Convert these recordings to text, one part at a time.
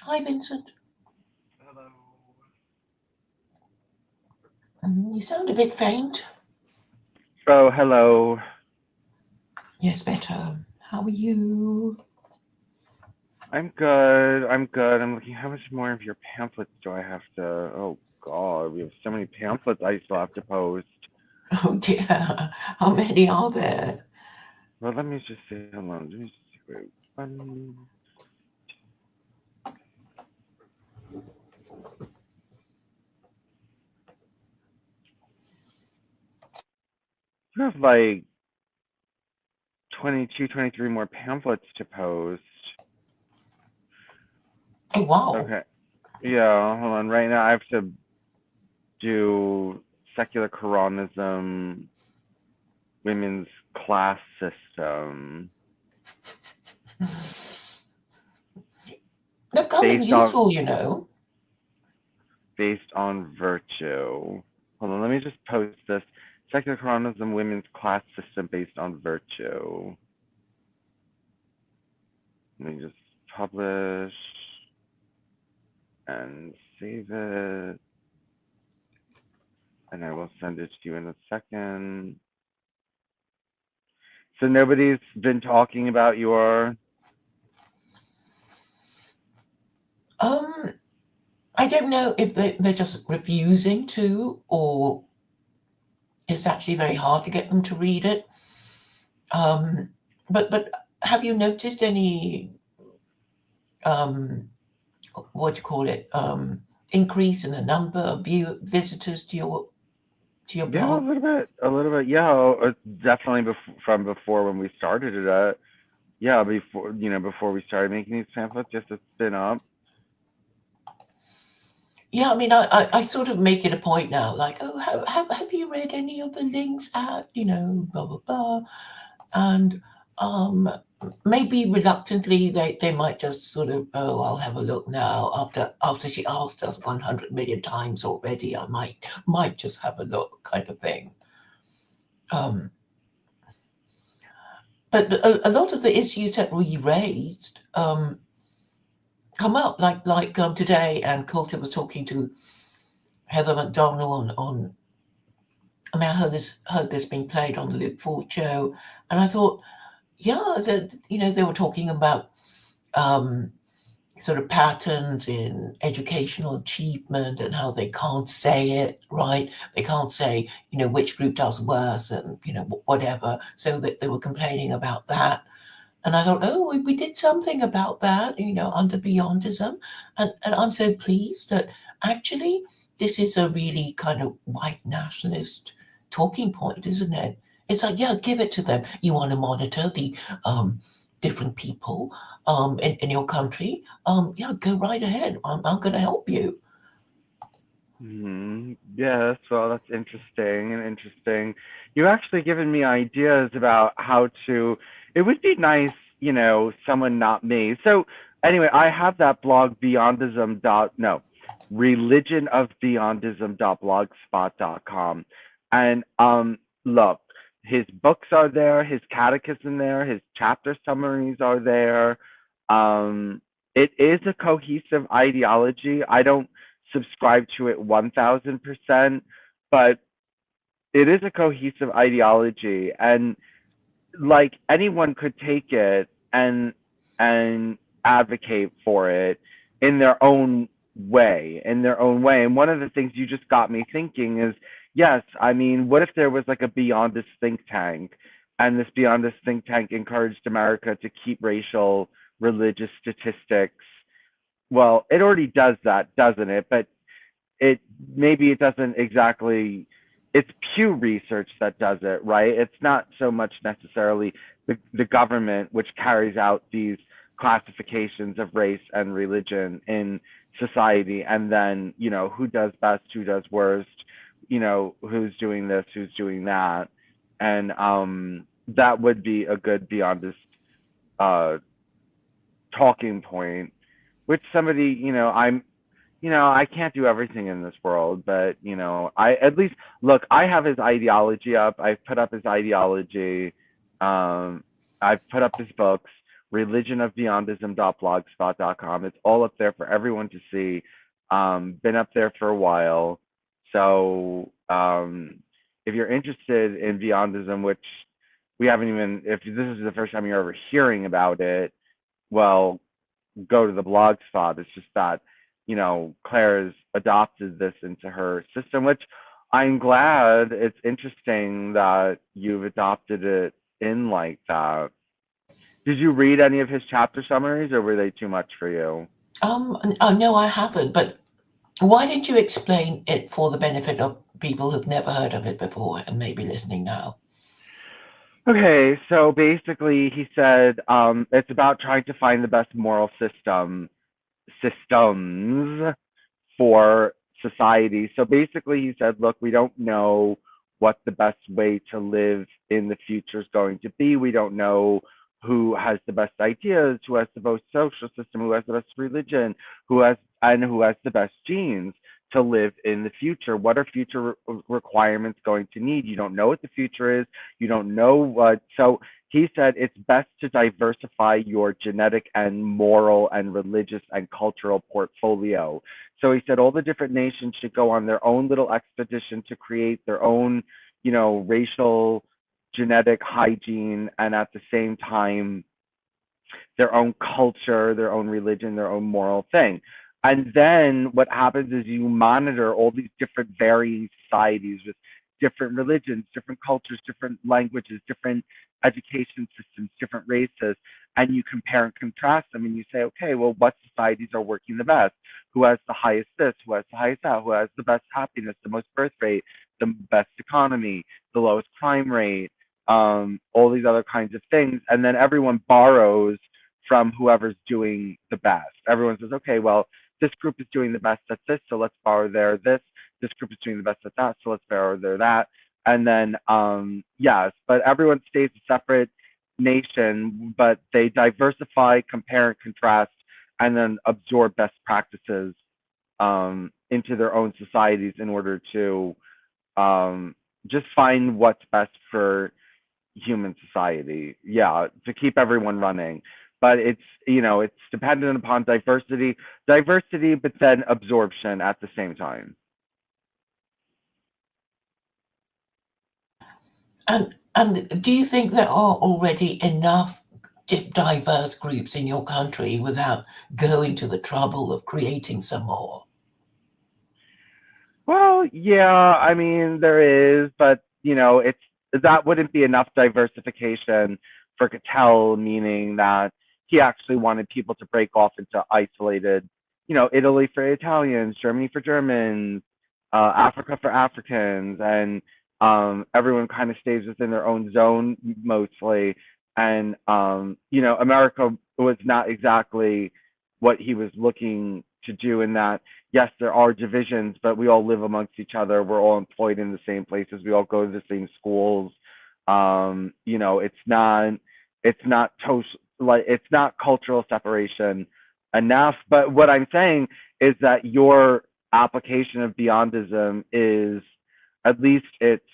Hi, Vincent. Hello. You sound a bit faint. Oh, hello. Yes, better. How are you? I'm good. I'm good. I'm looking. How much more of your pamphlets do I have to? Oh God, we have so many pamphlets I still have to post. Oh dear, how many are there? Well, let me just say hold on. Let me just wait. One. You have like 22, 23 more pamphlets to post. Oh wow. Okay. Yeah. Hold on. Right now, I have to do secular Quranism, women's class system They've come in based on useful, you know. virtue. Hold on, let me just post this. Secular Chronism Women's Class System based on virtue. Let me just publish and save it. And I will send it to you in a second. So nobody's been talking about your. Um, I don't know if they're just refusing to, or it's actually very hard to get them to read it. Um, but have you noticed any um, what do you call it? Increase in the number of visitors to your Yeah, blog? a little bit. Yeah, definitely from before when we started it. Yeah, before we started making these pamphlets, just to spin up. Yeah, I mean, I sort of make it a point now, like, oh, have you read any of the links at, blah, blah, blah. And um, maybe reluctantly, they might just sort of, oh, I'll have a look now. After she asked us 100 million times already, I might just have a look kind of thing. Um, but a lot of the issues that we raised come up, like today, and Coulter was talking to Heather McDonald on I mean, I heard this being played on the Luke Ford show, and I thought, yeah, that they were talking about um, sort of patterns in educational achievement and how they can't say it right. They can't say which group does worse and whatever. So that they were complaining about that, and I thought, oh, we did something about that, under Beyondism, and I'm so pleased that actually this is a really kind of white nationalist talking point, isn't it? It's like, yeah, give it to them. You want to monitor the different people in your country? Yeah, go right ahead. I'm going to help you. Yes, well, that's interesting and interesting. You actually given me ideas about how to. It would be nice, someone not me. So anyway, I have that blog beyondism dot no, religionofbeyondism.blogspot.com, and look, his books are there, his catechism there, his chapter summaries are there. Um, it is a cohesive ideology. I don't subscribe to it 1000%, but it is a cohesive ideology, and like anyone could take it and advocate for it in their own way. And one of the things you just got me thinking is, yes, I mean, what if there was like a Beyondist think tank, and this Beyondist think tank encouraged America to keep racial religious statistics? Well, it already does that, doesn't it? But it maybe it doesn't exactly. It's Pew Research that does it, right? It's not so much necessarily the government which carries out these classifications of race and religion in society, and then who does best, who does worst, who's doing this, who's doing that, and that would be a good Beyondist uh, talking point, which somebody, I can't do everything in this world, but I at least look. I have his ideology up. I've put up his ideology. Um, I've put up his books. religionofbeyondism.blogspot.com. It's all up there for everyone to see. Been up there for a while. So if you're interested in Beyondism, which we haven't even, if this is the first time you're ever hearing about it, well, go to the blog spot. It's just that, Claire's adopted this into her system, which I'm glad. It's interesting that you've adopted it in like that. Did you read any of his chapter summaries, or were they too much for you? Oh, no, I haven't. But why don't you explain it for the benefit of people who've never heard of it before and maybe listening now? Okay, so basically, he said it's about trying to find the best moral systems for society. So basically, he said, look, we don't know what the best way to live in the future is going to be. We don't know who has the best ideas, who has the best social system, who has the best religion, who has the best genes to live in the future. What are future requirements going to need? You don't know what the future is. You don't know what. So he said it's best to diversify your genetic and moral and religious and cultural portfolio. So he said all the different nations should go on their own little expedition to create their own, racial genetic hygiene, and at the same time their own culture, their own religion, their own moral thing. And then what happens is you monitor all these different varying societies with different religions, different cultures, different languages, different education systems, different races, and you compare and contrast them, and you say, okay, well, what societies are working the best? Who has the highest this? Who has the highest that? Who has the best happiness, the most birth rate, the best economy, the lowest crime rate, all these other kinds of things. And then everyone borrows from whoever's doing the best. Everyone says, okay, well, this group is doing the best at this, so let's borrow their this. This group is doing the best at that, so let's borrow their that. And then, yes, but everyone stays a separate nation, but they diversify, compare and contrast, and then absorb best practices into their own societies in order to just find what's best for human society. Yeah, to keep everyone running. But it's dependent upon diversity, but then absorption at the same time. And do you think there are already enough diverse groups in your country without going to the trouble of creating some more? Well, yeah, I mean there is, but it's that wouldn't be enough diversification for Cattell, meaning that he actually wanted people to break off into isolated, Italy for Italians, Germany for Germans, Africa for Africans, and everyone kind of stays within their own zone mostly. And America was not exactly what he was looking to do in that. Yes, there are divisions, but we all live amongst each other. We're all employed in the same places. We all go to the same schools. It's not cultural separation enough. But what I'm saying is that your application of Beyondism is, at least it's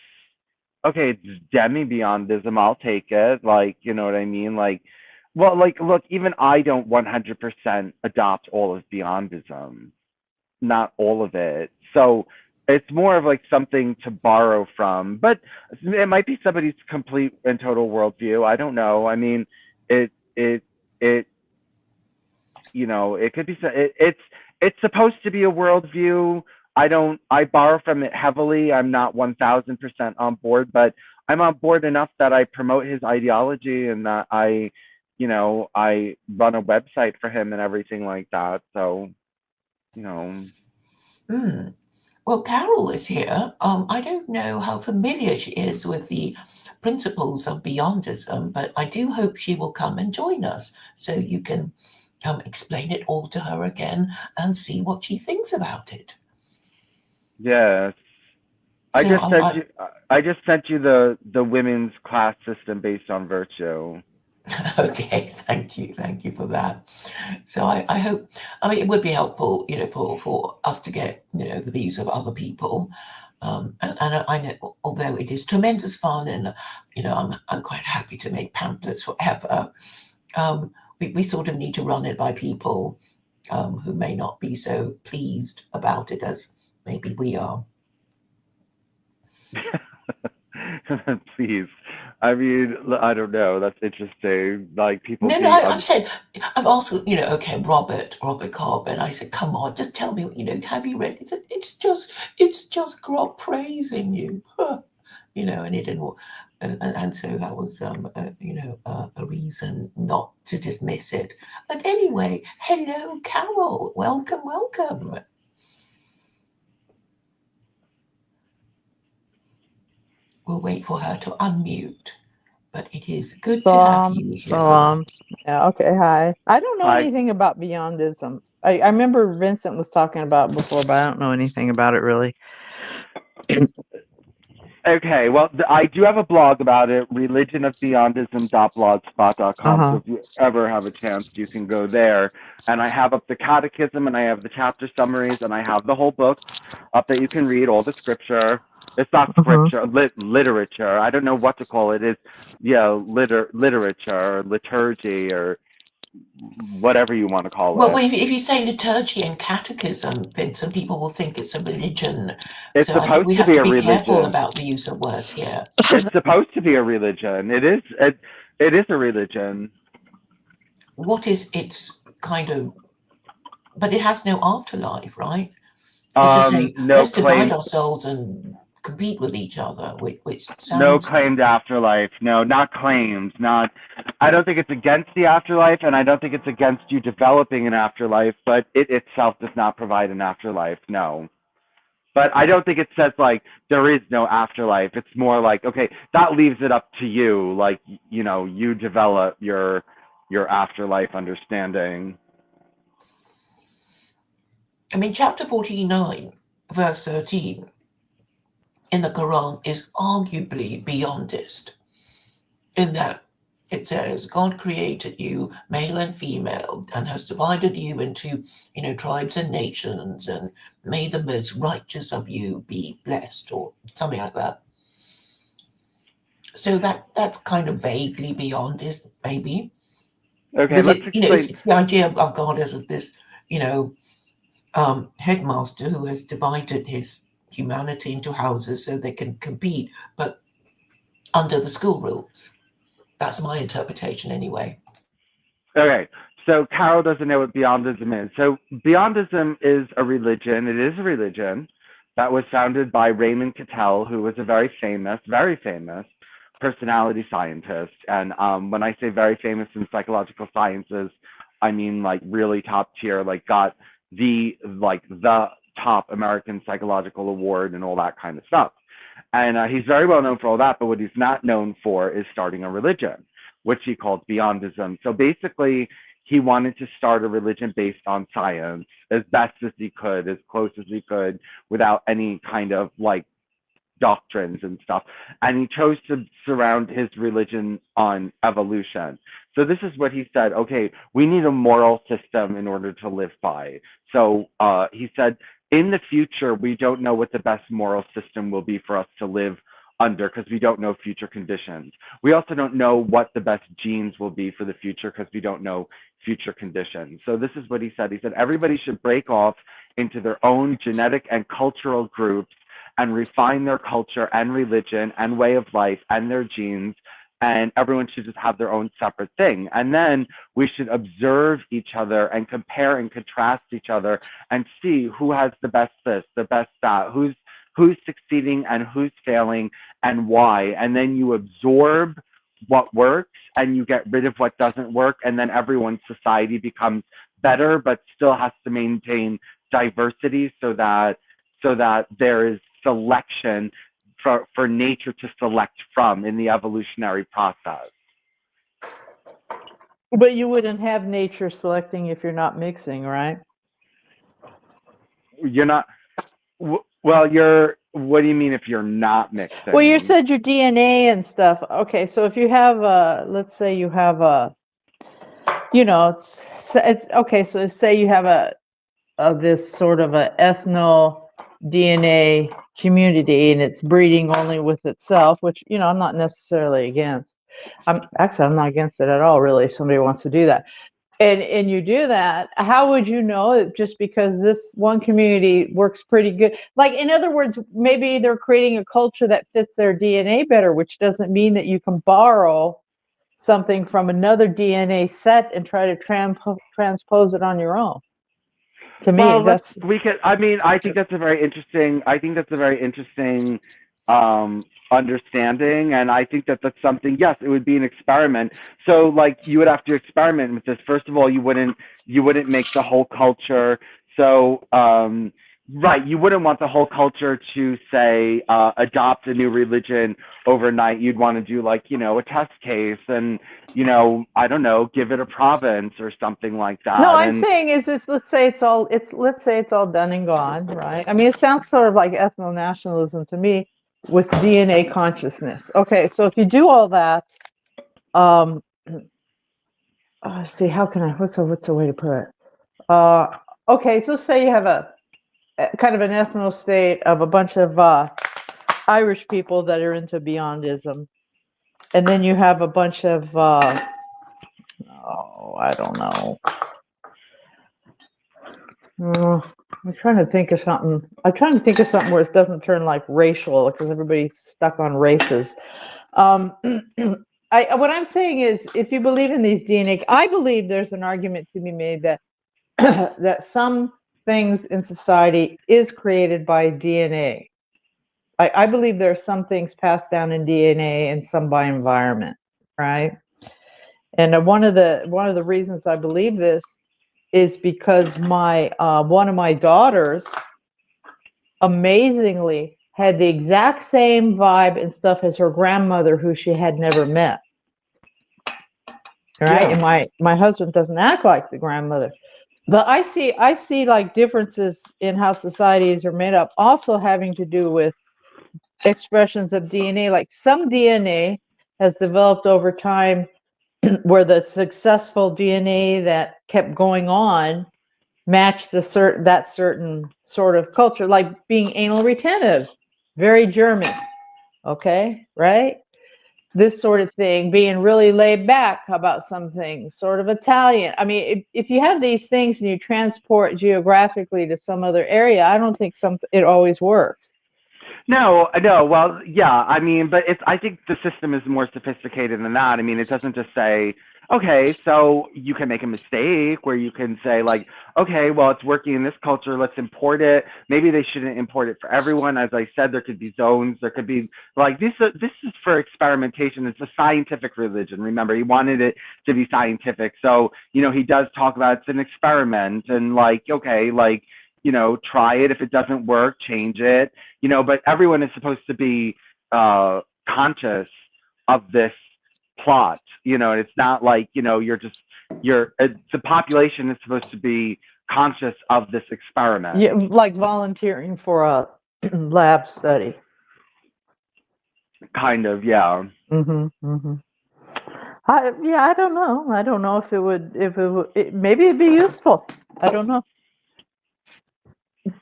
okay. It's demi Beyondism. I'll take it. Like, you know what I mean? Like, well, like, look, even I don't 100% adopt all of Beyondism, not all of it. So it's more of like something to borrow from, but it might be somebody's complete and total worldview. I don't know. I mean, it it could be. It's supposed to be a worldview. I borrow from it heavily. I'm not 1000% on board, but I'm on board enough that I promote his ideology and that I run a website for him and everything like that. So, Hmm. Well, Carol is here. I don't know how familiar she is with the principles of Beyondism, but I do hope she will come and join us so you can explain it all to her again and see what she thinks about it. yes. I So just sent you. I just sent you the women's class system based on virtue. okay, thank you for that. So I hope, I mean, it would be helpful, for us to get, the views of other people. And I know, although it is tremendous fun, and I'm quite happy to make pamphlets forever. we sort of need to run it by people who may not be so pleased about it as maybe we are. Please. I mean, I don't know. That's interesting. Like people No, being I've said, I've also, okay, Robert Corbin. I said, come on, just tell me, have you read it? He said, it's just Grob praising you, and he didn't. And so that was, a reason not to dismiss it. But anyway, hello, Carol. Welcome, welcome. We'll wait for her to unmute. But it is good to have you here. Yeah, okay, hi. I don't know Hi. anything about Beyondism. I remember Vincent was talking about it before, but I don't know anything about it really. Okay, well, I do have a blog about it, religionofbeyondism.blogspot.com. So if you ever have a chance, you can go there. And I have up the catechism, and I have the chapter summaries, and I have the whole book up that you can read, all the scripture. It's not scripture, literature. I don't know what to call it. It's, literature, or liturgy, or whatever you want to call it. Well, if you say liturgy and catechism, Vincent, people will think it's a religion. It's so I think we have to be careful about the use of words here. It's supposed to be a religion. It is a religion. What is its kind of? But it has no afterlife, right? Let's divide our souls and compete with each other, which sounds... No claimed afterlife. No, not claimed. Not. I don't think it's against the afterlife, and I don't think it's against you developing an afterlife, but it itself does not provide an afterlife. No. But I don't think it says like there is no afterlife. It's more like, okay, that leaves it up to you. Like, you develop your afterlife understanding. I mean, chapter 49, verse 13 in the Quran is arguably beyondist in that it says God created you male and female and has divided you into, tribes and nations and made the most righteous of you be blessed, or something like that. So that's kind of vaguely beyondist, maybe. Okay, let's explain. It's the idea of God as this, headmaster who has divided his humanity into houses so they can compete, but under the school rules. That's my interpretation anyway. Okay, so Carol doesn't know what Beyondism is. So Beyondism is a religion. It is a religion that was founded by Raymond Cattell, who was a very famous personality scientist. And when I say very famous in psychological sciences, I mean like really top tier, like got the top American Psychological Award and all that kind of stuff. And he's very well known for all that, but what he's not known for is starting a religion, which he called Beyondism. So basically, he wanted to start a religion based on science as best as he could, as close as he could, without any kind of like doctrines and stuff. And he chose to surround his religion on evolution. So this is what he said, okay, we need a moral system in order to live by. So he said, in the future, we don't know what the best moral system will be for us to live under because we don't know future conditions. We also don't know what the best genes will be for the future because we don't know future conditions. So this is what he said. He said, everybody should break off into their own genetic and cultural groups and refine their culture and religion and way of life and their genes, and everyone should just have their own separate thing. And then we should observe each other and compare and contrast each other and see who has the best this, the best that, who's succeeding and who's failing and why. And then you absorb what works and you get rid of what doesn't work, and then everyone's society becomes better but still has to maintain diversity so that there is selection for nature to select from in the evolutionary process. But you wouldn't have nature selecting if you're not mixing, right? You're not, well, what do you mean if you're not mixing? Well, you said your DNA and stuff. Okay, so if you have let's say you have it's okay, so say you have this sort of a ethno DNA community and it's breeding only with itself, which I'm not necessarily against, I'm not against it at all, really, if somebody wants to do that. And you do that, how would you know it just because this one community works pretty good? Like, in other words, maybe they're creating a culture that fits their DNA better, which doesn't mean that you can borrow something from another DNA set and try to transpose it on your own. To me, Well, that's I think that's a very interesting. Understanding, and I think that that's something. Yes, it would be an experiment. So, like, you would have to experiment with this. First of all, you wouldn't make the whole culture. So, right, you wouldn't want the whole culture to say adopt a new religion overnight. You'd want to do, like, a test case, and I don't know, give it a province or something like that. No, I'm saying is let's say it's all done and gone, right? I mean, it sounds sort of like ethno-nationalism to me with DNA consciousness. Okay, so if you do all that, see, how can I? What's a way to put it? Okay, so let's say you have a kind of an ethno state of a bunch of Irish people that are into Beyondism, and then you have a bunch of I don't know. I'm trying to think of something. Where it doesn't turn like racial because everybody's stuck on races. What I'm saying is, if you believe in these DNA, I believe there's an argument to be made that that some things in society is created by DNA. I believe there are some things passed down in DNA and some by environment, right? And one of the reasons I believe this is because my one of my daughters amazingly had the exact same vibe and stuff as her grandmother, who she had never met. Right? Yeah. And my husband doesn't act like the grandmother. But I see like differences in how societies are made up, also having to do with expressions of DNA. Like some DNA has developed over time where the successful DNA that kept going on matched that certain sort of culture, like being anal retentive, very German, okay, right? This sort of thing, being really laid back about some things, sort of Italian. I mean, if you have these things and you transport geographically to some other area, I don't think it always works. No. Well, yeah. I mean, but I think the system is more sophisticated than that. I mean, it doesn't just say, okay, so you can make a mistake where you can say, like, okay, well, it's working in this culture, let's import it. Maybe they shouldn't import it for everyone. As I said, there could be zones. There could be, like, this is for experimentation. It's a scientific religion. Remember, he wanted it to be scientific. So, he does talk about it's an experiment and, like, okay, like, try it. If it doesn't work, change it. But everyone is supposed to be conscious of this plot. And it's not like, the population is supposed to be conscious of this experiment. Yeah, like volunteering for a lab study. Kind of, yeah. I don't know. I don't know if it would, maybe it'd be useful. I don't know.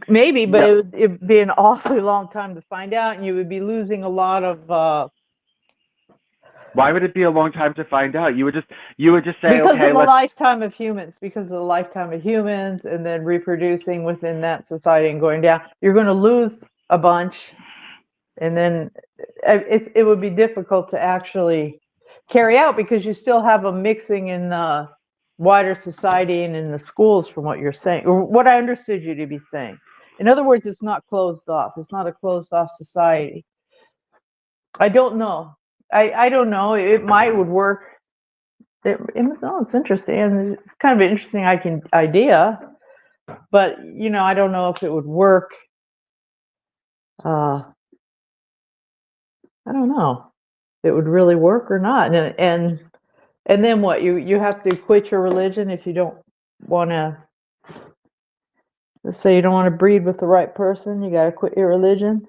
Maybe, but it'd be an awfully long time to find out, and you would be losing a lot of. Why would it be a long time to find out? You would just say, because okay, of the lifetime of humans, and then reproducing within that society and going down. You're going to lose a bunch, and then it would be difficult to actually carry out because you still have a mixing in the wider society and in the schools, from what you're saying, or what I understood you to be saying. In other words, it's not closed off. It's not a closed off society. I don't know. I don't know. It would work. It's interesting. And it's kind of an interesting idea, but I don't know if it would work. I don't know if it would really work or not. And then what? You have to quit your religion if you don't want to. Let's say you don't want to breed with the right person. You got to quit your religion.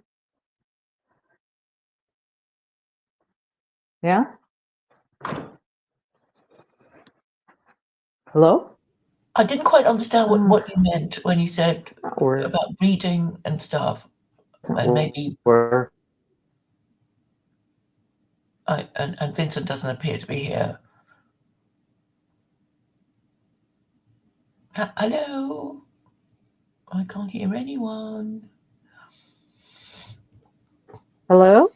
Yeah. Hello? I didn't quite understand what you meant when you said about breeding and stuff. And maybe. And Vincent doesn't appear to be here. Hello? I can't hear anyone. Hello?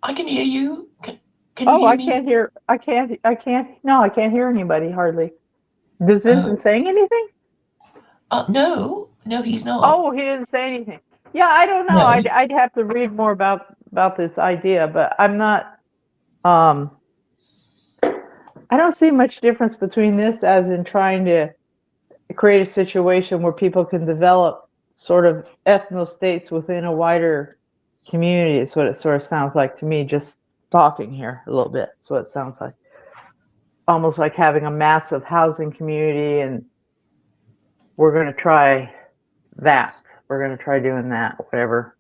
I can hear you. Can you Oh, hear I me? can't hear. I can't. No, I can't hear anybody hardly. Does Oh, Vincent saying anything? no, he's not. Oh, he didn't say anything. Yeah, I don't know. No. I'd have to read more about this idea, but I'm not. Um, I don't see much difference between this as in trying to create a situation where people can develop sort of ethno states within a wider community. Is what it sort of sounds like to me. Just talking here a little bit. That's what it sounds like. Almost like having a massive housing community, and we're going to try that. We're going to try doing that, whatever.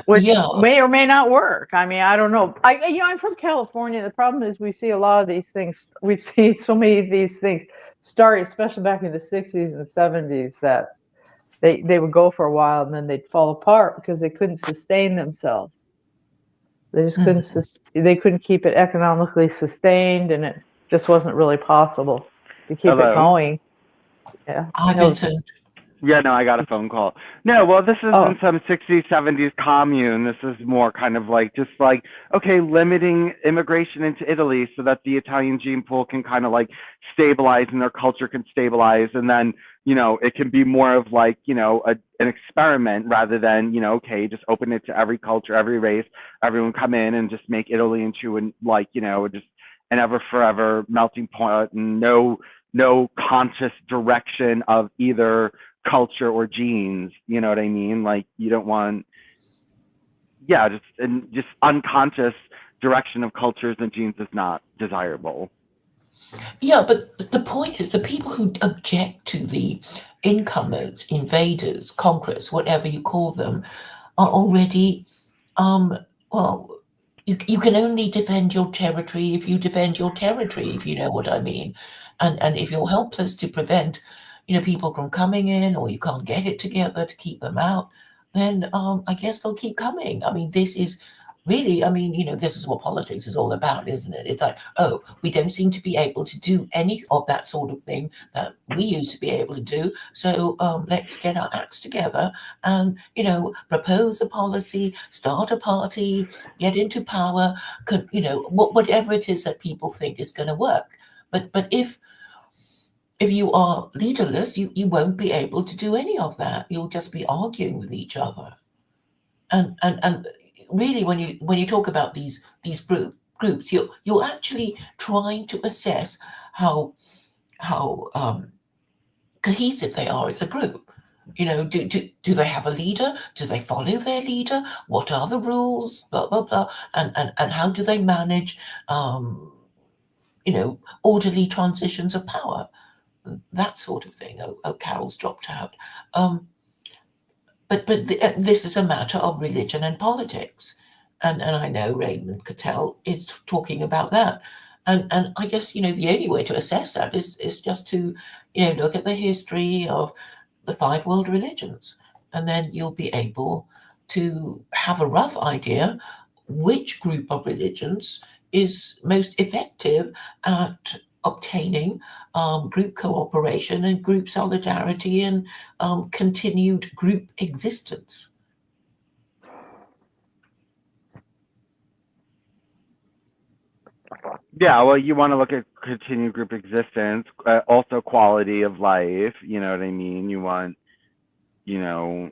Which Yeah. may or may not work. I mean, I don't know. I'm from California. The problem is we see a lot of these things. We've seen so many of these things start, especially back in the 60s and 70s, that they would go for a while and then they'd fall apart because they couldn't sustain themselves. They just they couldn't keep it economically sustained, and it just wasn't really possible to keep it going. Yeah. Hi, Vincent. Yeah, no, I got a phone call. No, well, this isn't some 60s, 70s commune. This is more kind of like, just like, okay, limiting immigration into Italy so that the Italian gene pool can kind of like stabilize and their culture can stabilize. And then, it can be more of like, an experiment rather than, okay, just open it to every culture, every race, everyone come in and just make Italy into an, like, just an ever forever melting pot, and no conscious direction of either culture or genes. You know what I mean? Like, you don't want, just unconscious direction of cultures and genes is not desirable. Yeah, but the point is the people who object to the incomers, invaders, conquerors, whatever you call them, are already, well, you can only defend your territory if you defend your territory, if you know what I mean. And if you're helpless to prevent, people from coming in, or you can't get it together to keep them out, then I guess they'll keep coming. I mean, this is really, this is what politics is all about, isn't it? It's like, oh, we don't seem to be able to do any of that sort of thing that we used to be able to do. So let's get our acts together and, propose a policy, start a party, get into power, whatever it is that people think is going to work. But if you are leaderless, you won't be able to do any of that. You'll just be arguing with each other. And really, when you talk about these groups, you're actually trying to assess how cohesive they are as a group. Do they have a leader? Do they follow their leader? What are the rules? Blah blah blah. And how do they manage orderly transitions of power? That sort of thing. Oh, Carol's dropped out. But this is a matter of religion and politics, and I know Raymond Cattell is talking about that, and I guess the only way to assess that is just to look at the history of the five world religions, and then you'll be able to have a rough idea which group of religions is most effective at obtaining group cooperation and group solidarity and continued group existence. Yeah, well, you want to look at continued group existence, also quality of life. You know what I mean? You want, to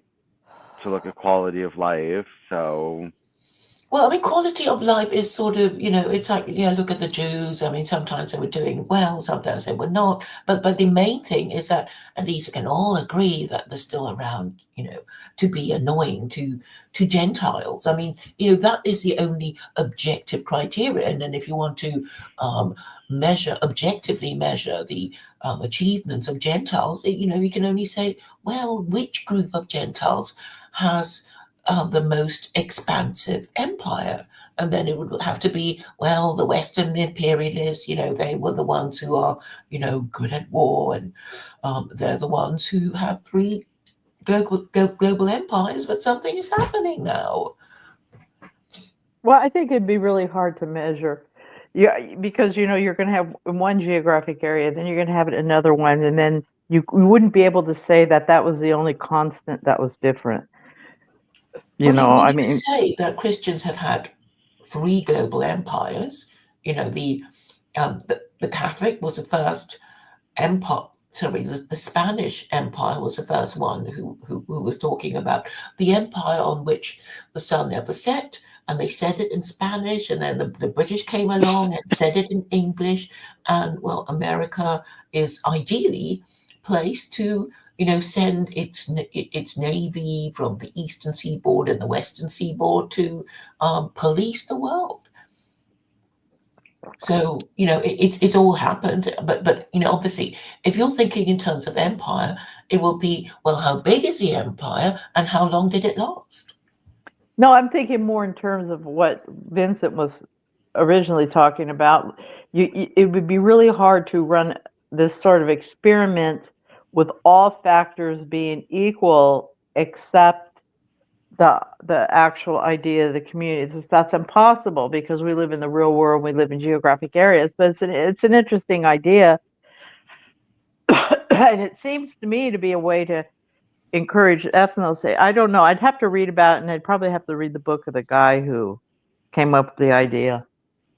look at quality of life. So, Well, quality of life is sort of, it's like, look at the Jews. Sometimes they were doing well, sometimes they were not. But the main thing is that at least we can all agree that they're still around, to be annoying to Gentiles. That is the only objective criteria. And then if you want to objectively measure the achievements of Gentiles, you can only say, well, which group of Gentiles has the most expansive empire? And then it would have to be, well, the Western imperialists, they were the ones who are, good at war, and they're the ones who have three global empires, but something is happening now. Well, I think it'd be really hard to measure. Yeah, because you're going to have one geographic area, then you're going to have another one, and then you wouldn't be able to say that that was the only constant that was different. Well, I you could mean, say that Christians have had three global empires. The Catholic was the first empire. Sorry, the Spanish Empire was the first one who was talking about the empire on which the sun never set, and they said it in Spanish, and then the British came along and said it in English, and well, America is ideally placed to send its navy from the eastern seaboard and the western seaboard to police the world. So it's all happened, but obviously, if you're thinking in terms of empire, it will be, well, how big is the empire and how long did it last? no, I'm thinking more in terms of what Vincent was originally talking about. It would be really hard to run this sort of experiment with all factors being equal, except the actual idea of the community. That's impossible because we live in the real world. We live in geographic areas, but it's an interesting idea, and it seems to me to be a way to encourage ethnosy. I don't know. I'd have to read about it, and I'd probably have to read the book of the guy who came up with the idea.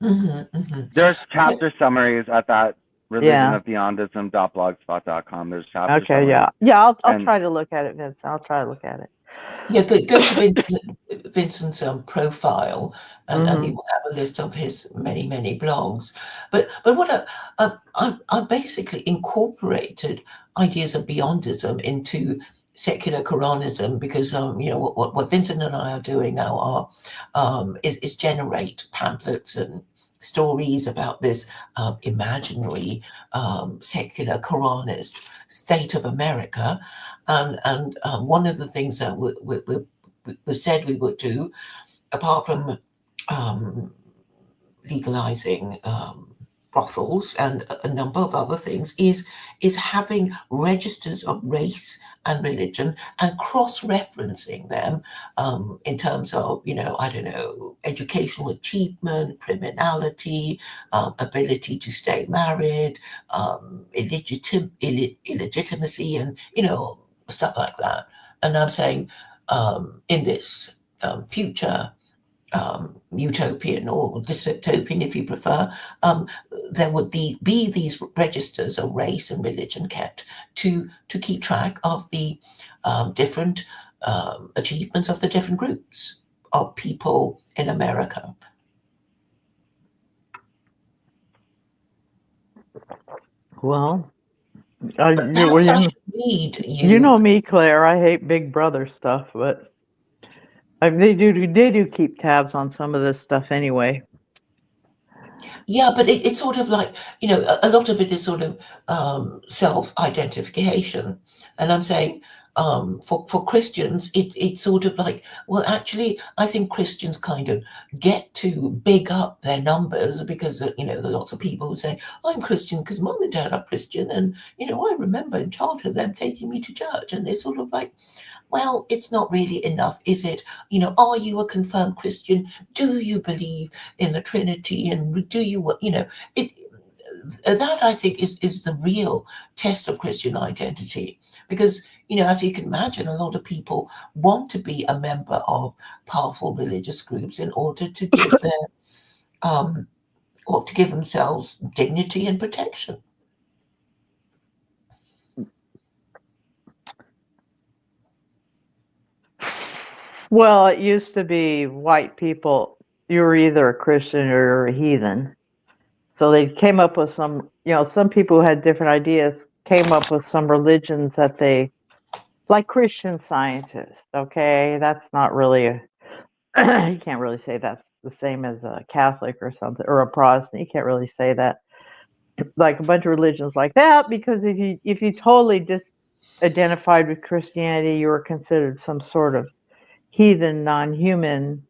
There's chapter summaries at that Yeah. religionofbeyondism.blogspot.com. There's chapter Okay. summaries. Yeah. I'll try to look at it, Vince. I'll try to look at it. Yeah, go to Vincent's profile, and Mhm. you will have a list of his many, many blogs. But what I basically incorporated ideas of Beyondism into secular Quranism because what Vincent and I are doing now is generate pamphlets and stories about this imaginary secular Quranist state of America. And one of the things that we said we would do, apart from legalizing brothels and a number of other things, is having registers of race and religion and cross-referencing them in terms of I don't know, educational achievement, criminality, ability to stay married, illegitimacy, and stuff like that. And I'm saying in this future utopian or dystopian, if you prefer, there would be these registers of race and religion kept to keep track of the different achievements of the different groups of people in America. Well, Perhaps I should read you. You know me, Claire. I hate Big Brother stuff, but they do keep tabs on some of this stuff anyway. Yeah, but it's sort of like, a lot of it is sort of self-identification. And I'm saying for Christians, it's sort of like, well, actually, I think Christians kind of get to big up their numbers because, there are lots of people who say, I'm Christian because mom and dad are Christian. And, I remember in childhood them taking me to church. And they're sort of like, well, it's not really enough, is it? Are you a confirmed Christian? Do you believe in the Trinity? And do you, that I think is the real test of Christian identity. Because, as you can imagine, a lot of people want to be a member of powerful religious groups in order to give to give themselves dignity and protection. Well, it used to be white people, you were either a Christian or you're a heathen. So they came up with some people who had different ideas came up with some religions that they, like Christian Scientists, okay? That's not really you can't really say that's the same as a Catholic or something, or a Protestant. You can't really say that. Like a bunch of religions like that, because if you totally disidentified with Christianity, you were considered some sort of heathen, non-human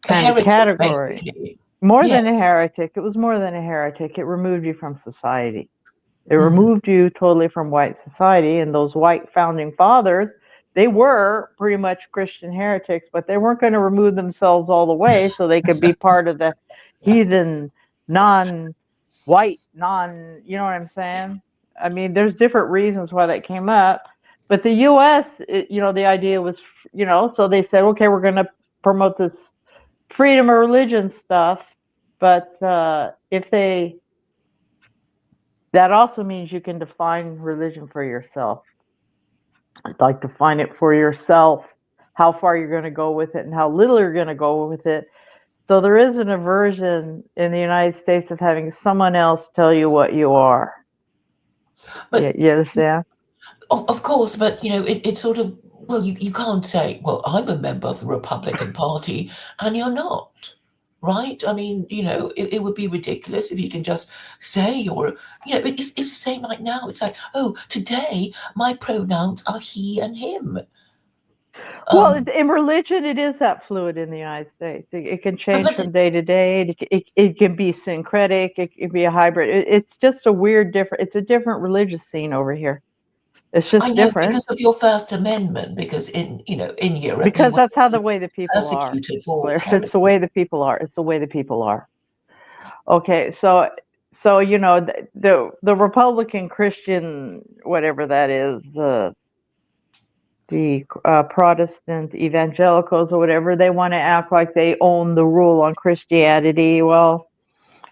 kind of category. Basically. More than a heretic. It was more than a heretic. It removed you from society. It removed you totally from white society, and those white founding fathers they were pretty much Christian heretics, but they weren't going to remove themselves all the way so they could be part of the heathen, non-white, you know what I'm saying? I mean, there's different reasons why that came up, but the U.S., the idea was, so they said, okay, we're going to promote this freedom of religion stuff, but that also means you can define religion for yourself. Like define it for yourself, how far you're going to go with it and how little you're going to go with it. So there is an aversion in the United States of having someone else tell you what you are. But you understand? Of course, but it's sort of, well, you can't say, well, I'm a member of the Republican Party and you're not. Right? I mean, it would be ridiculous if you can just say you're, it's the same like now. It's like, oh, today my pronouns are he and him. Well, in religion, it is that fluid in the United States. It can change from day to day. It can be syncretic. It can be a hybrid. It's just a weird, it's a different religious scene over here. It's just different because of your First Amendment. Because in Europe, because that's how the way the people are. It's the way the people are. It's the way the people are. Okay, so the Republican Christian, whatever that is, the Protestant evangelicals or whatever, they want to act like they own the rule on Christianity. Well,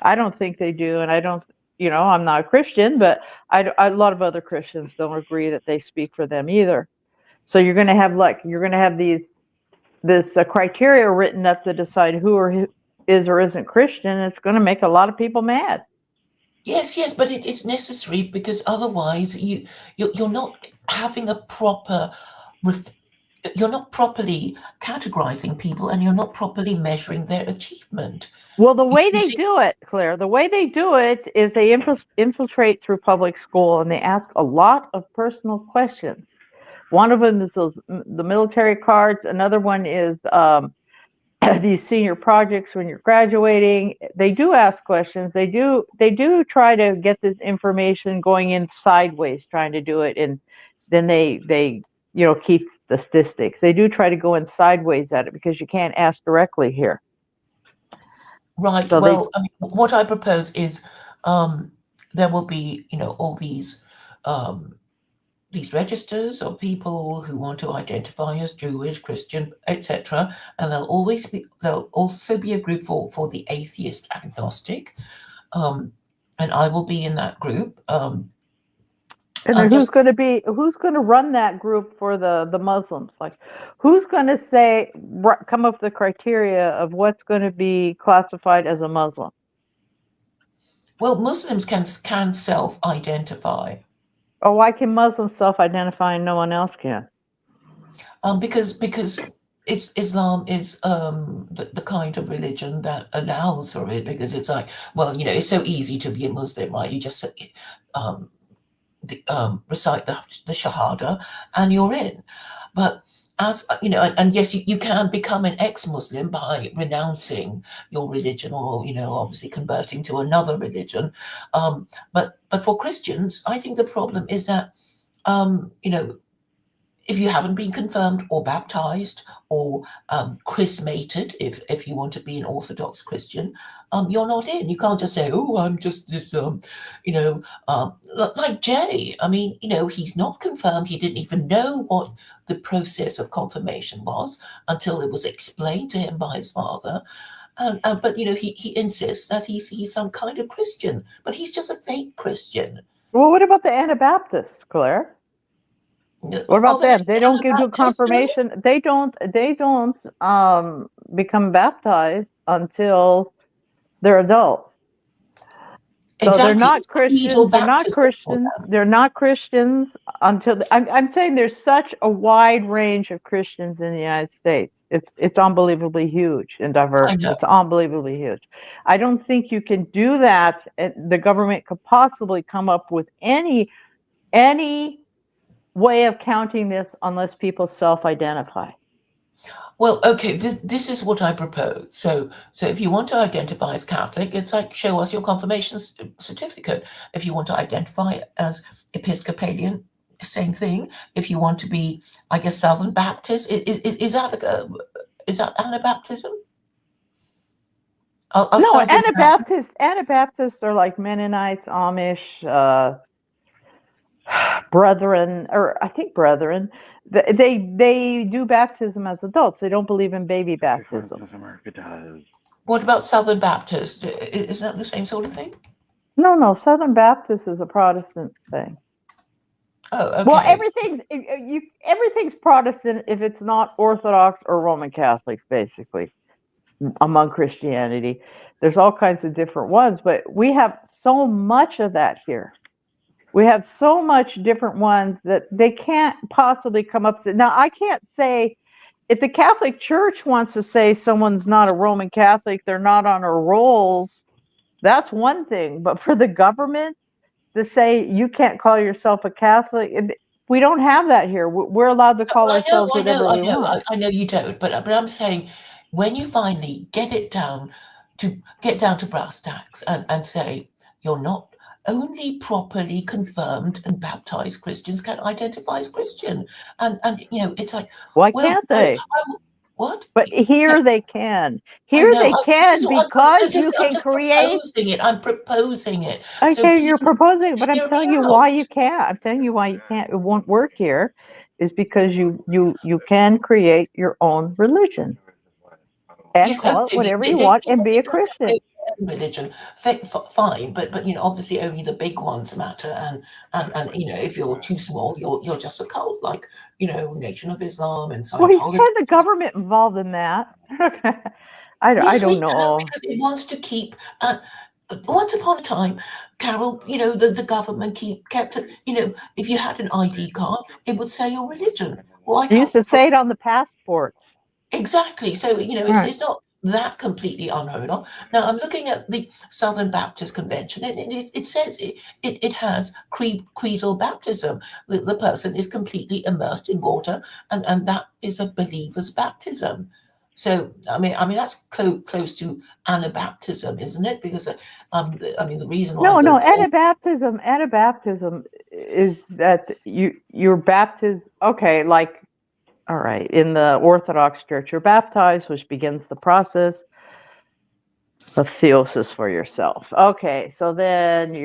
I don't think they do, and I don't. I'm not a Christian, but a lot of other Christians don't agree that they speak for them either. So you're going to have this criteria written up to decide who is or isn't Christian. And it's going to make a lot of people mad. Yes, but it's necessary because otherwise you're not having a proper. You're not properly categorizing people, and you're not properly measuring their achievement. Well, the way they do it, Claire, the way they do it is they infiltrate through public school, and they ask a lot of personal questions. One of them is the military cards. Another one is these senior projects when you're graduating. They do ask questions. They do try to get this information going in sideways, trying to do it, and then they keep the statistics. They do try to go in sideways at it because you can't ask directly here. Right. So well, what I propose is there will be, all these registers of people who want to identify as Jewish, Christian, etc. And there'll also be a group for the atheist agnostic, and I will be in that group. And then who's going to run that group for the Muslims? Like, who's going to come up with the criteria of what's going to be classified as a Muslim? Well, Muslims can self-identify. Oh, why can Muslims self-identify and no one else can? Because Islam is the kind of religion that allows for it. Because it's like, well, it's so easy to be a Muslim, right? You just recite the Shahada and you're in. But as and yes, you can become an ex-Muslim by renouncing your religion or obviously converting to another religion. But for Christians, I think the problem is that if you haven't been confirmed or baptized or chrismated, if you want to be an Orthodox Christian, you're not in. You can't just say, oh, I'm just this, like Jay. I mean, he's not confirmed. He didn't even know what the process of confirmation was until it was explained to him by his father. But he insists that he's some kind of Christian, but he's just a fake Christian. Well, what about the Anabaptists, Claire? What about them? They don't do confirmation. They don't become baptized until they're adults. So exactly. They're not Christians. They're not Christians. They're not Christians until I'm saying there's such a wide range of Christians in the United States. It's unbelievably huge and diverse. It's unbelievably huge. I don't think you can do that. The government could possibly come up with any way of counting this unless people self-identify. Well, okay, this is what I propose. So if you want to identify as Catholic, it's like, show us your confirmation certificate. If you want to identify as Episcopalian, same thing. If you want to be, I guess, Southern Baptist, is that Anabaptism? Are No, Southern Baptist? Anabaptists are like Mennonites, Amish, Brethren, or I think Brethren. They do baptism as adults. They don't believe in baby baptism. America does. What about Southern Baptist? Is that the same sort of thing? No, Southern Baptist is a Protestant thing. Oh, okay. Well, everything's Protestant if it's not Orthodox or Roman Catholics, basically, among Christianity. There's all kinds of different ones, but we have so much of that here. We have so much different ones that they can't possibly come up to. Now, I can't say if the Catholic Church wants to say someone's not a Roman Catholic, they're not on our rolls. That's one thing. But for the government to say you can't call yourself a Catholic, we don't have that here. We're allowed to call ourselves whatever we want. I know you don't, but I'm saying when you finally get down to brass tacks and say you're not only properly confirmed and baptized Christians can identify as Christian, and it's like, why can't they? What? But here they can. Here they can because you can create. I'm proposing it. Okay, you're proposing, but I'm telling you why you can't. I'm telling you why you can't. It won't work here, is because you can create your own religion and call it whatever you want and be a Christian. Religion, fine, but obviously only the big ones matter, and if you're too small, you're just a cult, like Nation of Islam and Scientology. Well, you had the government involved in that. I don't know, because it wants to keep. Once upon a time, Carol, the government kept it. If you had an ID card, it would say your religion. Well, they used to say it on the passports. Exactly. So it's not that completely unheard of. Now I'm looking at the Southern Baptist Convention, and it says it has creedal baptism. The person is completely immersed in water, and that is a believer's baptism. So I mean that's close to Anabaptism, isn't it? Because the reason why Anabaptism is that you're baptized. Okay, like. All right. In the Orthodox Church, you're baptized, which begins the process of theosis for yourself. Okay. So then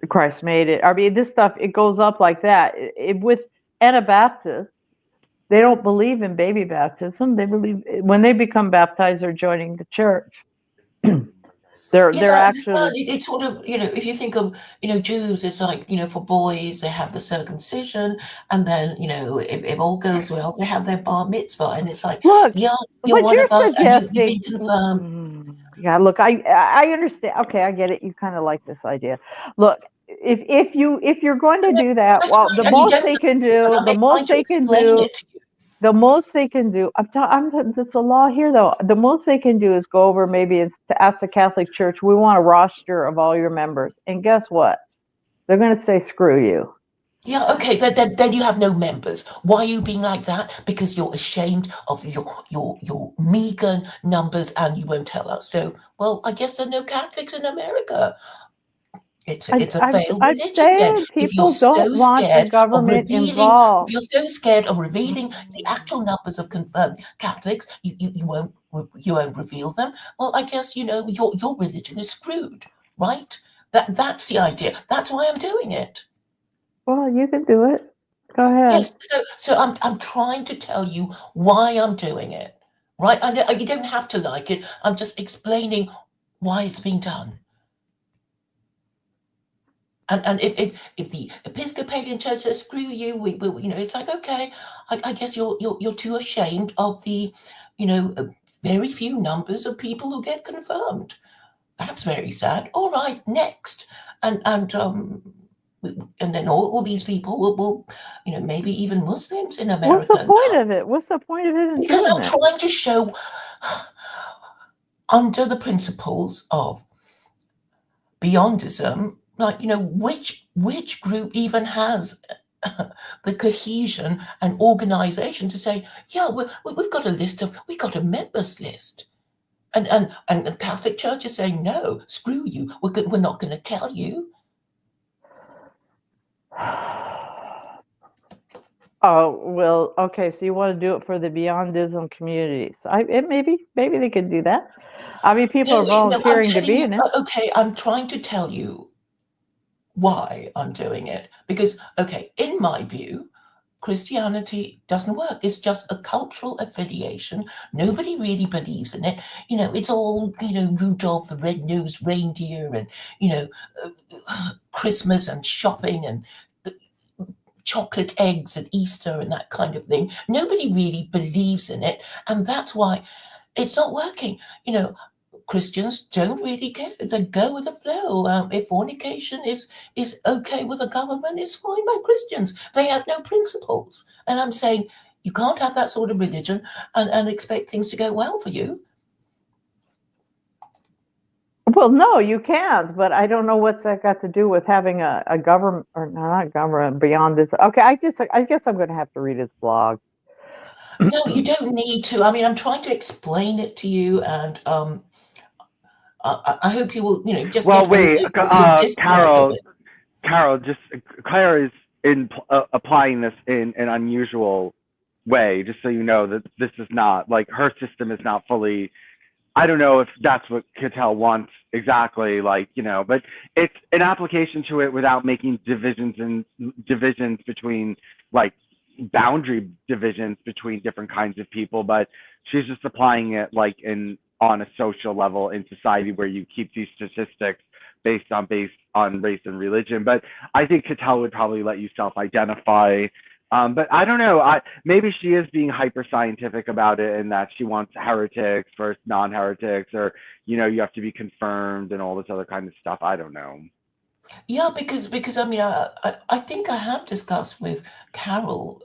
Christ made it. I mean, this stuff, it goes up like that. With Anabaptists, they don't believe in baby baptism. They believe when they become baptized, they're joining the church. They're actually. It's sort of if you think of Jews, it's like for boys they have the circumcision, and then if all goes well they have their bar mitzvah, and it's like look, you're one of us and you've been confirmed. Yeah, look, I understand. Okay, I get it. You kind of like this idea. Look, if you're going to do that, well, the most they can do, it's a law here though. The most they can do is go over maybe it's to ask the Catholic Church, we want a roster of all your members. And guess what? They're going to say, screw you. Yeah, okay, then you have no members. Why are you being like that? Because you're ashamed of your meager numbers and you won't tell us. So, well, I guess there are no Catholics in America. It's a failed religion. Then. If you're so scared involved. If you're so scared of revealing the actual numbers of confirmed Catholics, you won't reveal them. Well, I guess your religion is screwed, right? That's the idea. That's why I'm doing it. Well, you can do it. Go ahead. Yes. So I'm trying to tell you why I'm doing it, right? You don't have to like it. I'm just explaining why it's being done. And if the Episcopalian Church says screw you, we it's like, okay, I guess you're too ashamed of the very few numbers of people who get confirmed. That's very sad. All right, next, and then all these people will maybe even Muslims in America. What's the point of it? What's the point of it? Because I'm trying to show under the principles of Beyondism. Like, which group even has the cohesion and organization to say, yeah, we've got a members list. And the Catholic Church is saying, no, screw you. We're not going to tell you. Oh, well, okay, so you want to do it for the Beyondism community. So maybe they could do that. I mean, people are I'm volunteering to telling be you, in it. okay, I'm trying to tell you why I'm doing it. Because, okay, in my view, Christianity doesn't work. It's just a cultural affiliation. Nobody really believes in it. It's all, Rudolph the Red-Nosed Reindeer and, Christmas and shopping and chocolate eggs at Easter and that kind of thing. Nobody really believes in it. And that's why it's not working. Christians don't really care. They go with the flow. If fornication is okay with the government, it's fine by Christians. They have no principles. And I'm saying you can't have that sort of religion and expect things to go well for you. Well, no, you can't. But I don't know what's that got to do with having a government, or not government, beyond this. Okay, I guess I'm going to have to read his blog. No, you don't need to. I mean, I'm trying to explain it to you, and I hope you will, just Well, get over wait, your dislike of it. Carol, just Claire is applying this in an unusual way, just so you know that this is not like her system is not fully. I don't know if that's what Cattell wants exactly, but it's an application to it without making divisions between boundary divisions between different kinds of people. But she's just applying it on a social level in society where you keep these statistics based on race and religion. But I think Cattell would probably let you self-identify. But I don't know. Maybe she is being hyper scientific about it, and that she wants heretics versus non-heretics, or you have to be confirmed and all this other kind of stuff. I don't know. Yeah, because I mean, I think I have discussed with Carol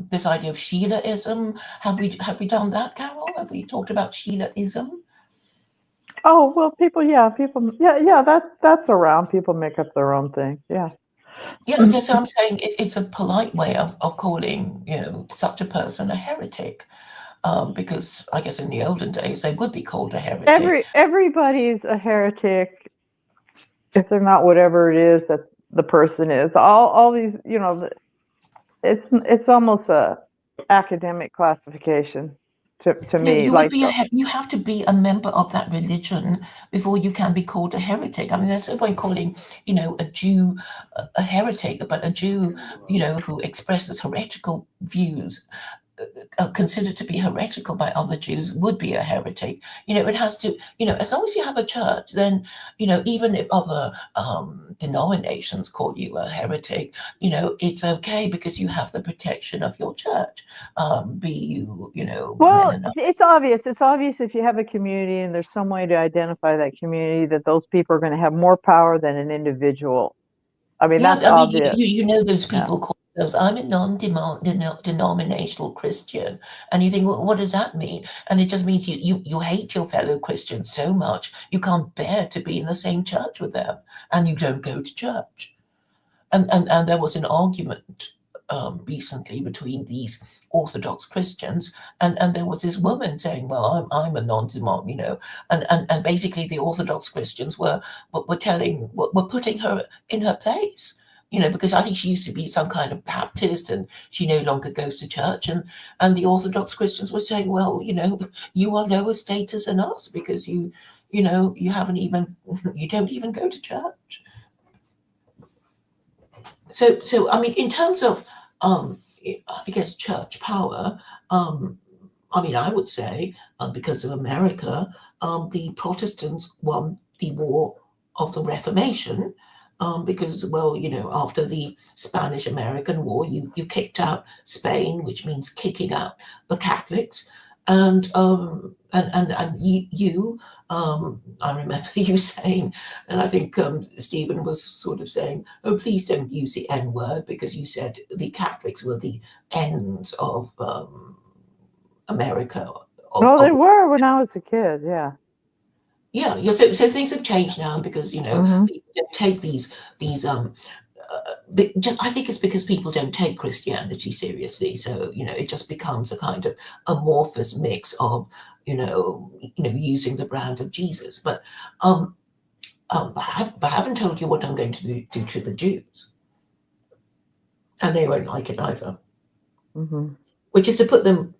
this idea of Sheilaism. Have we done that, Carol? Have we talked about Sheilaism? Oh, well, that's around. People make up their own thing. Yeah. Yeah. So I'm saying it's a polite way of calling such a person a heretic, because I guess in the olden days they would be called a heretic. Everybody's a heretic if they're not whatever it is that the person is. All these, it's almost a academic classification to me. You have to be a member of that religion before you can be called a heretic. I mean, there's no point calling a Jew a heretic, but a Jew who expresses heretical views, considered to be heretical by other Jews, would be a heretic. It has to, as long as you have a church, then, even if other denominations call you a heretic, it's okay because you have the protection of your church. Be you, well, it's obvious. It's obvious if you have a community and there's some way to identify that community that those people are going to have more power than an individual. I mean, that's obvious. Those people call themselves, I'm a non-denominational Christian. And you think, well, what does that mean? And it just means you hate your fellow Christians so much, you can't bear to be in the same church with them, and you don't go to church. And there was an argument recently between these Orthodox Christians, and there was this woman saying, well, I'm a non-denominational, and basically the Orthodox Christians were putting her in her place, because I think she used to be some kind of Baptist and she no longer goes to church, and the Orthodox Christians were saying, well, you are lower status than us because you don't even go to church. So I mean, in terms of I guess church power, I mean, I would say because of America, the Protestants won the War of the Reformation, because, well, after the Spanish-American War, you kicked out Spain, which means kicking out the Catholics, and you I remember you saying, and I think Stephen was sort of saying, oh, please don't use the N word, because you said the Catholics were the ends of America. They were when I was a kid, yeah. Yeah. So things have changed now because, people don't take these I think it's because people don't take Christianity seriously. So, it just becomes a kind of amorphous mix of, using the brand of Jesus. But I haven't told you what I'm going to do to the Jews. and they won't like it either. Mm-hmm. Which is to put them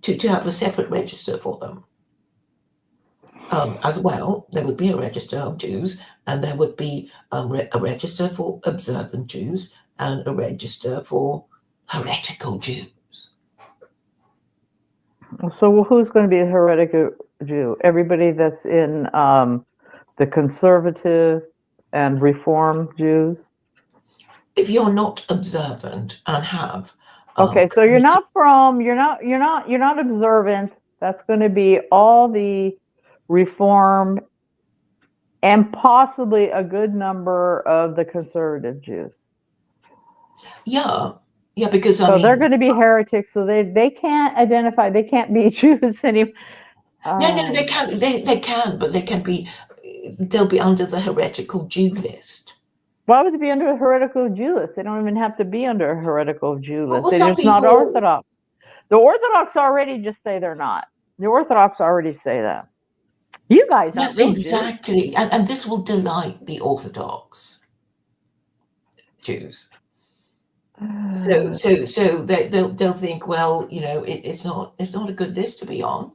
to have a separate register for them. As well, there would be a register of Jews, and there would be a register for observant Jews and a register for heretical Jews. So who's going to be a heretical Jew? Everybody that's in the conservative and reform Jews? If you're not observant and have okay, so you're not observant. That's going to be all the reform and possibly a good number of the conservative Jews. Yeah, because so they're going to be heretics. So they can't identify. They can't be Jews anymore. No, they can. They can, but they can be. They'll be under the heretical Jew list. Why would they be under a heretical Jew list? They don't even have to be under a heretical Jew list. Well, They're just not Orthodox. The Orthodox already just say they're not. The Orthodox already say that. You guys aren't yes, exactly, and this will delight the Orthodox Jews. So they'll think, well, it's not a good list to be on.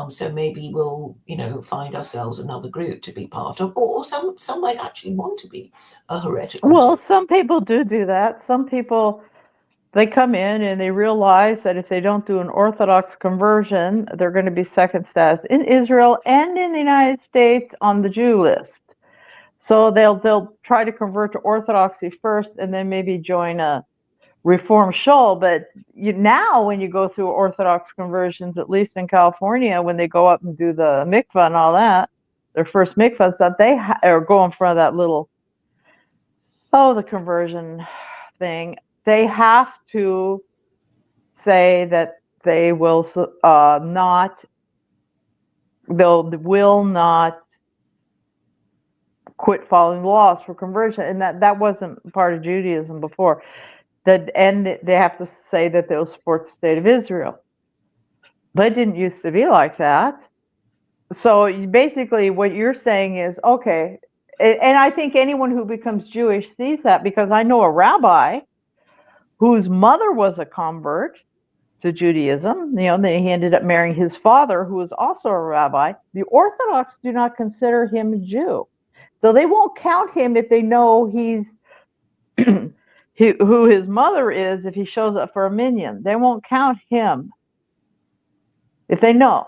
So maybe we'll, find ourselves another group to be part of, or some might actually want to be a heretical. Well, some people do that. Some people, they come in and they realize that if they don't do an Orthodox conversion, they're going to be second status in Israel and in the United States on the Jew list. So they'll try to convert to Orthodoxy first and then maybe join a Reform shul. But now when you go through Orthodox conversions, at least in California, when they go up and do the mikvah and all that, their first mikvah stuff, they or go in front of that little, the conversion thing, they have to say that they will not quit following the laws for conversion, and that wasn't part of Judaism before. And they have to say that they'll support the state of Israel. But it didn't used to be like that. So basically what you're saying is, okay, and I think anyone who becomes Jewish sees that, because I know a rabbi whose mother was a convert to Judaism. Then he ended up marrying his father, who was also a rabbi. The Orthodox do not consider him a Jew. So they won't count him if they know he's who his mother is. If he shows up for a minyan, they won't count him if they know.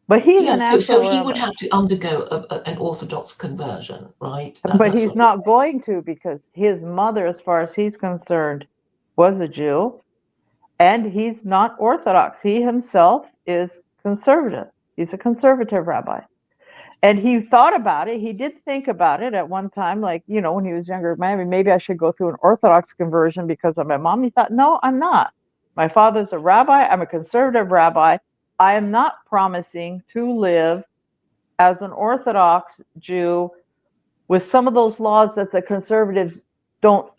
But he's an actual so he rabbi. would have to undergo an Orthodox conversion, right? But he's not going to, because his mother, as far as he's concerned, was a Jew, and he's not Orthodox. He himself is conservative. He's a conservative rabbi. And he thought about it. He did think about it at one time, like, when he was younger, maybe I should go through an Orthodox conversion because of my mom. He thought, no, I'm not. My father's a rabbi. I'm a conservative rabbi. I am not promising to live as an Orthodox Jew with some of those laws that the conservatives don't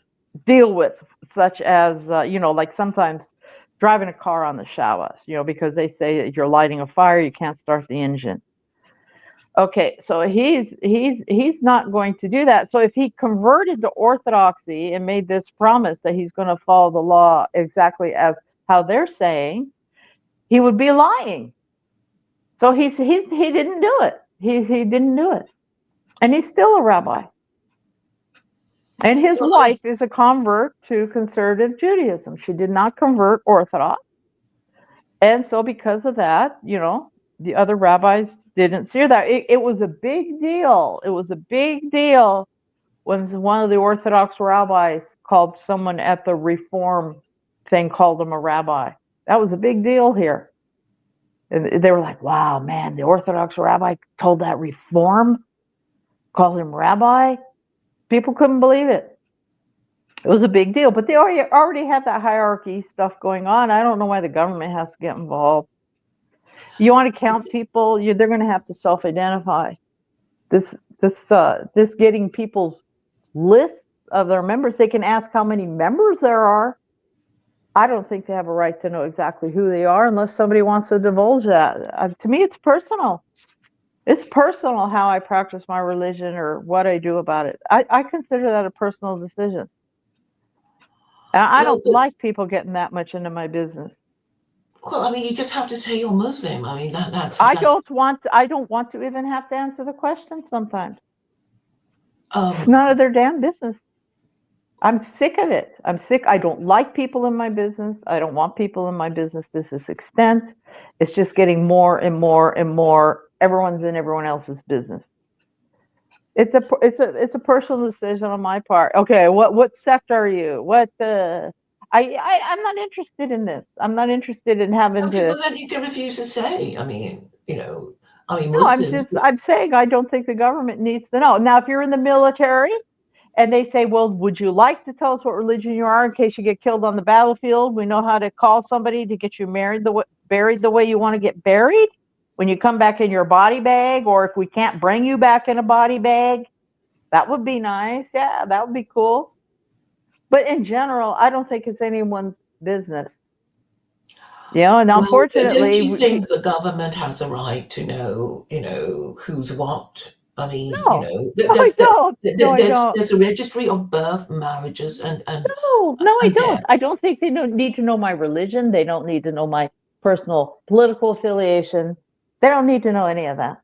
deal with, such as, like sometimes driving a car on the Shabbos, because they say that you're lighting a fire, you can't start the engine. Okay, so he's not going to do that. So if he converted to Orthodoxy and made this promise that he's going to follow the law exactly as how they're saying, he would be lying. So he didn't do it. He didn't do it, and he's still a rabbi. And his wife is a convert to conservative Judaism. She did not convert Orthodox, and so because of that, the other rabbis didn't see that. It was a big deal. It was a big deal when one of the Orthodox rabbis called someone at the Reform thing, called him a rabbi. That was a big deal here. And they were like, wow, man, the Orthodox rabbi told that Reform, called him rabbi. People couldn't believe it. It was a big deal. But they already had that hierarchy stuff going on. I don't know why the government has to get involved. You want to count people, they're going to have to self-identify. This getting people's lists of their members, they can ask how many members there are. I don't think they have a right to know exactly who they are unless somebody wants to divulge that. To me, it's personal. It's personal how I practice my religion or what I do about it. I consider that a personal decision. I Well, don't like people getting that much into my business. well, I mean, you just have to say you're Muslim. I mean, that's I don't want to even have to answer the question sometimes. It's um none of their damn business. I'm sick of it. I'm sick. I don't like people in my business. I don't want people in my business to this extent. It's just getting more and more and more. Everyone's in everyone else's business. It's a personal decision on my part. Okay, what sect are you? What I'm not interested in this. I'm not interested in having okay, to. well then you can refuse to say. I mean, No, Muslims. I'm saying I don't think the government needs to know. Now, if you're in the military and they say, well, would you like to tell us what religion you are in case you get killed on the battlefield? We know how to call somebody to get you buried the way you want to get buried when you come back in your body bag, or if we can't bring you back in a body bag, that would be nice. Yeah, that would be cool. But in general, I don't think it's anyone's business. And Well, don't unfortunately, you think the government has a right to know, who's what? I mean, no, no, I don't. No, I don't. there's a registry of birth, marriages, No, I and don't. death. I don't think they need to know my religion. They don't need to know my personal political affiliation. They don't need to know any of that.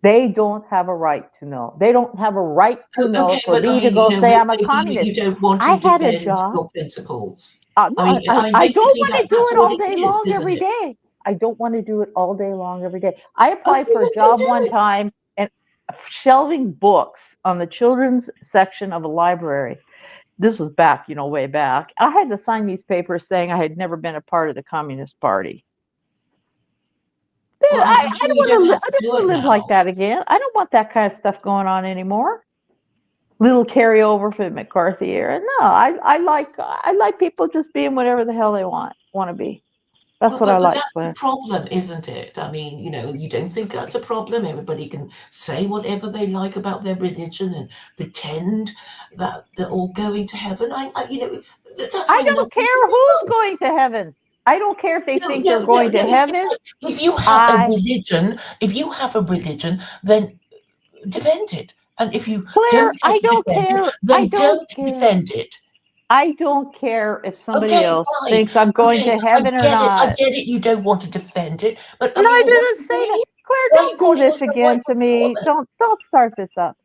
They don't have a right to know. They don't have a right to know Okay, for but I me to mean, go say I'm a maybe communist. you don't want I to had a defend job. your principles. No, I mean, I don't basically want to do that's it what all it day is, long isn't every it? day. I don't want to do it all day long every day. I applied Okay, for a then don't job do one it. time and shelving books on the children's section of a library. This was back, way back. I had to sign these papers saying I had never been a part of the Communist Party. Well, I'm sure you don't have I to don't do want it to live like now. that again. I don't want that kind of stuff going on anymore. Little carryover from the McCarthy era. No, I like people just being whatever the hell they want to be. That's Well, what I but like. that's the problem, isn't it? I mean, you don't think that's a problem. Everybody can say whatever they like about their religion and pretend that they're all going to heaven. That's I how don't nothing care can who's go. going to heaven. I don't care if they No, think they're no, no, going no. to heaven. If you I have a religion, then defend it. And if you Claire, don't have I to don't defend it, care. I then don't don't care. defend it. I don't care if somebody Okay, else fine. thinks I'm going Okay, to heaven or I not. get it. You don't want to defend it, but I And mean, I what are didn't you say doing that. here? Claire, Why are you don't do calling this yourself white again to me. woman? Don't start this up.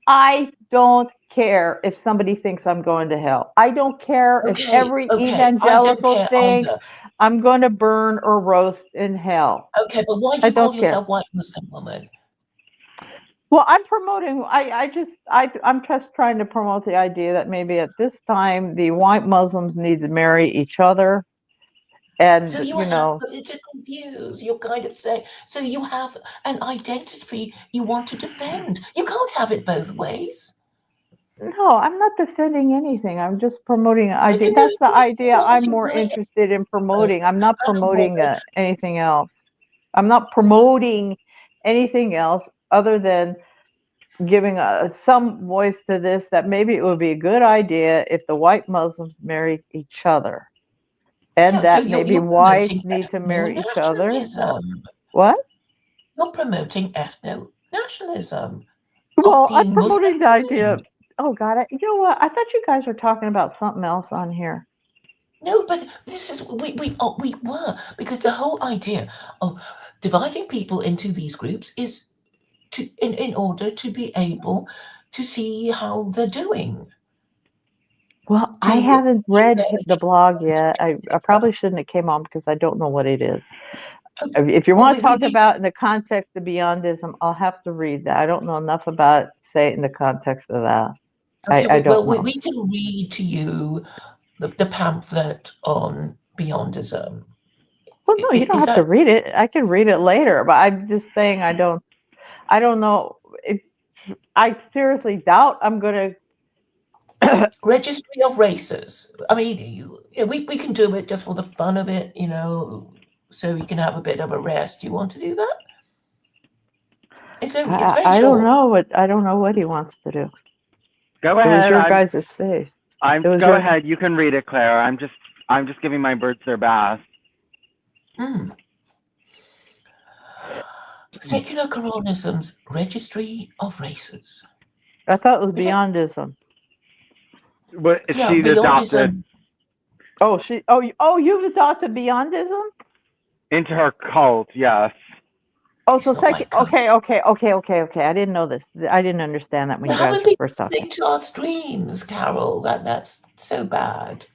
I don't care if somebody thinks I'm going to hell. I don't care if every Okay. I don't evangelical care thinks either. I'm going to burn or roast in hell. Okay, but why do I you call don't care. yourself white Muslim woman? Well, I'm promoting. I'm just trying to promote the idea that maybe at this time the white Muslims need to marry each other, So and you have political views. You're kind of saying, so you have an identity you want to defend. You can't have it both ways. no, I'm not defending anything. I'm just promoting an idea. Okay, no, That's the idea you're I'm obviously more doing interested in it promoting. I'm not and a promoting woman. anything else. I'm not promoting anything else other than giving some voice to this, that maybe it would be a good idea if the white Muslims married each other, and Yeah, so that you're maybe promoting whites need to marry each other. ethno-nationalism. What? You're promoting ethno-nationalism of Well, I'm the Muslim promoting the idea. world. Oh God, you know what? I thought you guys were talking about something else on here. No, but this is we were, because the whole idea of dividing people into these groups is in order to be able to see how they're doing. Well, I To haven't read the blog yet. I probably shouldn't have came on because I don't know what it is. If you well, want to talk about in the context of Beyondism, I'll have to read that. I don't know enough about say it in the context of that. I don't know. we can read to you the pamphlet on Beyondism. Well, no, you don't Is have to that read it. I can read it later, but I'm just saying I don't know. I seriously doubt I'm going to. Registry of Races? I mean, we can do it just for the fun of it, so you can have a bit of a rest. Do you want to do that? It's very I don't short. know what he wants to do. Go It was ahead. your guys' face. Go ahead. You can read it, Claire. I'm just giving my birds their bath. Secular Coronism's Registry of Races. I thought it was Beyondism. But Yeah, she's adopted Beyondism. You've adopted Beyondism? into her cult. Yes. Oh, It's so not my second. cult. Okay. I didn't know this. I didn't understand that when We're you guys having were people first talking. listening to our streams, Carol. That's so bad.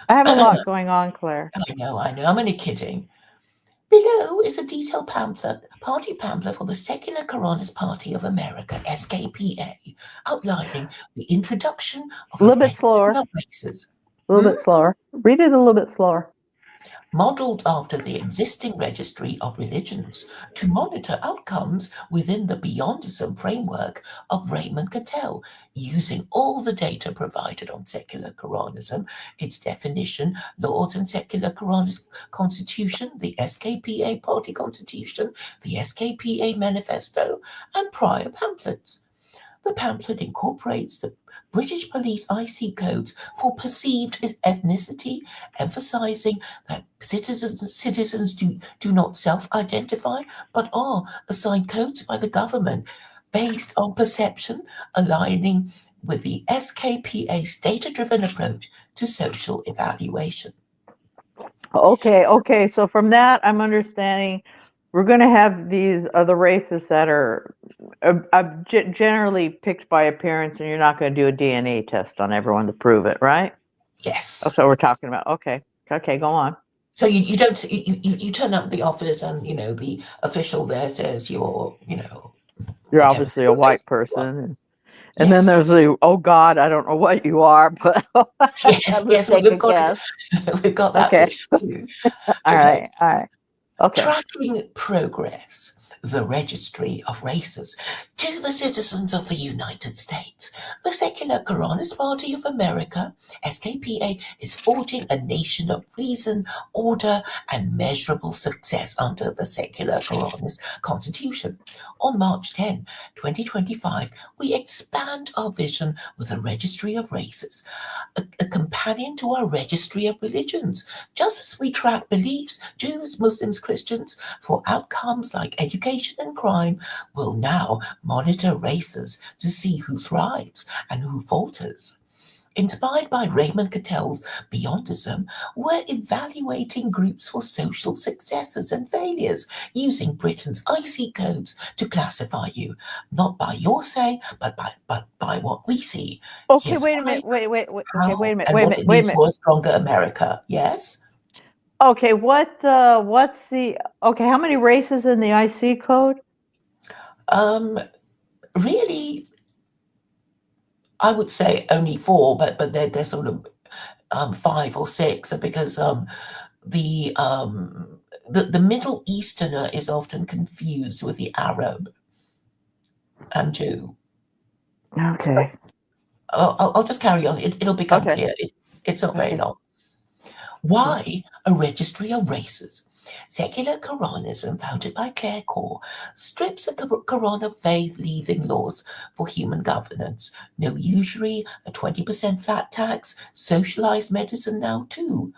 I have a lot going on, Claire. I know. I'm only kidding. Below is a detailed party pamphlet for the Secular Coroners Party of America, SKPA, outlining the introduction of A a little bit registry slower. of races. A little bit slower. Read it a little bit slower. Modeled after the existing registry of religions to monitor outcomes within the Beyondism framework of Raymond Cattell, using all the data provided on secular Quranism, its definition, laws and secular Quranist constitution, the SKPA party constitution, the SKPA manifesto, and prior pamphlets. The pamphlet incorporates the British Police IC codes for perceived ethnicity, emphasizing that citizens do not self-identify, but are assigned codes by the government based on perception, aligning with the SKPA's data-driven approach to social evaluation. Okay. So from that, I'm understanding we're going to have these other races that are generally picked by appearance, and you're not going to do a DNA test on everyone to prove it, right? Yes. That's what we're talking about. Okay, go on. So you don't you turn up at the office and the official there says you're whatever. Obviously a white person, and Yes. then there's the oh God, I don't know what you are, but yes, we've got that. Okay. For you. All right. Okay. Tracking progress, the registry of races to the citizens of the United States. The Secular Coroners Party of America, SKPA, is forging a nation of reason, order, and measurable success under the Secular Coroners Constitution. On March 10, 2025, we expand our vision with a registry of races, a companion to our registry of religions. Just as we track beliefs, Jews, Muslims, Christians, for outcomes like education and crime, we'll now monitor races to see who thrives and who falters. Inspired by Raymond Cattell's Beyondism, we're evaluating groups for social successes and failures, using Britain's IC codes to classify you, not by your say, but by what we see. Okay, Here's wait a why, minute. Wait a how, minute. and what it means for a stronger America. Yes? Okay, what's the how many races in the IC code? Really, I would say only 4, but they're sort of 5 or 6, because the Middle Easterner is often confused with the Arab and Jew. Okay. I'll just carry on. It'll become clear. It's not very long. Why a registry of races? Secular Quranism, founded by Claire Core, strips the Quran of faith, leaving laws for human governance. No usury, a 20% flat tax, socialized medicine now too.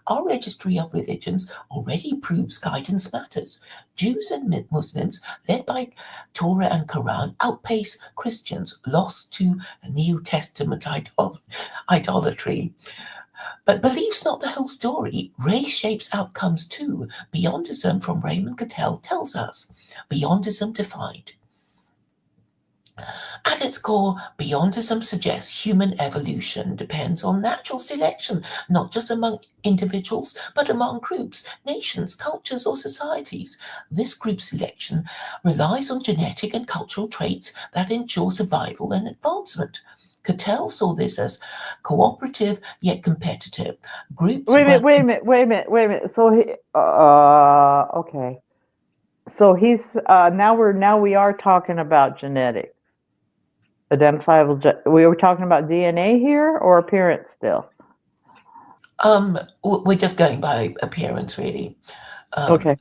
Our registry of religions already proves guidance matters. Jews and Muslims, led by Torah and Quran, outpace Christians, lost to New Testament idolatry. But belief's not the whole story. Race shapes outcomes too. Beyondism from Raymond Cattell tells us. Beyondism defined. At its core, Beyondism suggests human evolution depends on natural selection, not just among individuals, but among groups, nations, cultures, or societies. This group selection relies on genetic and cultural traits that ensure survival and advancement. Cattell saw this as cooperative yet competitive. Groups. Wait a minute. So okay. So he's now we are talking about genetic identifiable. We were talking about DNA here or appearance still. We're just going by appearance, really. Okay.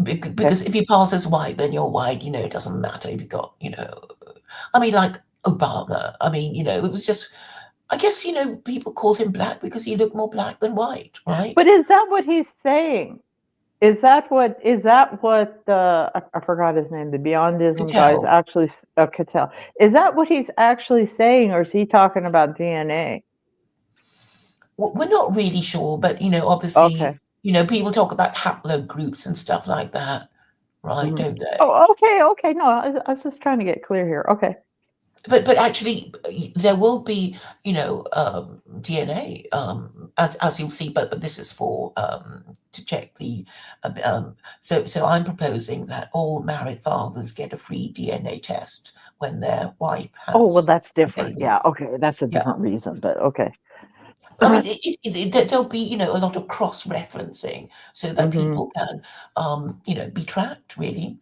Because if you pass as white, then you're white. It doesn't matter if you've got, I mean, like Obama. I mean, it was just, I guess, people called him black because he looked more black than white, right? But is that what he's saying? Is that what I forgot his name, the Beyondism guy is actually Cattell. Is that what he's actually saying, or is he talking about DNA? We're not really sure, but obviously, Okay. people talk about haplogroups and stuff like that, right? Don't they? Oh, okay. No, I was just trying to get clear here. Okay. But actually, there will be DNA as you'll see. But this is for to check the. So I'm proposing that all married fathers get a free DNA test when their wife Oh, well, has that's a different. baby. Yeah. Okay. That's a Yeah. different reason, but okay. I mean, there'll be, a lot of cross-referencing so that Mhm. people can, be tracked, really.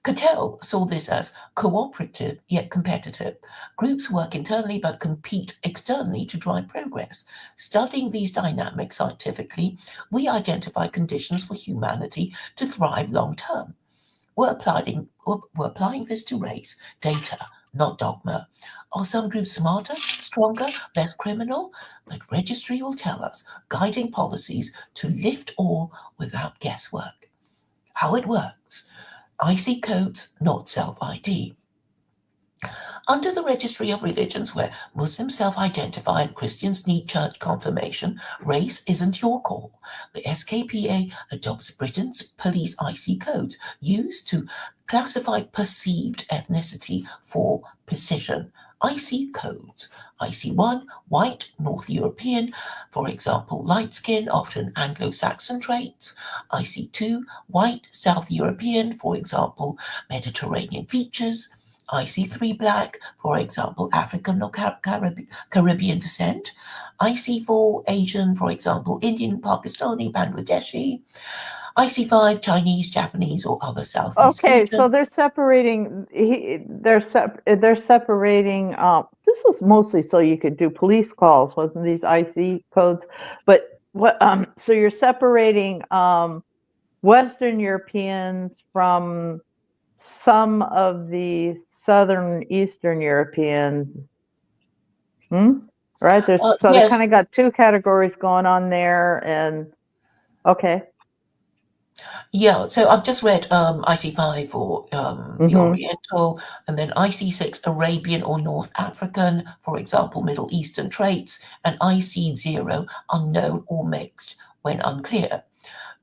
Cattell saw this as cooperative yet competitive. Groups work internally but compete externally to drive progress. Studying these dynamics scientifically, we identify conditions for humanity to thrive long-term. We're applying this to race, data, not dogma. Are some groups smarter, stronger, less criminal? The registry will tell us, guiding policies to lift all without guesswork. How it works. IC codes, not self-ID. Under the Registry of Religions, where Muslims self-identify and Christians need church confirmation, race isn't your call. The SKPA adopts Britain's police IC codes used to classify perceived ethnicity for precision. IC codes. IC1, white, North European, for example, light skin, often Anglo-Saxon traits. IC2, white, South European, for example, Mediterranean features. IC3 black, for example, African or Caribbean descent. IC4 Asian, for example, Indian, Pakistani, Bangladeshi. IC5 Chinese, Japanese, or other Southeast Okay, Asian. so they're separating. They're separating. This was mostly so you could do police calls, wasn't these IC codes? But what? So you're separating Western Europeans from some of the Southern Eastern Europeans. Right? So they Yes, kind of got two categories going on there, and okay. yeah. So I've just read IC5 for the Oriental, and then IC6 Arabian or North African, for example, Middle Eastern traits, and IC0 unknown or mixed when unclear.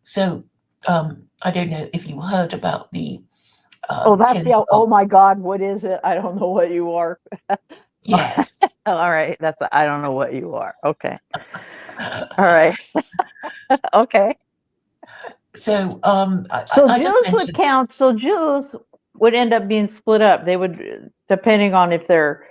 So I don't know if you heard about the Oh, that's killing the. Oh of. my God, what is it? I don't know what you are. Yes. All right, I don't know what you are. Okay. All right. Okay. So So I just Jews would mentioned. count. So Jews would end up being split up. They would, depending on if they're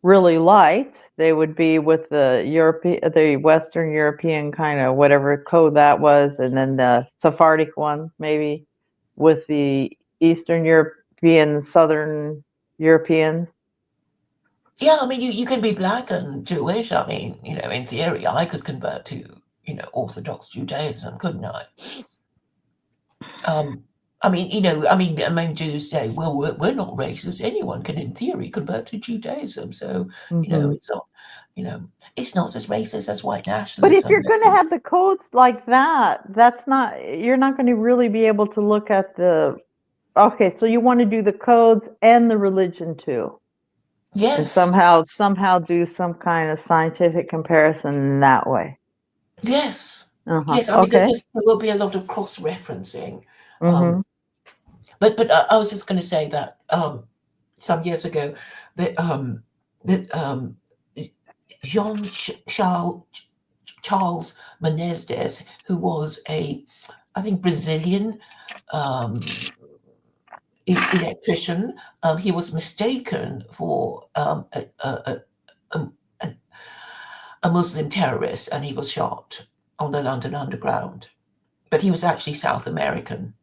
really light, they would be with the Western European kind of whatever code that was, and then the Sephardic one maybe with the Eastern European, Southern Europeans. Yeah, I mean, you can be black and Jewish. I mean, in theory, I could convert to, Orthodox Judaism, couldn't I? I mean, Jews say, well, we're not racist. Anyone can, in theory, convert to Judaism. So, it's not, it's not as racist as white But if nationalism. you're going to have the codes like that, you're not going to really be able to look at okay, so you want to do the codes and the religion too. And Yes. somehow do some kind of scientific comparison that way. Yes. Uh-huh. Yes. I mean, Okay. there will be a lot of cross-referencing. Mm-hmm. But I was just going to say that some years ago, that Jean Charles Menezes, who was I think, Brazilian electrician, he was mistaken for a Muslim terrorist, and he was shot on the London Underground. But he was actually South American.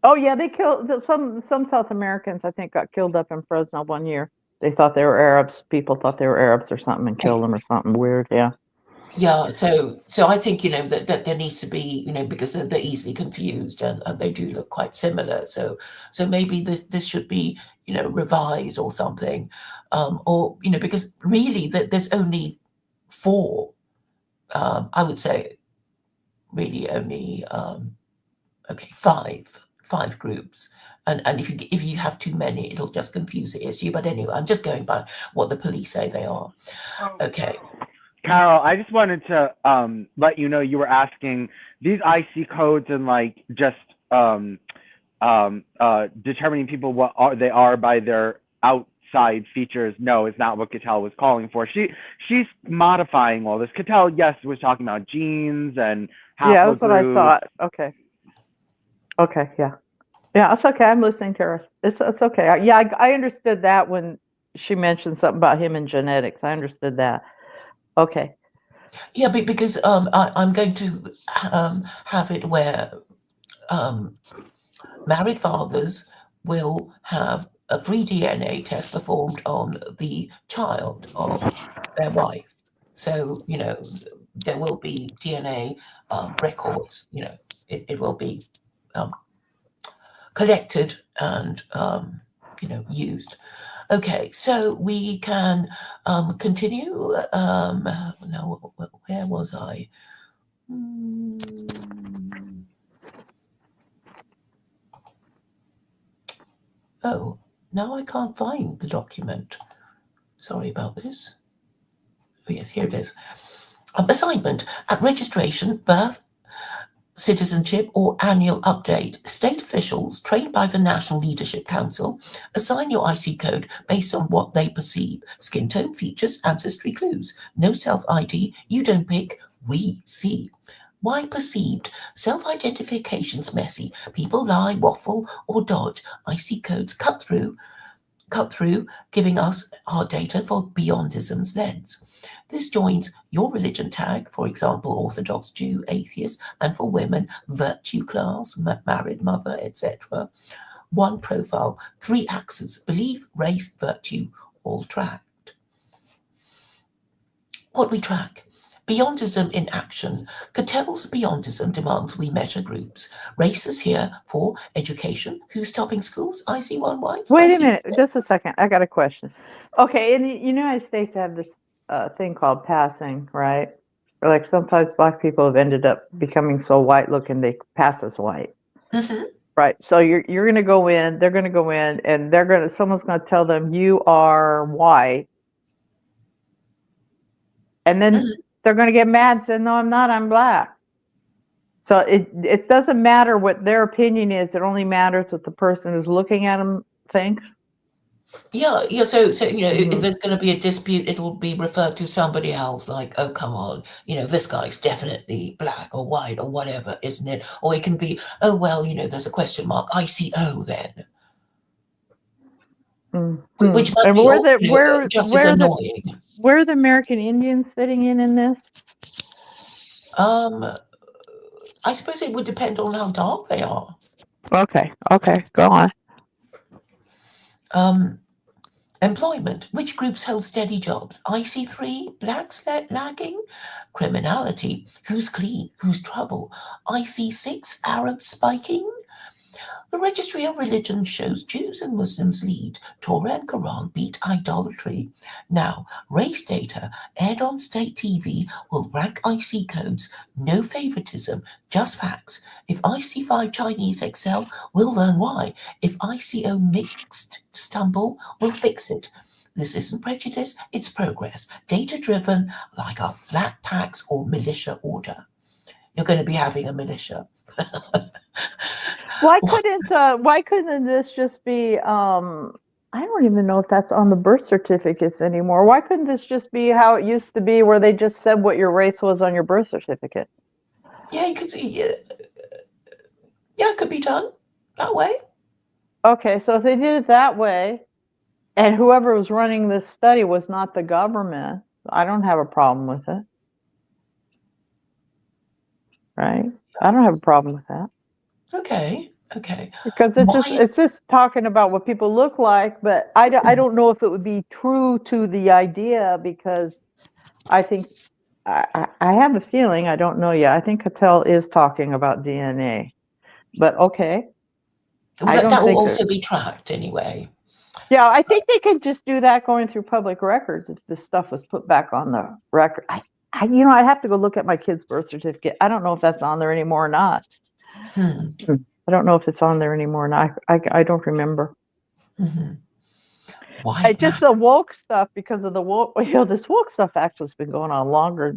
Oh yeah, they killed some South Americans. I think got killed up in Fresno one year. They thought they were Arabs. People thought they were Arabs or something and killed them or something weird. Yeah. Yeah, so I think that there needs to be, because they're easily confused, and they do look quite similar. So maybe this should be, revised or something, or because really there's only four. I would say really only five groups, and if you have too many, it'll just confuse the issue. But anyway, I'm just going by what the police say they are. Okay. Carol, I just wanted to let you know you were asking these IC codes and like just determining people what they are by their outside features. No, is not what Cattell was calling for. She's modifying all this. Cattell, yes, was talking about genes and Yeah, that's what I haplogroups. thought. Okay, yeah. Yeah, it's okay. I'm listening to her. It's okay. I understood that when she mentioned something about him and genetics. I understood that. Okay. Yeah, because I'm going to have it where married fathers will have a free DNA test performed on the child of their wife. So, there will be DNA records, it will be collected and, used. Okay, so we can continue. Now, where was I? Oh, now I can't find the document. Sorry about this. Oh, yes, here it is. Assignment at registration, birth, citizenship, or annual update. State officials trained by the National Leadership Council assign your IC code based on what they perceive: skin tone, features, ancestry clues. No self ID. You don't pick, we see. Why perceived? Self-identification's messy. People lie, waffle, or dodge. IC codes cut through, giving us our data for Beyondism's lens. This joins your religion tag, for example, Orthodox Jew, atheist, and for women, virtue class, married mother, etc. One profile, 3 axes: belief, race, virtue, all tracked. What we track: Beyondism in action. Cattell's Beyondism demands we measure groups. Races here for education. Who's topping schools? IC1 whites. Wait a IC minute, just a second. I got a question. Okay, in the United States, they have this thing called passing, right? Or like sometimes black people have ended up becoming so white looking they pass as white. Mm-hmm. Right. So you're going to go in, they're going to go in, and someone's going to tell them you are white. And then they're going to get mad and say, no, I'm not, I'm black. So it doesn't matter what their opinion is. It only matters what the person who's looking at them thinks. Yeah. So if there's going to be a dispute, it'll be referred to somebody else. Like, oh, come on, this guy's definitely black or white or whatever, isn't it? Or it can be, oh well, there's a question mark. ICO then, which might And be just as annoying. Where are the American Indians fitting in this? I suppose it would depend on how dark they are. Okay, go on. Employment. Which groups hold steady jobs? IC3, blacks lagging? Criminality. Who's clean? Who's trouble? IC6, Arabs spiking? The Registry of Religion shows Jews and Muslims lead. Torah and Quran beat idolatry. Now, race data aired on state TV will rank IC codes. No favoritism, just facts. If IC5 Chinese excel, we'll learn why. If ICO mixed stumble, we'll fix it. This isn't prejudice, it's progress. Data-driven, like our flat tax or militia order. You're going to be having a militia. Why couldn't this just be I don't even know if that's on the birth certificates anymore. Why couldn't this just be how it used to be, where they just said what your race was on your birth certificate? Yeah, you could see. Yeah, it could be done that way. Okay, so if they did it that way, and whoever was running this study was not the government, I don't have a problem with it. Right? I don't have a problem with that. Okay. Because it's just talking about what people look like, but I don't know if it would be true to the idea, because I think I have a feeling, I don't know yet. I think Cattell is talking about DNA, but okay. Well, that will also be tracked anyway. Yeah, I think they could just do that going through public records if this stuff was put back on the record. I have to go look at my kid's birth certificate. I don't know if that's on there anymore or not. I don't know if it's on there anymore, and I don't remember. Why Just the woke stuff, because of the woke, this woke stuff actually has been going on longer.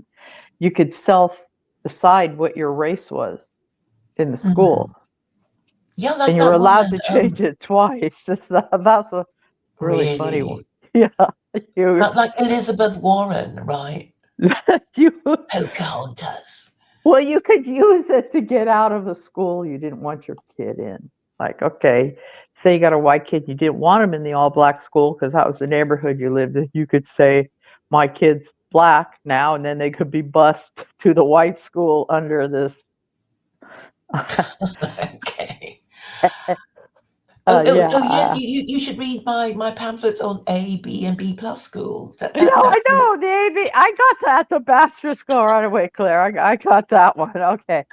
You could self-decide what your race was in the school. Yeah, like and you were that allowed woman. to change it twice. That's a really funny one. Really? Yeah. You, Like Elizabeth Warren, right? you, Pocahontas. well, you could use it to get out of a school you didn't want your kid in. Like, okay, say you got a white kid, you didn't want him in the all-black school because that was the neighborhood you lived in. You could say, my kid's black now, and then they could be bused to the white school under this. Okay. Yes, Yeah. you should read my pamphlets on A, B, and B plus schools. I know, Davey. I got that, the bastard school right away, Claire. I got that one. Okay.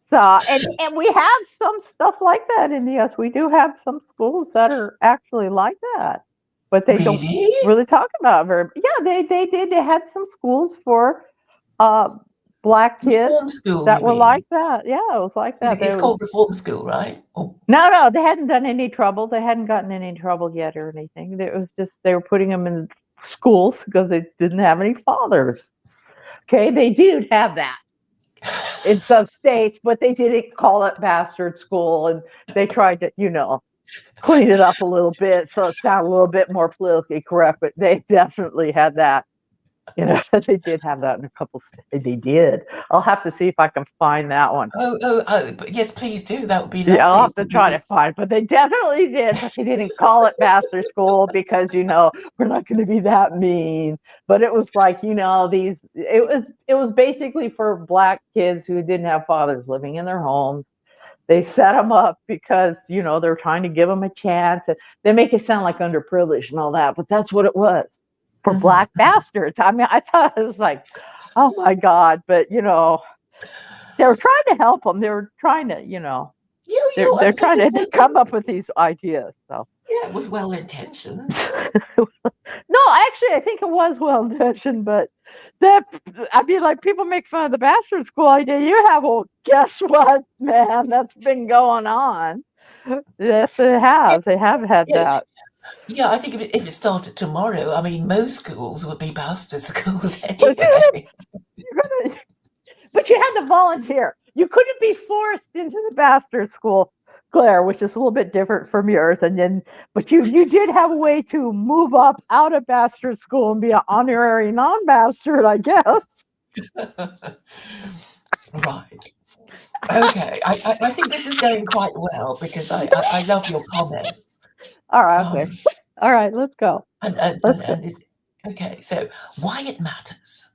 So, and we have some stuff like that in the US. We do have some schools that are actually like that, but they don't really talk about it very. Yeah, they did. They had some schools for black kids Reform school, that you were mean? like that. Yeah, it was like that. It's called reform school, right? Oh. No, they hadn't done any trouble. They hadn't gotten in any trouble yet or anything. It was just they were putting them in schools because they didn't have any fathers. Okay, they did have that in some states, but they didn't call it bastard school, and they tried to, clean it up a little bit so it sounded a little bit more politically correct. But they definitely had that. They did have that in a couple states. They did. I'll have to see if I can find that one. But yes, please do. That would be lovely. Yeah, I'll have to try to find, but they definitely did. But they didn't call it bastard school because we're not going to be that mean. But it was like it was basically for black kids who didn't have fathers living in their homes. They set them up because they're trying to give them a chance, and they make it sound like underprivileged and all that, but that's what it was for black bastards. I mean, I thought it was like, oh my God, but they were trying to help them. They were trying to, they're trying to come up with these ideas. So yeah, it was well intentioned. No, actually, I think it was well intentioned, but people make fun of the bastard school idea. You have, well, guess what, man? That's been going on. Yes, it has. They have had that. Yeah, I think if it started tomorrow, I mean, most schools would be bastard schools anyway. But you had to volunteer. You couldn't be forced into the bastard school, Claire, which is a little bit different from yours. But you did have a way to move up out of bastard school and be an honorary non-bastard, I guess. Right. Okay. I think this is going quite well because I love your comments. All right. Okay. All right. Let's go. Okay. So why it matters.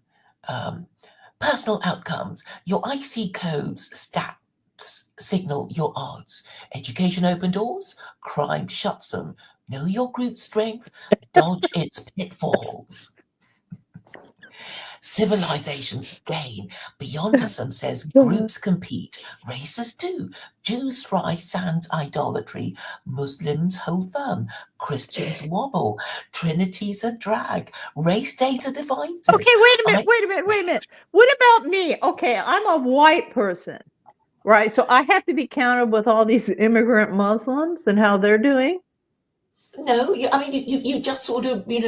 Personal outcomes. Your IC codes, stats signal your odds. Education open doors. Crime shuts them. Know your group strength. Dodge its pitfalls. Civilizations gain. Beyondism says groups compete. Races do. Jews fry sans idolatry. Muslims hold firm. Christians wobble. Trinity's a drag. Race data divides us. Okay, wait a minute. What about me? Okay, I'm a white person, right? So I have to be counted with all these immigrant Muslims and how they're doing? No, I mean, you just sort of, be...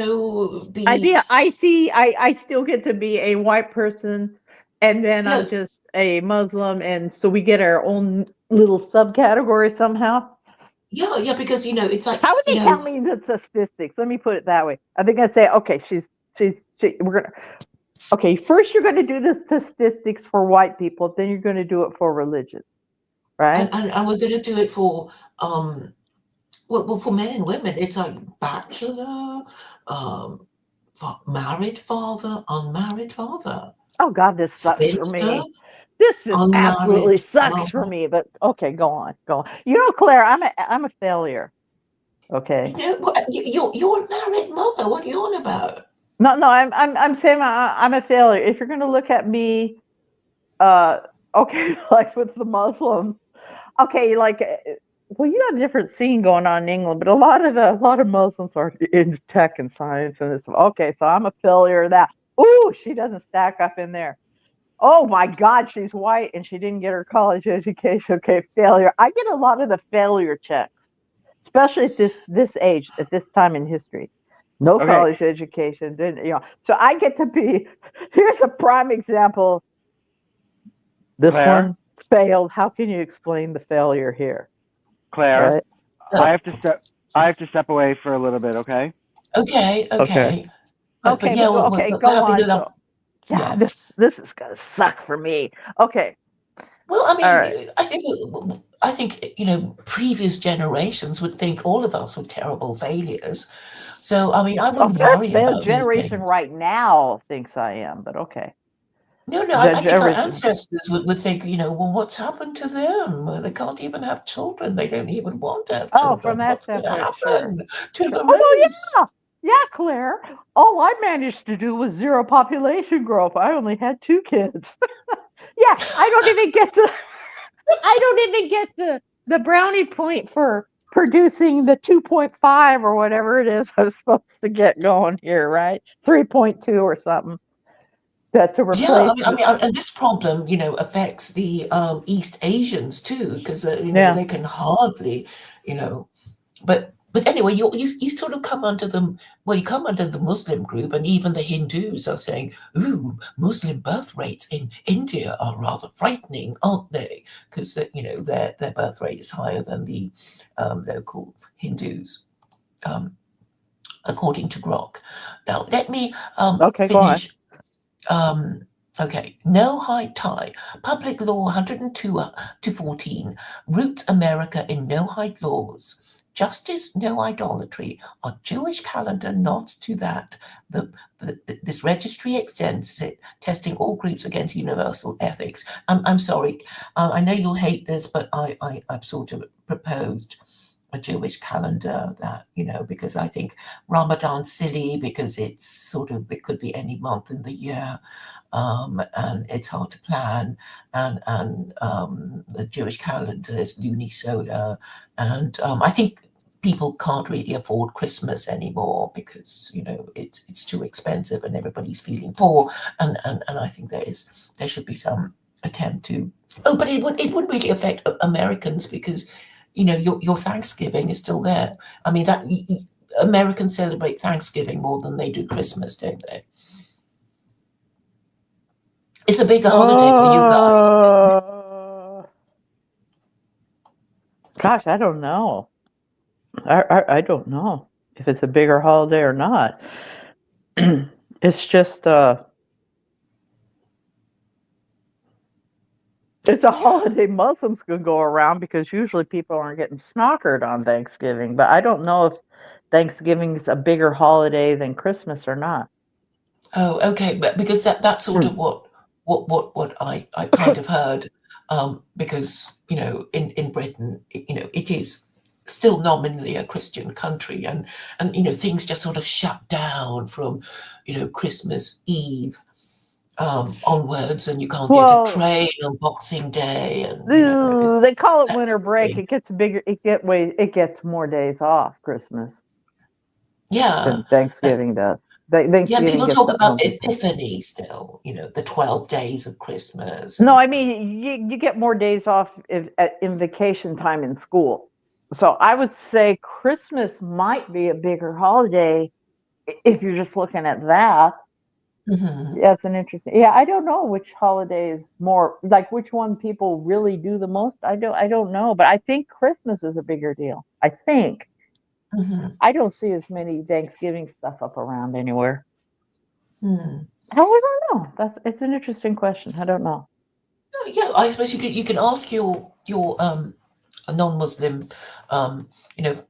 I still get to be a white person, and then I'm just a Muslim, and so we get our own little subcategory somehow? Yeah, because, it's like... How would they count me in the statistics? Let me put it that way. Are they going to say, okay, okay, first you're going to do the statistics for white people, then you're going to do it for religion, right? And we're going to do it for... Well, for men and women, it's like bachelor, married father, unmarried father. Oh God, this sucks for me. This just absolutely sucks for me. But okay, go on. Claire, I'm a failure. Okay. You're a married mother. What are you on about? No, I'm saying I'm a failure. If you're going to look at me, okay, like with the Muslims, okay, like. Well, you have a different scene going on in England, but a lot of Muslims are in tech and science, and it's okay. So I'm a failure of that. Ooh, she doesn't stack up in there. Oh my God, she's white and she didn't get her college education. Okay, failure. I get a lot of the failure checks, especially at this age, at this time in history. No Okay. college education, didn't you know? So I get to be. Here's a prime example. This Claire, one failed. How can you explain the failure here? Claire, Right? I have to step. I have to step away for a little bit. Okay. Okay, Okay. okay. Okay, Yeah, but okay, we're go having on. a lot. So yeah, Yes. this is gonna suck for me. Okay. Well, I All right. mean, I think previous generations would think all of us were terrible failures. So, I mean, I Oh, wouldn't worry the about these generation things. right now thinks I am, but okay. No, no, The I think our generation. ancestors would think, well, what's happened to them? They can't even have children. They don't even want to have Oh, from children. that What's going to standpoint, sure. happen to Sure. the Oh well, race? yeah, Claire. All I managed to do was zero population growth. I only had 2 kids. Yeah, I don't even get to. I don't even get the brownie point for producing the 2.5 or whatever it is I was supposed to get going here, right? 3.2 or something. That to Yeah, replace. and this problem, affects the East Asians too, because Yeah. they can hardly, you know, but anyway, you sort of come under them. Well, you come under the Muslim group, and even the Hindus are saying, "Ooh, Muslim birth rates in India are rather frightening, aren't they?" Because their birth rate is higher than the local Hindus, um, according to Grok. Now, let me Okay, go on. finish. Um, okay, no high tie. Public Law 102 to 14 roots America in no height laws. Justice, no idolatry. Our Jewish calendar nods to that. This registry extends it, testing all groups against universal ethics. I'm sorry. I know you'll hate this, but I've sort of proposed a Jewish calendar that, because I think Ramadan's silly because it could be any month in the year, and it's hard to plan, and the Jewish calendar is lunisolar, and I think people can't really afford Christmas anymore because it's too expensive and everybody's feeling poor, and I think there should be some attempt to. Oh, but it wouldn't really affect Americans because your Thanksgiving is still there. I mean that Americans celebrate Thanksgiving more than they do Christmas, don't they? It's a bigger holiday for you guys, isn't it? Gosh, I don't know. I don't know if it's a bigger holiday or not. It's just it's a holiday Muslims can go around because usually people aren't getting snockered on Thanksgiving. But I don't know if Thanksgiving is a bigger holiday than Christmas or not. Oh, okay, but because that's sort of what I kind of heard, because in Britain, it is still nominally a Christian country, and things just sort of shut down from Christmas Eve onwards, and you can't get a Well, train on Boxing Day, and everything. they call it That winter sort of break. thing. It gets bigger. It gets more days off Christmas Yeah, than Thanksgiving does. yeah. Thanksgiving People gets talk that about home. Epiphany still. The 12 days of Christmas, No, and I mean you get more days off in vacation time in school. So I would say Christmas might be a bigger holiday if you're just looking at that. Mhm. Yeah, it's an interesting. Yeah, I don't know which holiday is more like which one people really do the most. I don't know, but I think Christmas is a bigger deal. I think. Mhm. I don't see as many Thanksgiving stuff up around anywhere. Hmm. I don't know. It's an interesting question. I don't know. Oh, yeah, I suppose you can ask your non-Muslim um, you know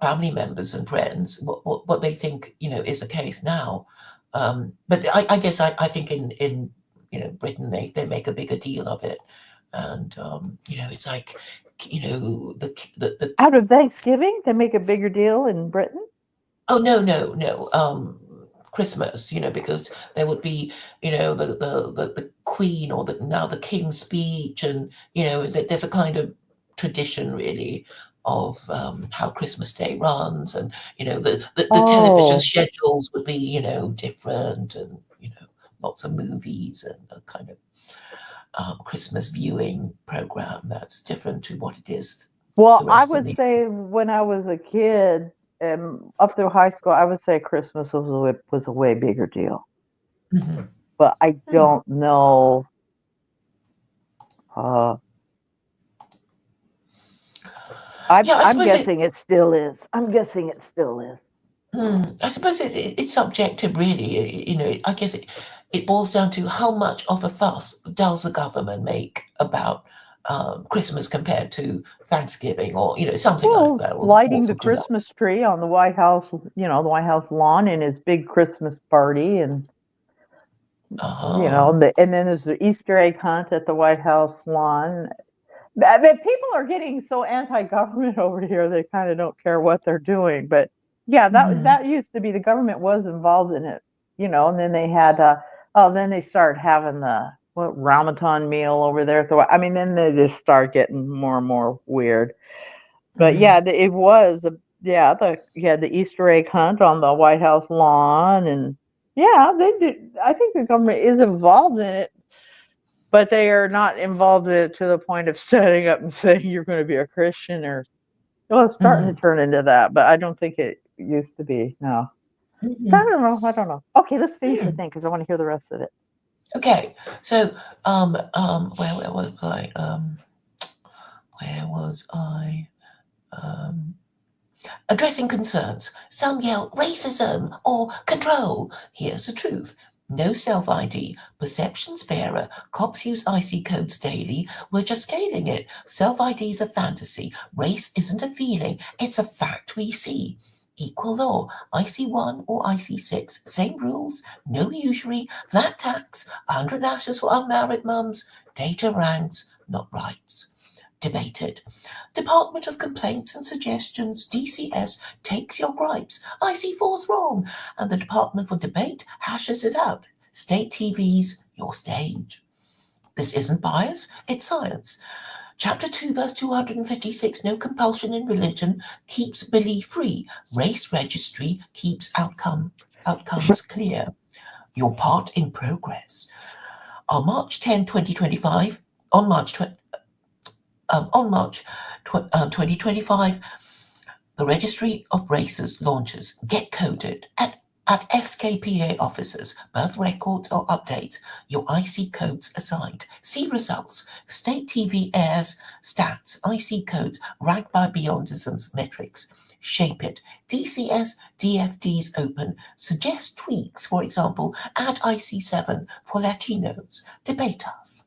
family members and friends what they think is the case now. But I guess I think in Britain they make a bigger deal of it, and it's like the Out of Thanksgiving, they make a bigger deal in Britain. oh, no. Christmas, because there would be, the Queen or now the King's speech, and there's a kind of tradition really of how Christmas Day runs, and the television Oh, schedules would be different, and lots of movies and a kind of Christmas viewing program that's different to what it is Well, I rest of would the say when I was a kid and up through high school, I would say Christmas was a way bigger deal. Mhm. But I don't know. Uh, Yeah, I I'm suppose it. guessing it still is. I'm guessing it still is. I suppose it's subjective, really. You know, I guess it boils down to how much of a fuss does the government make about Christmas compared to Thanksgiving, or something like Well, that, or the lighting Fourth the of July. Christmas tree on the White House, the White House lawn in his big Christmas party, and Uh-huh. and then there's the Easter egg hunt at the White House lawn. I mean, people are getting so anti-government over here; they kind of don't care what they're doing. But yeah, Hmm. that used to be the government was involved in it, and then they had then they started having the Ramadan meal over there. So I mean, then they just start getting more and more weird. But Hmm. yeah, it was yeah, you had the Easter egg hunt on the White House lawn, and yeah, they did. I think the government is involved in it, but they are not involved in it to the point of standing up and saying you're going to be a Christian or. Well, it's starting to Hmm. turn into that, but I don't think it used to be. No, I Hmm. don't know. I don't know. Okay, let's finish your Hmm. thing because I want to hear the rest of it. Okay, so where was I? Where was I? Um, Addressing concerns. Some yell racism or control. Here's the truth. No self ID. Perception's fairer. Cops use IC codes daily. We're just scaling it. Self ID's a fantasy. Race isn't a feeling, it's a fact we see. Equal law. IC1 or IC6. Same rules. No usury. Flat tax. 100 lashes for unmarried mums. Data ranks, not rights. Debated. Department of Complaints and Suggestions, DCS, takes your gripes. IC4's wrong. And the Department for Debate hashes it out. State TV's your stage. This isn't bias, it's science. Chapter 2, verse 256, no compulsion in religion keeps belief free. Race registry keeps outcomes clear. Your part in progress. On March 10, 2025, on March 20, on March 2025, the Registry of Races launches Get Coded at SKPA offices. Birth records or updates. Your IC codes assigned. See results. State TV airs stats. IC codes ranked by Beyondism's metrics. Shape it. DCS DFDs open. Suggest tweaks. For example, add IC7 for Latinos. Debate us.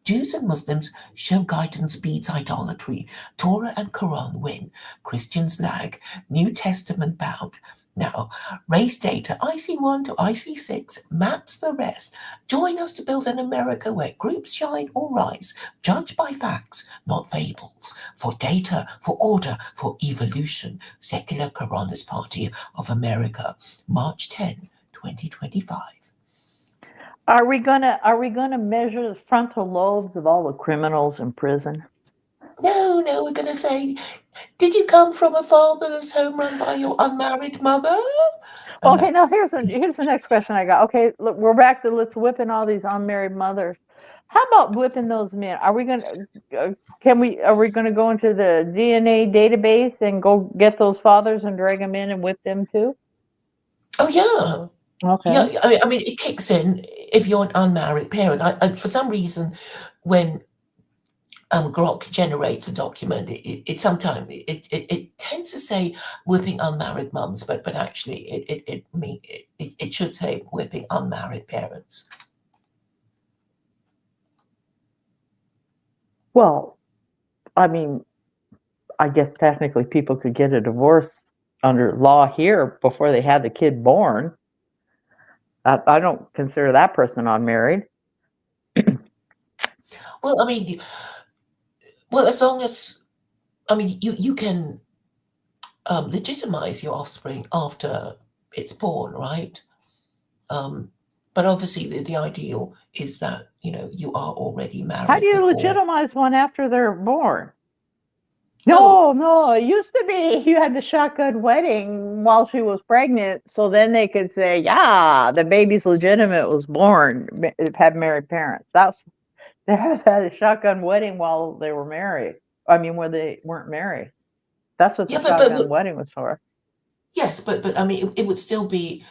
Jews and Muslims show guidance beats idolatry. Torah and Quran win. Christians lag. New Testament bound. Now, race data IC1 to IC6 maps the rest. Join us to build an America where groups shine or rise, judged by facts, not fables. For data, for order, for evolution. Secular Quranist Party of America, March 10, 2025. Are we gonna measure the frontal lobes of all the criminals in prison? No, we're going to say, did you come from a fatherless home run by your unmarried mother? And Okay, now that's, here's the next question I got. Okay, look, we're back to let's whipping all these unmarried mothers. How about whipping those men? Are we gonna are we gonna go into the DNA database and go get those fathers and drag them in and whip them too? oh, yeah. Okay. Yeah, I mean, it kicks in if you're an unmarried parent. For some reason, when Grok generates a document, it sometimes it tends to say whipping unmarried mums, but actually it should say whipping unmarried parents. Well, I mean, I guess technically people could get a divorce under law here before they had the kid born. I don't consider that person unmarried. Well, I mean, well, as long as you can legitimize your offspring after it's born, right? Um, but obviously, the ideal is that you are already How do married you before. legitimize one after they're born? Well, No, it used to be you had the shotgun wedding while she was pregnant, so then they could say, yeah, the baby's legitimate, was born, had married parents. That's they had a shotgun wedding while they were married. I mean, where they weren't married. That's what the Yeah, shotgun wedding was for. yes, but I mean, it would still be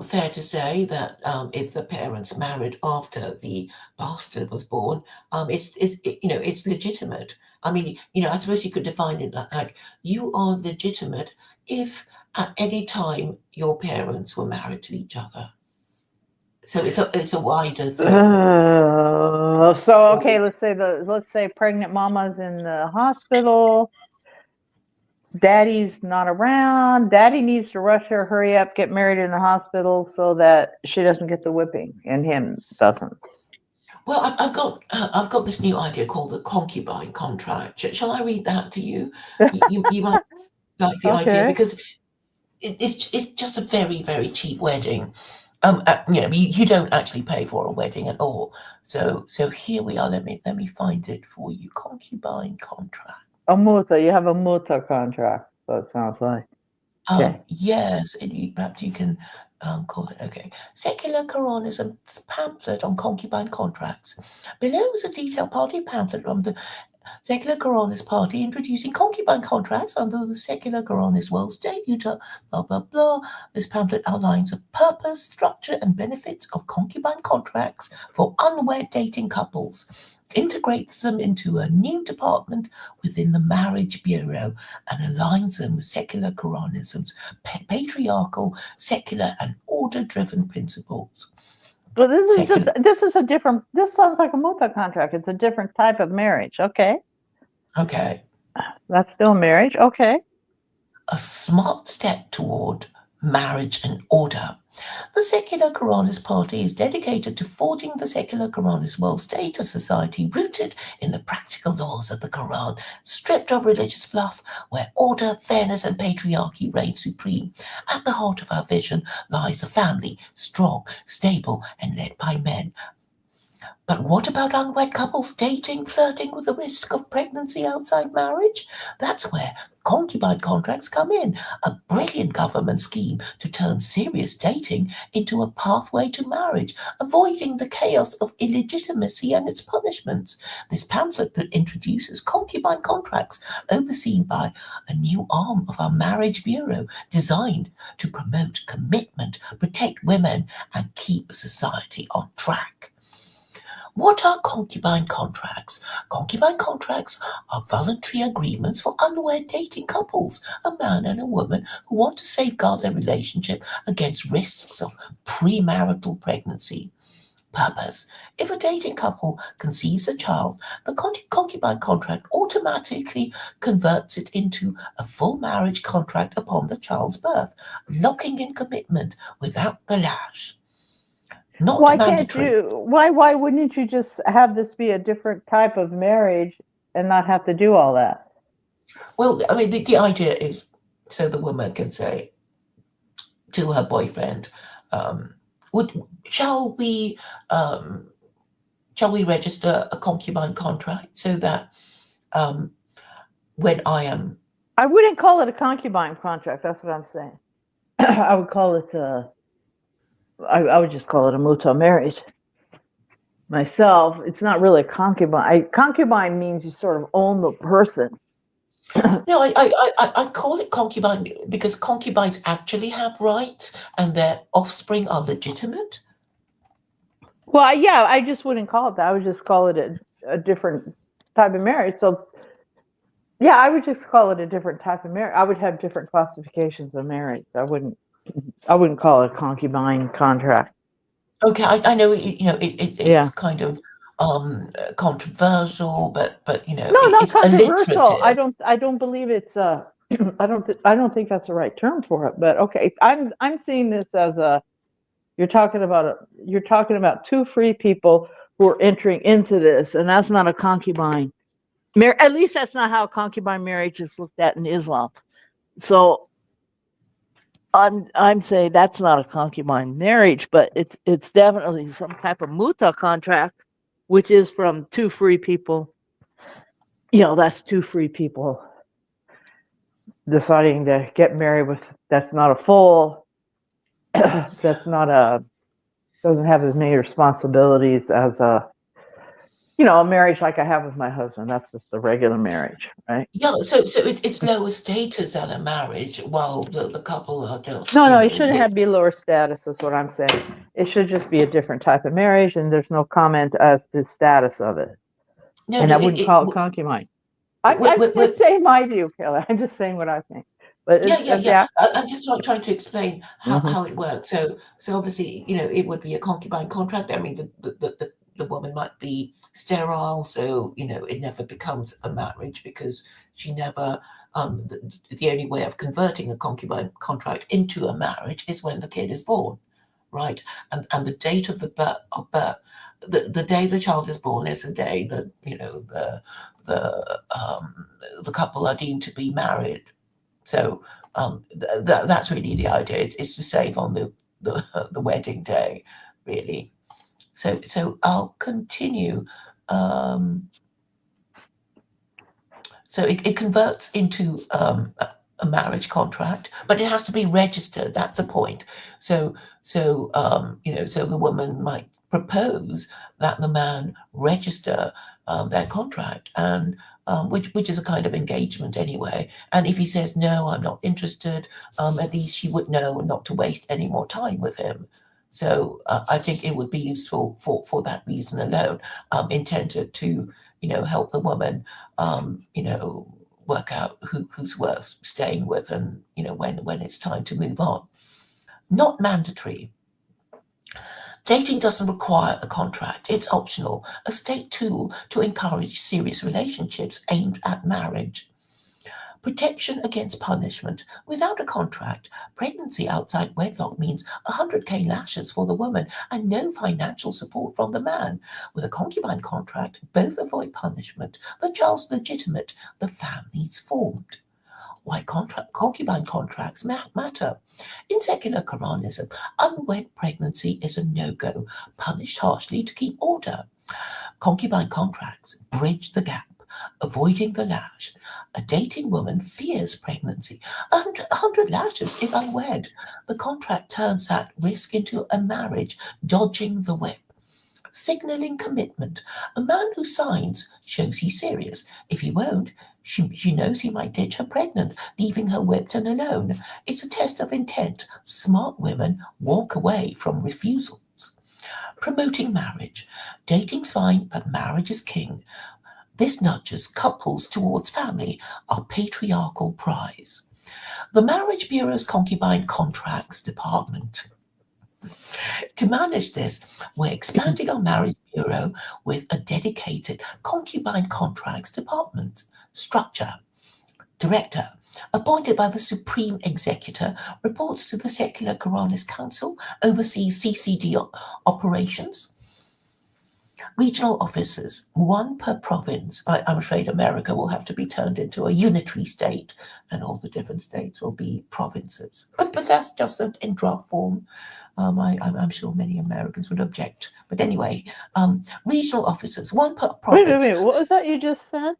fair to say that if the parents married after the bastard was born, it's legitimate. I mean, I suppose you could define it like you are legitimate if at any time your parents were married to each other. So it's a wider thing. So okay, let's say pregnant mama's in the hospital. Daddy's not around. Daddy needs to rush her, hurry up, get married in the hospital so that she doesn't get the whipping and him doesn't. Well, I've got this new idea called the concubine contract. Shall I read that to you? You might like the idea because it's just a very, very cheap wedding. You don't actually pay for a wedding at all. So here we are. Let me find it for you. Concubine contract. A muta. You have a muta contract. So it sounds like. Okay. Yes, perhaps you can call it. Okay. Secular Quran is a pamphlet on concubine contracts. Below is a detailed party pamphlet from the Secular Quranist Party introducing concubine contracts under the Secular Quranist World State, Utah, blah, blah, blah. This pamphlet outlines the purpose, structure, and benefits of concubine contracts for unwed dating couples, integrates them into a new department within the Marriage Bureau, and aligns them with secular Quranism's patriarchal, secular, and order-driven principles. Well, this sounds like a muta contract. It's a different type of marriage. Okay. Okay. That's still marriage. Okay. A smart step toward marriage and order. The Secular Quranist Party is dedicated to forging the Secular Quranist World State, a society rooted in the practical laws of the Quran, stripped of religious fluff, where order, fairness, and patriarchy reign supreme. At the heart of our vision lies a family, strong, stable, and led by men. But what about unwed couples dating, flirting with the risk of pregnancy outside marriage? That's where concubine contracts come in, a brilliant government scheme to turn serious dating into a pathway to marriage, avoiding the chaos of illegitimacy and its punishments. This pamphlet introduces concubine contracts overseen by a new arm of our Marriage Bureau designed to promote commitment, protect women, and keep society on track. What are concubine contracts? Concubine contracts are voluntary agreements for unwed dating couples, a man and a woman who want to safeguard their relationship against risks of premarital pregnancy. Purpose. If a dating couple conceives a child, the concubine contract automatically converts it into a full marriage contract upon the child's birth, locking in commitment without the lash. Not mandatory. Why wouldn't you just have this be a different type of marriage and not have to do all that? Well, I mean, the idea is so the woman can say to her boyfriend, shall we register a concubine contract so that when I wouldn't call it a concubine contract. That's what I'm saying. I would call it I would just call it a muta marriage. Myself, it's not really a concubine. Concubine means you sort of own the person. No, I call it concubine because concubines actually have rights and their offspring are legitimate. Well, yeah, I just wouldn't call it that. I would just call it a different type of marriage. So, yeah, I would just call it a different type of marriage. I would have different classifications of marriage. I wouldn't call it a concubine contract. Okay, I know it's kind of controversial, but no, not it's controversial. I don't believe it's I don't think that's the right term for it. But okay, I'm seeing this as you're talking about two free people who are entering into this, and that's not a concubine. At least that's not how concubine marriage is looked at in Islam. So I'm saying that's not a concubine marriage, but it's definitely some type of muta contract, which is from two free people. That's two free people deciding to get married with. That's not a full. That's not doesn't have as many responsibilities as a marriage like I have with my husband. That's just a regular marriage, right? Yeah, so it's lower status than a marriage, while the couple are just, No, it shouldn't have to be lower status, is what I'm saying. It should just be a different type of marriage, and there's no comment as to the status of it. And I wouldn't call it concubine. I'm just saying my view, Kelly. I'm just saying what I think. But yeah. I'm just trying to explain Mhm. how it works. So obviously, it would be a concubine contract. I mean, the woman might be sterile, so it never becomes a marriage because she never. The only way of converting a concubine contract into a marriage is when the kid is born, right? And the date of the birth, the day the child is born is the day that the couple are deemed to be married. So that's really the idea. It's to save on the wedding day, really. So I'll continue. So it converts into a marriage contract, but it has to be registered. That's a point. So the woman might propose that the man register their contract, and which is a kind of engagement anyway. And if he says no, I'm not interested, at least she would know not to waste any more time with him. So I think it would be useful for that reason alone, intended to help the woman work out who's worth staying with, and when it's time to move on. Not mandatory. Dating doesn't require a contract. It's optional, a state tool to encourage serious relationships aimed at marriage. Protection against punishment. Without a contract, pregnancy outside wedlock means 100K lashes for the woman and no financial support from the man. With a concubine contract, both avoid punishment. The child's legitimate. The family's formed. Why concubine contracts matter. In secular Quranism, unwed pregnancy is a no-go, punished harshly to keep order. Concubine contracts bridge the gap, avoiding the lash. A dating woman fears pregnancy. 100 lashes if unwed. The contract turns that risk into a marriage, dodging the whip. Signaling commitment. A man who signs shows he's serious. If he won't, she knows he might ditch her pregnant, leaving her whipped and alone. It's a test of intent. Smart women walk away from refusals. Promoting marriage. Dating's fine, but marriage is king. This nudges couples towards family, our patriarchal prize. The Marriage Bureau's Concubine Contracts Department. To manage this, we're expanding our Marriage Bureau with a dedicated Concubine Contracts Department. Structure. Director. Appointed by the Supreme Executor, reports to the Secular Quranist Council, oversees CCD operations. Regional offices, one per province. I'm afraid America will have to be turned into a unitary state, and all the different states will be provinces. But that's just in draft form. I'm sure many Americans would object. But anyway, regional offices, one per province. Wait. What was that you just said?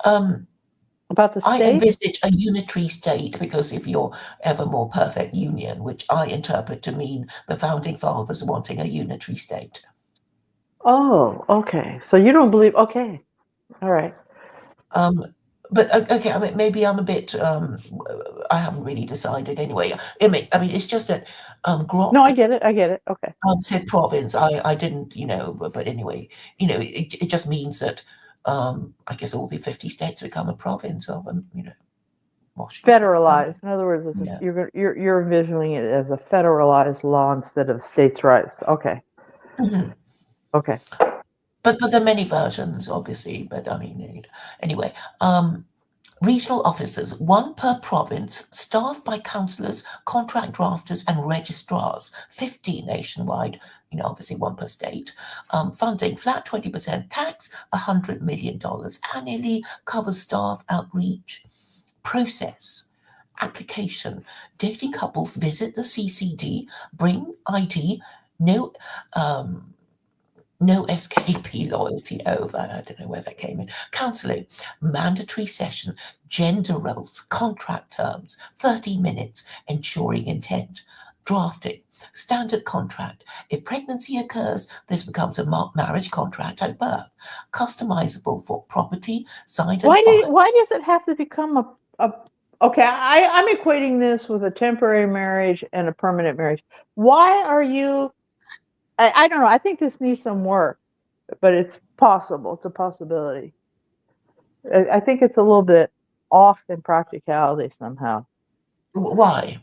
About the state? I envisage a unitary state because if you're ever more perfect union, which I interpret to mean the founding fathers wanting a unitary state. Oh, okay. So you don't believe? Okay, all right. But okay, I mean, maybe I'm a bit. I haven't really decided anyway. I mean, it's just that Grok. No, I get it. Okay. Said province. I didn't, but anyway, it just means that I guess all the 50 states become a province of, Washington. Federalized. In other words, you're envisioning it as a federalized law instead of states' rights. Okay. Mm-hmm. Okay. But there are many versions, obviously. But I mean, anyway, regional officers, one per province, staffed by councillors, contract drafters, and registrars. 50 nationwide. Obviously one per state. Funding flat 20% tax, $100 million annually, covers staff outreach. Process. Application. Dating couples visit the CCD, bring ID, no SKP loyalty over. I don't know where that came in. Counselling, mandatory session, gender roles, contract terms, 30 minutes, ensuring intent. Drafting, Standard contract. If pregnancy occurs, this becomes a marriage contract at birth, customizable for property, signed and filed. Why does it have to become a okay, I'm equating this with a temporary marriage and a permanent marriage. Why are you I don't know, I think this needs some work, but it's possible. It's a possibility. I think it's a little bit off in practicality somehow. Why?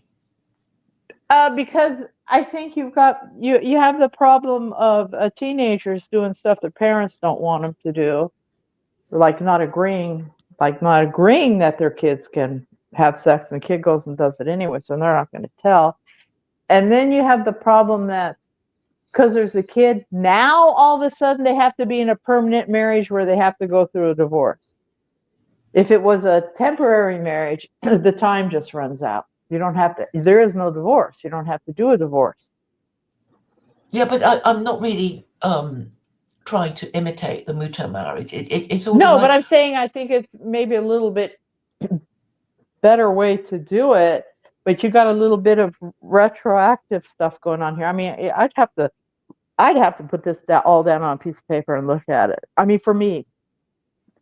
Because I think you have the problem of teenagers doing stuff their parents don't want them to do, like not agreeing that their kids can have sex, and the kid goes and does it anyway, so they're not going to tell. And then you have the problem that because there's a kid, now all of a sudden they have to be in a permanent marriage where they have to go through a divorce. If it was a temporary marriage, the time just runs out. You don't have to, there is no divorce. You don't have to do a divorce. Yeah, but I'm not really trying to imitate the Mutter marriage. It's all no, but I'm saying I think it's maybe a little bit better way to do it, but you got a little bit of retroactive stuff going on here. I mean, I'd have to put this all down on a piece of paper and look at it. I mean, for me,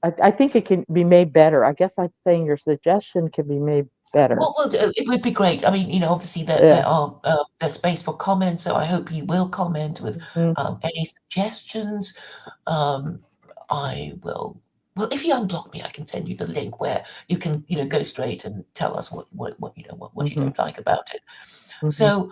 I think it can be made better. I guess I'm saying your suggestion can be made better. Well, it would be great. I mean, obviously there are there's space for comments, so I hope you will comment with any suggestions. I will. Well, if you unblock me, I can send you the link where you can, go straight and tell us what you don't like about it. So,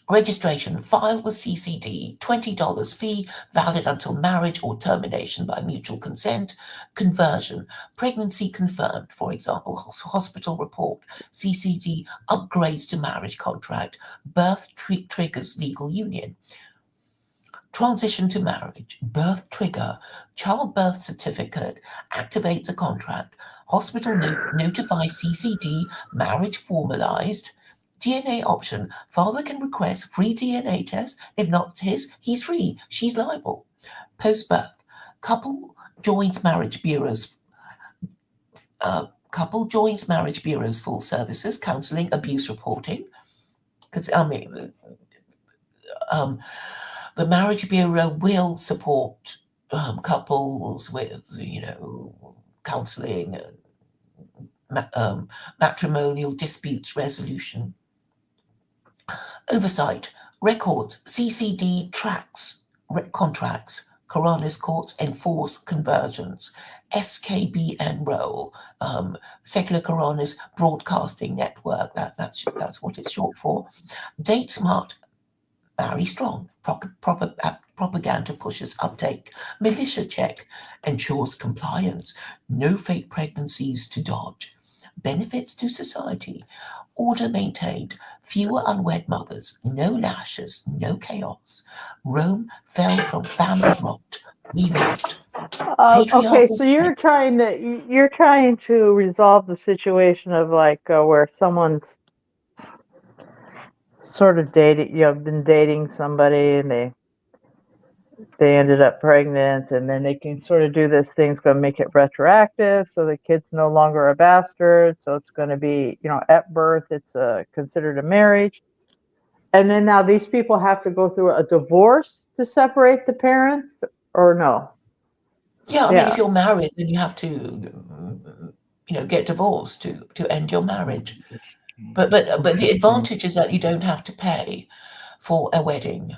registration, file with CCD, $20 fee, valid until marriage or termination by mutual consent. Conversion, pregnancy confirmed, for example, hospital report, CCD upgrades to marriage contract, birth triggers legal union. Transition to marriage, birth trigger, childbirth certificate, activates a contract, hospital notifies CCD, marriage formalized. DNA option, father can request free DNA test. If not his, he's free, she's liable. Post-birth, couple joins marriage bureaus full services, counseling, abuse reporting. Because the marriage bureau will support couples with, counseling and matrimonial disputes resolution. Oversight, records, CCD tracks contracts, Corrales courts enforce conversions, SKBN role, Secular Corrales Broadcasting Network, that's what it's short for. Date smart, marry strong, propaganda pushes uptake, militia check, ensures compliance, no fake pregnancies to dodge, benefits to society, order maintained, fewer unwed mothers, no lashes, no chaos. Rome fell from family rot, revolt. Okay, so you're trying to resolve the situation of where someone's sort of been dating somebody and they ended up pregnant, and then they can sort of do this thing's going to make it retroactive, so the kid's no longer a bastard, so it's going to be, at birth it's considered a marriage, and then now these people have to go through a divorce to separate the parents, or no? Yeah, I mean, if you're married, then you have to, get divorced to end your marriage. But the advantage is that you don't have to pay for a wedding.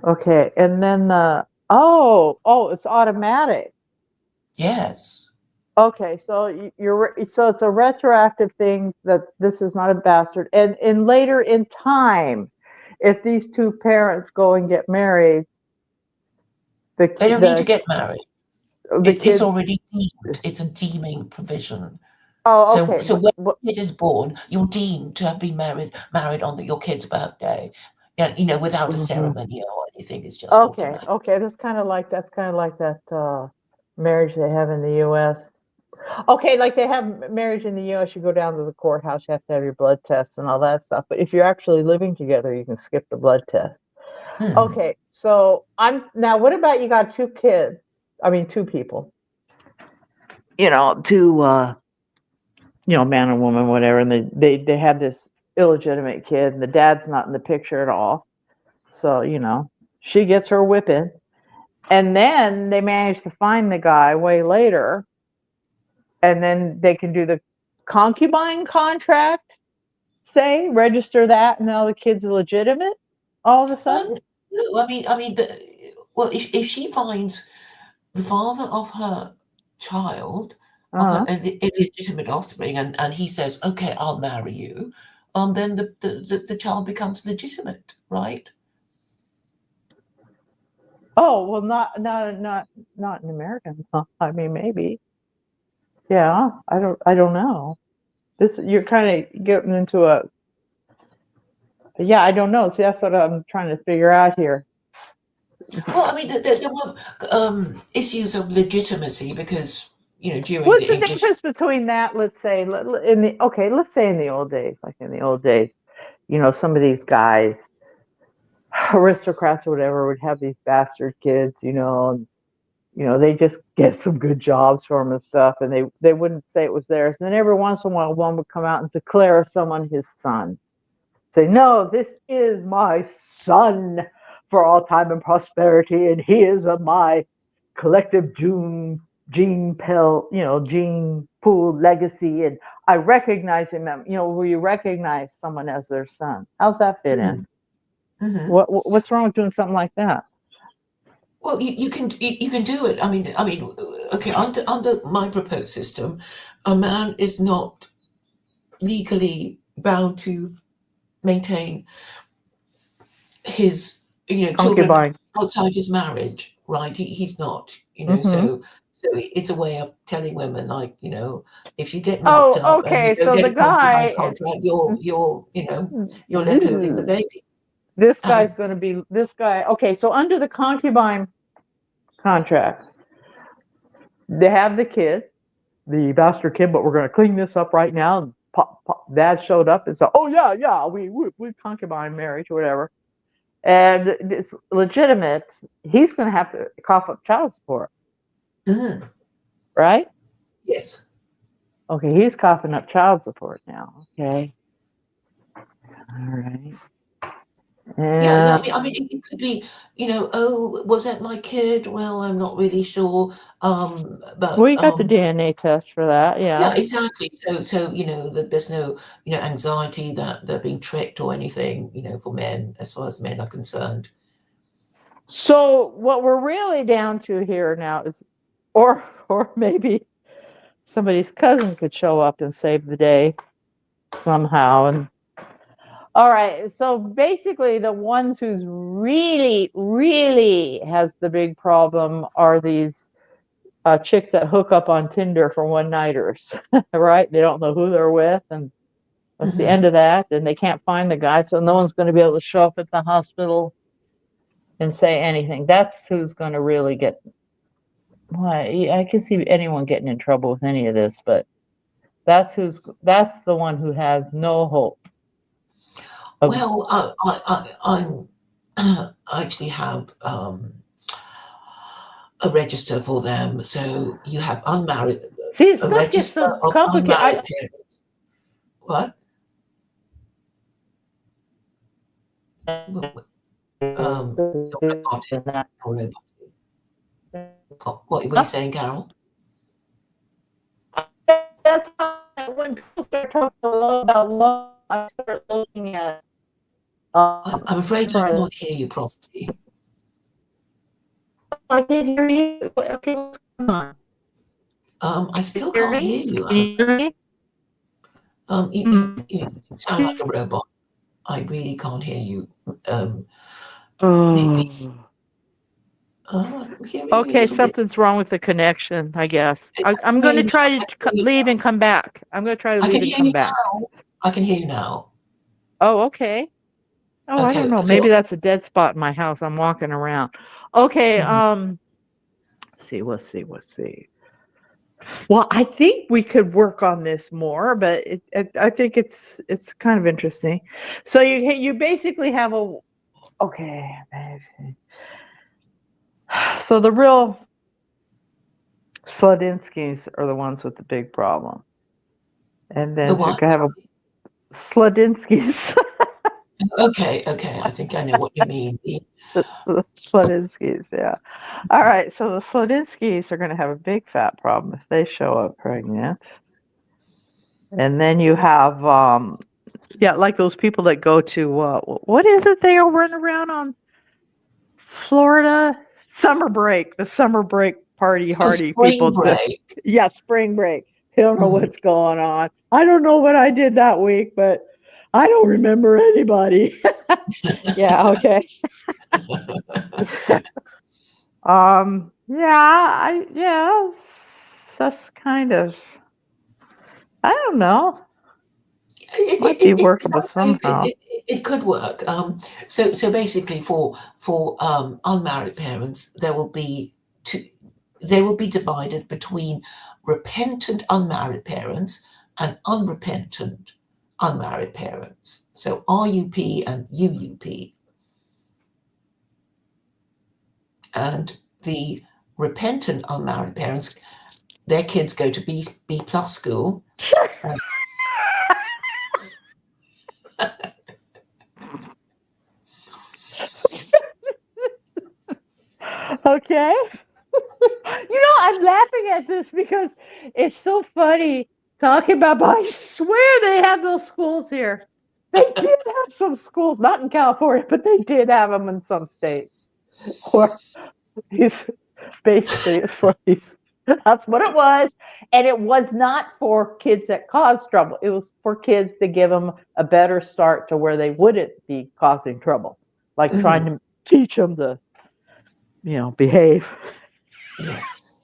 Okay, and then it's automatic. Yes. Okay, so so it's a retroactive thing that this is not a bastard, and later in time, if these two parents go and get married, they don't need to get married. It's already deemed. It's a deeming provision. Oh, okay. So when the kid is born, you're deemed to have been married on your kid's birthday. Yeah, without a ceremony or anything. It's just automatic. Okay. That's kind of like that marriage they have in the U.S. Okay, like they have marriage in the U.S. You go down to the courthouse, you have to have your blood test and all that stuff. But if you're actually living together, you can skip the blood test. Okay, so now. What about you got two kids? I mean, two people. Two. Man and woman, whatever, and they have this illegitimate kid, and the dad's not in the picture at all. So, she gets her whipping. And then they manage to find the guy way later. And then they can do the concubine contract, say, register that, and now the kid's legitimate all of a sudden. No, well, if she finds the father of her child, of her illegitimate offspring, and he says, "Okay, I'll marry you," then the child becomes legitimate, right? Oh, well, not in America. I mean, maybe. Yeah, I don't know. You're kind of getting into a. Yeah, I don't know. See, that's what I'm trying to figure out here. Well, I mean, there were issues of legitimacy because during What's the the English. difference between that? Let's say let's say in the old days, some of these guys, aristocrats or whatever, would have these bastard kids, and they just get some good jobs for them and stuff, and they wouldn't say it was theirs. And then every once in a while, one would come out and declare someone his son. Say, no, this is my son for all time and prosperity, and he is of my collective gene pool legacy, and I recognize him. Where you recognize someone as their son. How's that fit in? Mm-hmm. What's wrong with doing something like that? Well, you can do it. I mean, okay. Under my proposed system, a man is not legally bound to maintain his children outside his marriage, right? He's not, so it's a way of telling women, like, if you get knocked up and you don't get a concubine contract, you're left holding the baby. This guy's going to be this guy. Okay, so under the concubine contract, they have the kid, the bastard kid, but we're going to clean this up right now. And Dad showed up and said, "Oh yeah, we concubine marriage or whatever," and it's legitimate. He's going to have to cough up child support, right? Yes. Okay, he's coughing up child support now. Okay, all right. Yeah, I mean, it could be, oh, was that my kid? Well, I'm not really sure. But you got the DNA test for that, yeah. Yeah, exactly. So that there's no anxiety that they're being tricked or anything, for men, as far as men are concerned. So what we're really down to here now is, or maybe somebody's cousin could show up and save the day somehow. And all right, so basically the ones who's really, really has the big problem are these chicks that hook up on Tinder for one-nighters, right? They don't know who they're with, and that's the end of that. And they can't find the guy, so no one's going to be able to show up at the hospital and say anything. That's who's going to really get. Well, I can see anyone getting in trouble with any of this, but that's the one who has no hope. Well, I actually have a register for them. So you have unmarried. See, it's not just so complicated. Parents. What? What were you saying, Carol? That's when people start talking about love, I start looking at. I'm afraid I can't hear you properly. I can't hear you. Okay, what's going on? I still can't hear you. Can you hear me? You sound like a robot. I really can't hear you. Maybe. Okay, something's wrong with the connection, I guess. I'm going to try to leave and come back. I'm going to try to leave and come back. I can hear you now. Oh, okay. Oh, I don't know. Maybe that's a dead spot in my house. I'm walking around. Okay. Let's see. Well, I think we could work on this more, but I think it's kind of interesting. So you basically have a. Okay. So the real Sludinskis are the ones with the big problem. And then you can have Sludinskis. Okay, I think I know what you mean. The Sludinskis, yeah. All right, so the Sludinskis are going to have a big fat problem if they show up pregnant. And then you have, yeah, like those people that go to, what is it they all run around on Florida? Summer break, the summer break party Oh, hardy spring people. break. Yeah, spring break. They don't know Mhm. what's going on. I don't know what I did that week, but I don't remember anybody. Yeah, okay. Yeah, that's kind of, I don't know. Might be It workable sounds like somehow. it could work. So basically, for unmarried parents, two. They will be divided between repentant unmarried parents and unrepentant unmarried parents. So RUP and UUP, and the repentant unmarried parents, their kids go to B plus school. Okay. I'm laughing at this because it's so funny talking about, but I swear they have those schools here. They did have some schools, not in California, but they did have them in some states. Where these basically it's for these. That's what it was, and it was not for kids that caused trouble. It was for kids to give them a better start to where they wouldn't be causing trouble, like trying to teach them to, behave. Yes.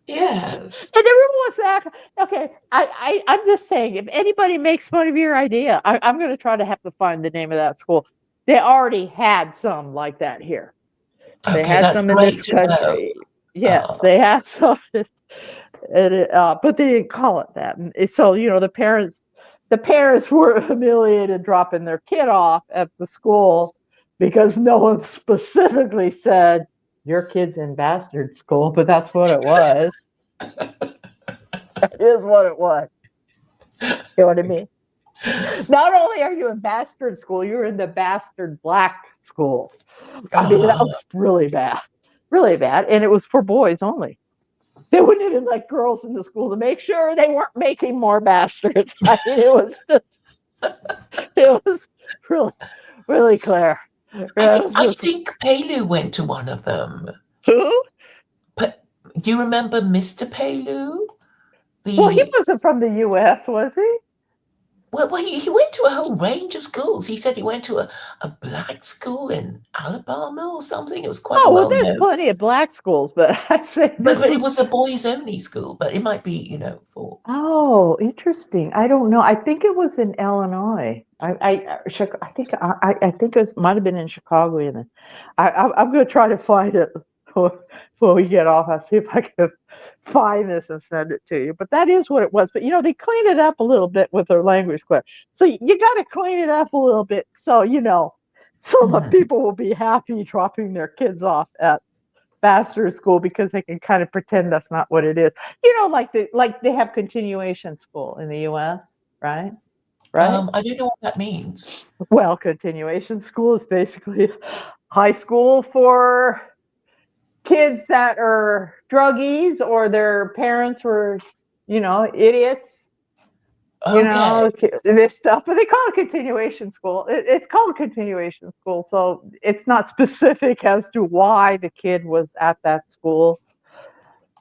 Yes. And everyone wants to act. Okay, I'm just saying, if anybody makes fun of your idea, I'm going to try to have to find the name of that school. They already had some like that here. They Okay, had that's some in this great to know. country. Yes, they had some, but they didn't call it that. And so the parents were humiliated dropping their kid off at the school because no one specifically said your kid's in bastard school, but that's what it was. That is what it was. You know what I mean? Not only are you in bastard school, you're in the bastard black school. I mean, that was really bad. And it was for boys only. They wouldn't even let girls in the school to make sure they weren't making more bastards. I mean, it was really, really clear. I think Pelu went to one of them. Who? But do you remember Mr. Pelu? Well, he wasn't from the U.S., was he? Well, he went to a whole range of schools. He said he went to a black school in Alabama or something. It was quite a Oh, well, there's well-known, plenty of black schools, but I think but this it was. was a boys-only school. But it might be, for Oh, interesting. I don't know. I think it was in Illinois. I think it might have been in Chicago. And I'm going to try to find it before we get off. I'll see if I can find this and send it to you. But that is what it was. But they cleaned it up a little bit with their language class. So you got to clean it up a little bit. So so the people will be happy dropping their kids off at bachelor school because they can kind of pretend that's not what it is. Like they have continuation school in the U.S., right? Right? I don't know what that means. Well, continuation school is basically high school for kids that are druggies or their parents were, idiots. Okay. This stuff, but they call it continuation school. It's called continuation school, so it's not specific as to why the kid was at that school.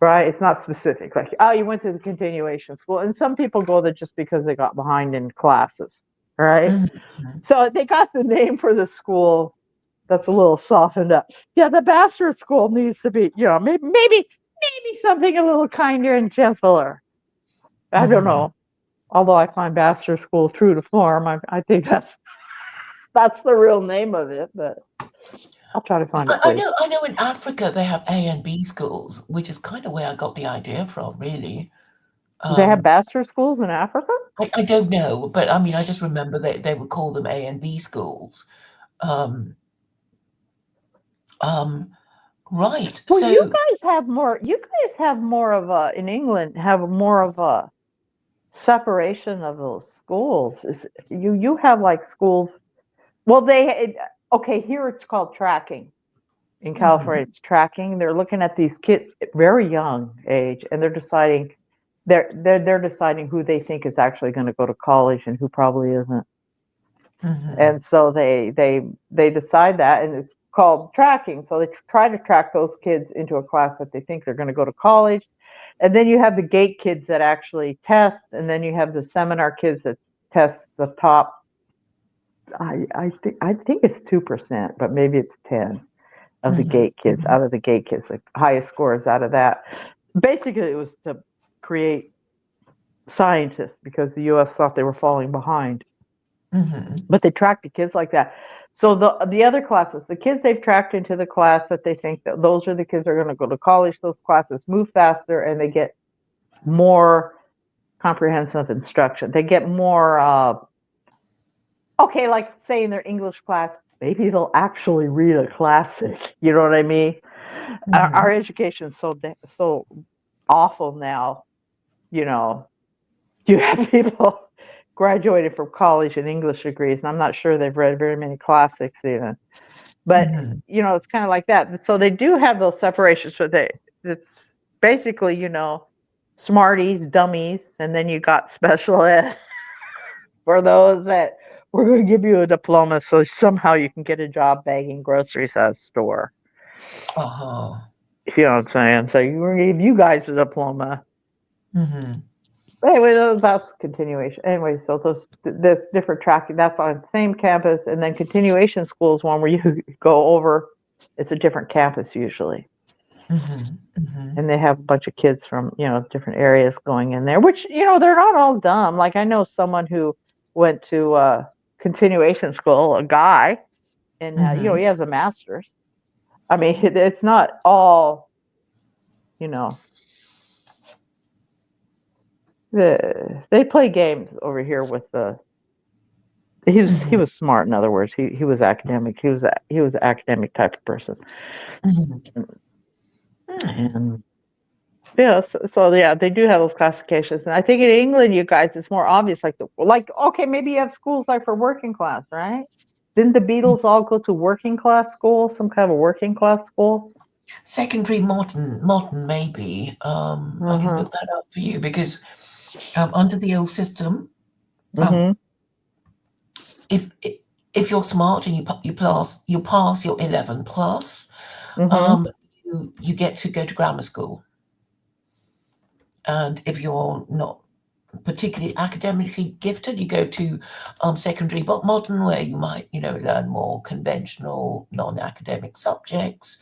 Right? It's not specific. Like, oh, you went to the continuation school. And some people go there just because they got behind in classes. Right? Mhm. So they got the name for the school that's a little softened up. Yeah, the bachelor school needs to be, maybe something a little kinder and gentler. I don't know. Although I find bachelor school true to form, I think that's the real name of it, but I'll try to find it for you. I know in Africa they have A and B schools, which is kind of where I got the idea from, really. They have bachelor schools in Africa? I don't know, but I mean, I just remember they would call them A and B schools. Um, right. Well, So, you guys have more of a, in England, have more of a separation of those schools is you have like schools. Well, okay, here it's called tracking. In California, it's tracking. They're looking at these kids very young age, and they're deciding they're deciding who they think is actually going to go to college and who probably isn't. And so they decide that, and it's called tracking. So they try to track those kids into a class that they think they're going to go to college. And then you have the gate kids that actually test, and then you have the seminar kids that test the top. I think it's 2%, but maybe it's 10 of the gate kids, out of the gate kids, like highest scores out of that. Basically, it was to create scientists because the U.S. thought they were falling behind. But they tracked the kids like that. So the other classes, the kids they've tracked into the class that they think that those are the kids that are going to go to college, those classes move faster and they get more comprehensive instruction. They get more, okay, like say in their English class, maybe they'll actually read a classic. You know what I mean? Our education is so awful now. You know, you have people graduated from college in English degrees, and I'm not sure they've read very many classics even. But you know, it's kind of like that. So they do have those separations, but it's basically, you know, smarties, dummies, and then you got special ed for those that we're going to give you a diploma so somehow you can get a job bagging groceries at a store. You know what I'm saying? So we're going to give you guys a diploma. Anyway, that's continuation. Anyway, so this different tracking, that's on the same campus, and then continuation school is one where you go over. It's a different campus usually, and they have a bunch of kids from, you know, different areas going in there. Which, you know, they're not all dumb. Like I know someone who went to continuation school, a guy, and you know, he has a master's. I mean, it's not all, you know. They play games over here with the. He was smart. In other words, he was academic. He was an academic type of person. And yeah, so yeah, they do have those classifications. And I think in England, you guys, it's more obvious. Like okay, maybe you have schools like for working class, right? Didn't the Beatles all go to working class school? Some kind of a working class school? Secondary modern maybe. I can look that up for you because. Under the old system, if you're smart and you pass your 11 plus, you get to go to grammar school. And if you're not particularly academically gifted, you go to secondary but modern, where you might, you know, learn more conventional non-academic subjects.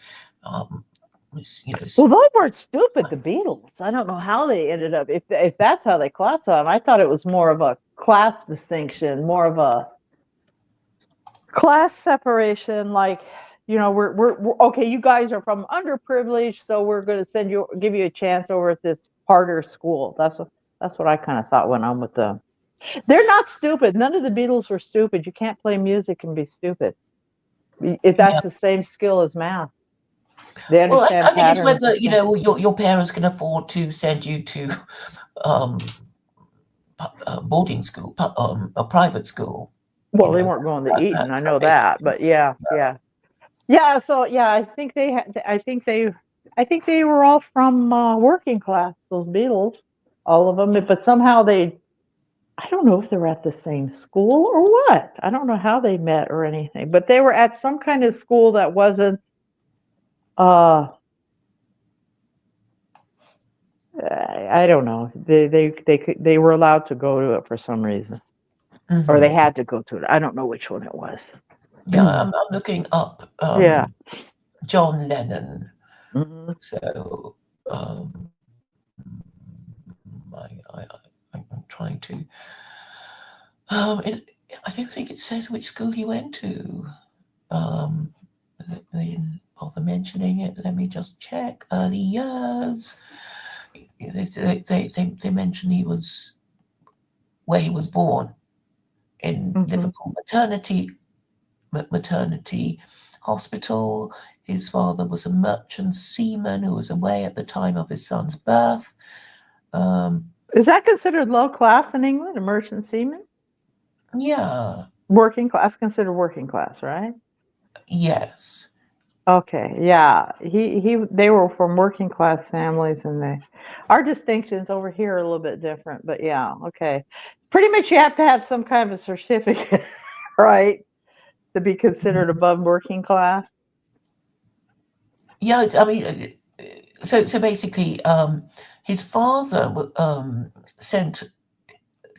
You know, well, those weren't stupid, the Beatles. I don't know how they ended up, if that's how they classify them. I thought it was more of a class distinction, more of a class separation. Like, you know, we're okay, you guys are from underprivileged, so we're going to give you a chance over at this harder school. That's what I kind of thought went on with them. They're not stupid. None of the Beatles were stupid. You can't play music and be stupid. That's the same skill as math. They understand I think it's patterns. whether, you know, your parents can afford to send you to boarding school, a private school. Well, they weren't going to Eton, I know that, but yeah. So yeah, I think they were all from working class. Those Beatles, all of them, but somehow I don't know if they were at the same school or what. I don't know how they met or anything, but they were at some kind of school that wasn't. I don't know. They were allowed to go to it for some reason, or they had to go to it. I don't know which one it was. Yeah, I'm looking up. John Lennon. So I'm trying to. I don't think it says which school he went to. They didn't bother mentioning it. Let me just check. Early years. They mentioned where he was born in Liverpool maternity hospital. His father was a merchant seaman who was away at the time of his son's birth. Is that considered low class in England? Merchant seaman? Yeah. Working class, considered working class, right? Yes. Okay, yeah. They were from working class families, and our distinctions over here are a little bit different, but yeah, okay. Pretty much you have to have some kind of a certificate, right, to be considered above working class. Yeah, I mean, so basically, his father sent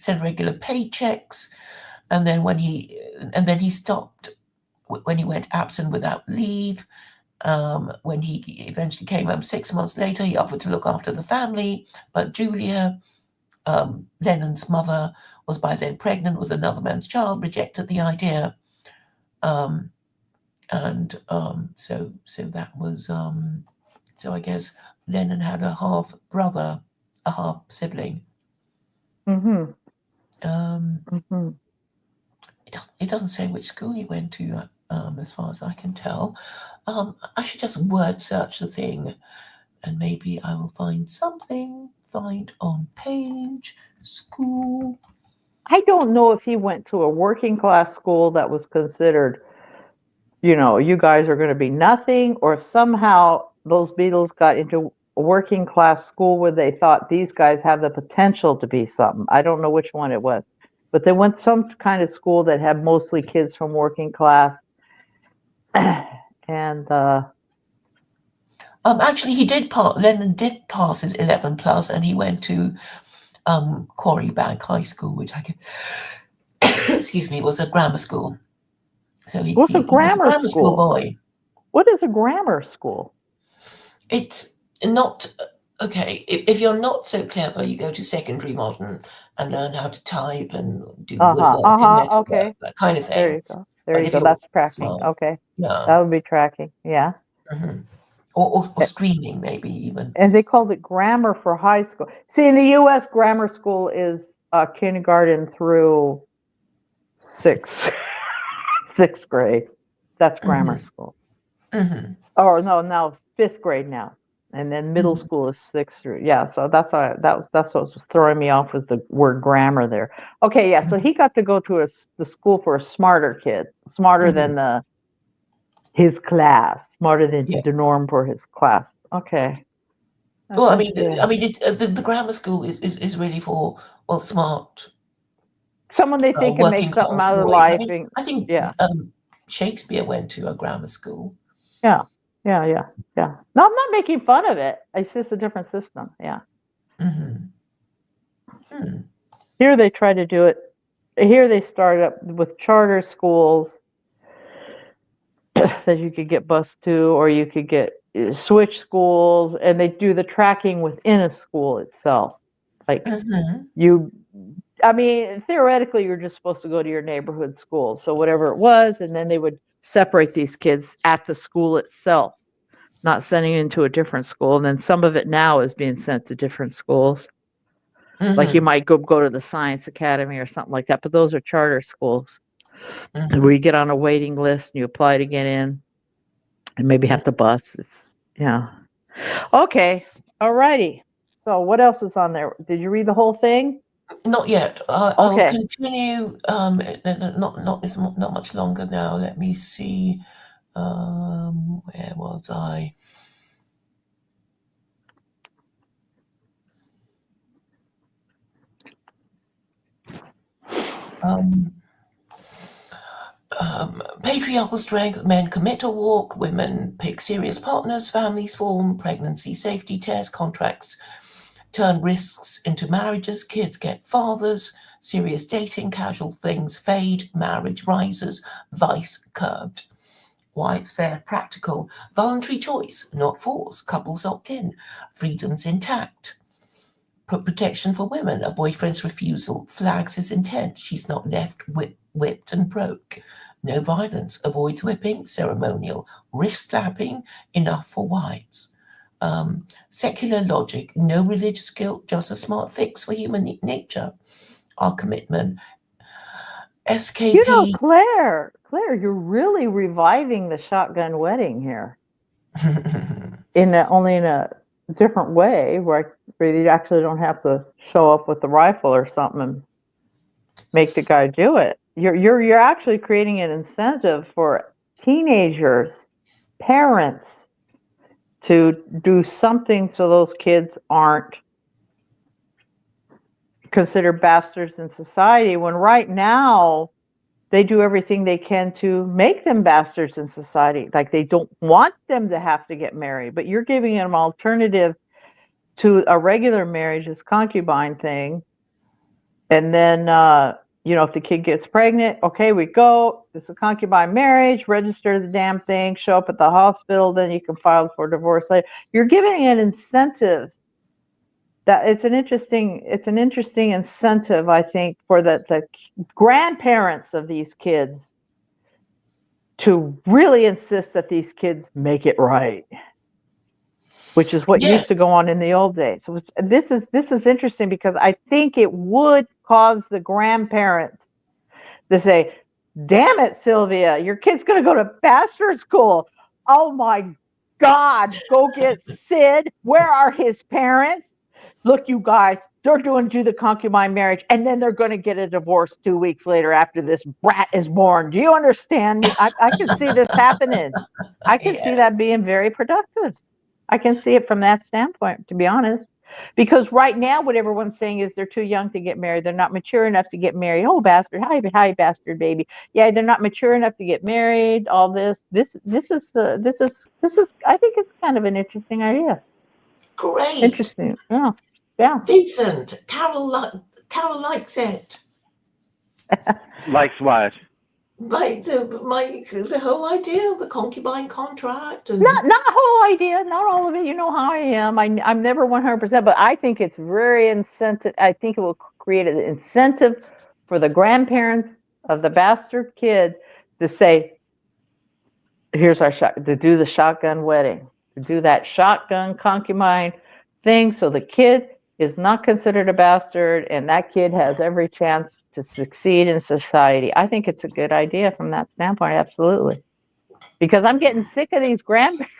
regular paychecks, and then he stopped when he went absent without leave. When he eventually came home 6 months later, he offered to look after the family, but Julia, Lennon's mother, was by then pregnant with another man's child, rejected the idea, so that was so I guess Lennon had a half brother, a half sibling. Mm-hmm. Um, Mm-hmm. it doesn't say which school he went to, as far as I can tell. I should just word search the thing, and maybe I will find something. Find on page school. I don't know if he went to a working class school that was considered, you guys are going to be nothing, or if somehow those Beatles got into a working class school where they thought these guys have the potential to be something. I don't know which one it was, but they went some kind of school that had mostly kids from working class. And Actually, Lennon did pass his 11 plus, and he went to Quarry Bank High School, which I can excuse me, was a grammar school. So what's a he was a grammar grammar school school? boy. What is a grammar school? It's not okay. If you're not so clever, you go to secondary modern and learn how to type and do woodwork and metalwork, Okay. that kind of There thing. you go. But if you're That's tracking. smart, Okay. yeah, That would be tracking. Yeah. hmm or streaming maybe even. And they called it grammar for high school. See, in the U.S., grammar school is kindergarten through sixth sixth grade. That's grammar school. Hmm Or no, now fifth grade now, and then middle hmm school is sixth through. Yeah, so that's what was throwing me off with the word grammar there. Okay, yeah. So he got to go to the school for a smarter kid, smarter hmm than his class, smarter than Yeah. the norm for his class. Okay. Well, Okay. Yeah. the grammar school is really for smart Someone they think can make working something class out of boys. life. And, I think yeah. Shakespeare went to a grammar school. Yeah. Yeah. Yeah. Yeah. No, I'm not making fun of it. It's just a different system. Yeah. Hmm Hmm. Here they try to do it. Here they started up with charter schools that you could get bused to, or you could get switch schools, and they do the tracking within a school itself. Like hmm I mean, theoretically, you're just supposed to go to your neighborhood school. So whatever it was, and then they would separate these kids at the school itself, not sending you into a different school. And then some of it now is being sent to different schools. Like you hmm might go to the Science Academy or something like that, but those are charter schools hmm where you get on a waiting list and you apply to get in, and maybe have to bus. Yeah. Okay. All righty. So what else is on there? Did you read the whole thing? Not yet. I will Okay. continue. It's not much longer now. Let me see. Where was I? Patriarchal strength. Men commit to walk. Women pick serious partners. Families form. Pregnancy safety test. Contracts turn risks into marriages. Kids get fathers. Serious dating. Casual flings fade. Marriage rises. Vice curbed. Why it's fair, practical, voluntary choice, not force. Couples opt in, freedoms intact. Protection for women. A boyfriend's refusal flags his intent. She's not left whipped and broke. No violence. Avoids whipping. Ceremonial. Wrist slapping. Enough for wives. Secular logic. No religious guilt. Just a smart fix for human nature. Our commitment. SKP. Claire, you're really reviving the shotgun wedding here. Only in a different way, where where you actually don't have to show up with the rifle or something and make the guy do it. You're actually creating an incentive for teenagers, parents, to do something so those kids aren't considered bastards in society, when right now they do everything they can to make them bastards in society. Like, they don't want them to have to get married, but you're giving them an alternative to a regular marriage, this concubine thing. And then, if the kid gets pregnant, okay, we go, this is a concubine marriage, register the damn thing, show up at the hospital, then you can file for divorce later. You're giving an incentive. That it's an interesting incentive, I think, for the grandparents of these kids to really insist that these kids make it right, which is what used to go on in the old days. So this is interesting, because I think it would cause the grandparents to say, "Damn it, Sylvia, your kid's going to go to bastard school. Oh my God, go get Sid. Where are his parents? Look, you guys, they're doing the concubine marriage, and then they're going to get a divorce 2 weeks later after this brat is born. Do you understand me?" I can see this happening. I can see that being very productive. I can see it from that standpoint, to be honest. Because right now, what everyone's saying is they're too young to get married. They're not mature enough to get married. Oh, bastard! Hi, bastard baby. Yeah, they're not mature enough to get married. All this. This is. I think it's kind of an interesting idea. Great. Interesting. Yeah. Vincent, Carol likes it. Likes what? Like the whole idea of the concubine contract. And Not the whole idea, not all of it. You know how I am. I'm never 100%, but I think it's very incentive. I think it will create an incentive for the grandparents of the bastard kid to say, "Here's our to do the shotgun wedding, to do that shotgun concubine thing, so the kid is not considered a bastard, and that kid has every chance to succeed in society." I think it's a good idea from that standpoint, absolutely. Because I'm getting sick of these grandparents.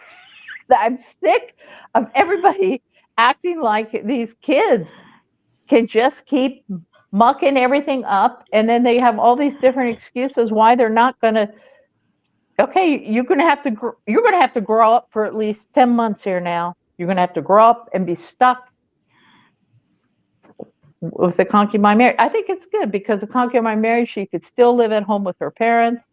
I'm sick of everybody acting like these kids can just keep mucking everything up, and then they have all these different excuses why they're not going to. Okay, you're going to have to grow up for at least 10 months here now. You're going to have to grow up and be stuck with the concubine marriage. I think it's good, because the concubine marriage, she could still live at home with her parents,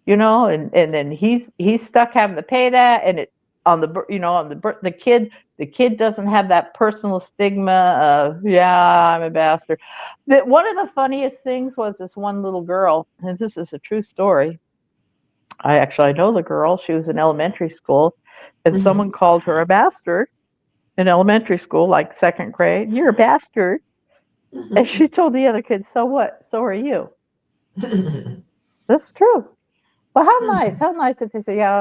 and then he's stuck having to pay that, and it the kid doesn't have that personal stigma of, yeah, I'm a bastard. One of the funniest things was this one little girl, and this is a true story. I know the girl. She was in elementary school, and someone called her a bastard in elementary school, like second grade. "You're a bastard." And she told the other kids, "So what? So are you." That's true. Well, how nice if they say, "Yeah,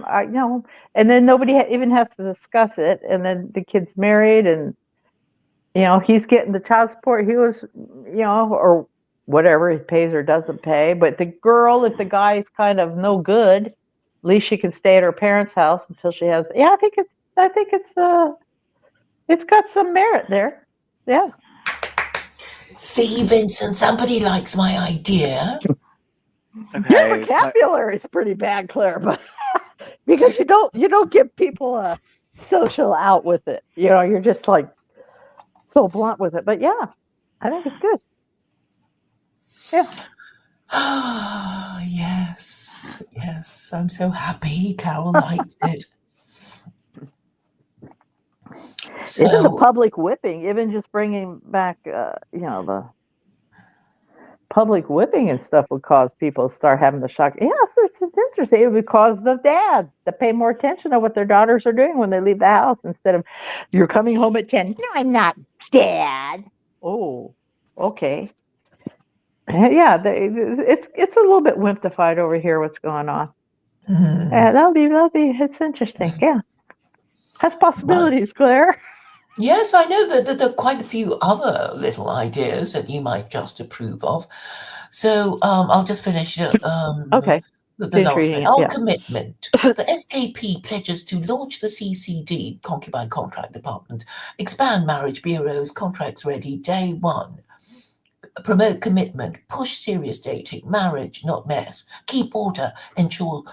I know," and then nobody even has to discuss it, and then the kid's married, and he's getting the child support he was, or whatever he pays or doesn't pay. But the girl, if the guy's kind of no good, at least she can stay at her parents' house until she has. Yeah, I think it's got some merit there. Yeah. See, Vincent, somebody likes my idea. Okay, Your vocabulary is pretty bad, Claire, but because you don't give people a social out with it. You're just like so blunt with it. But yeah, I think it's good. Yeah. Ah, yes. I'm so happy Carol likes it. So, Even the public whipping, even just bringing back, the public whipping and stuff would cause people to start having the shock. Yes, it's interesting. It would cause the dads to pay more attention to what their daughters are doing when they leave the house, instead of, "You're coming home at 10. No, I'm not, Dad. Oh, okay. Yeah, it's a little bit wimpified over here, what's going on. Yeah, that'll be, it's interesting. Yeah. Has possibilities, Claire. yes, I know that there are quite a few other little ideas that you might just approve of. So I'll just finish it. Okay. The Finish last reading bit. it. Our Yeah. commitment. The SKP pledges to launch the CCD, Concubine Contract Department, expand marriage bureaus, contracts ready, day one. Promote commitment, push serious dating, marriage, not mess, keep order, ensure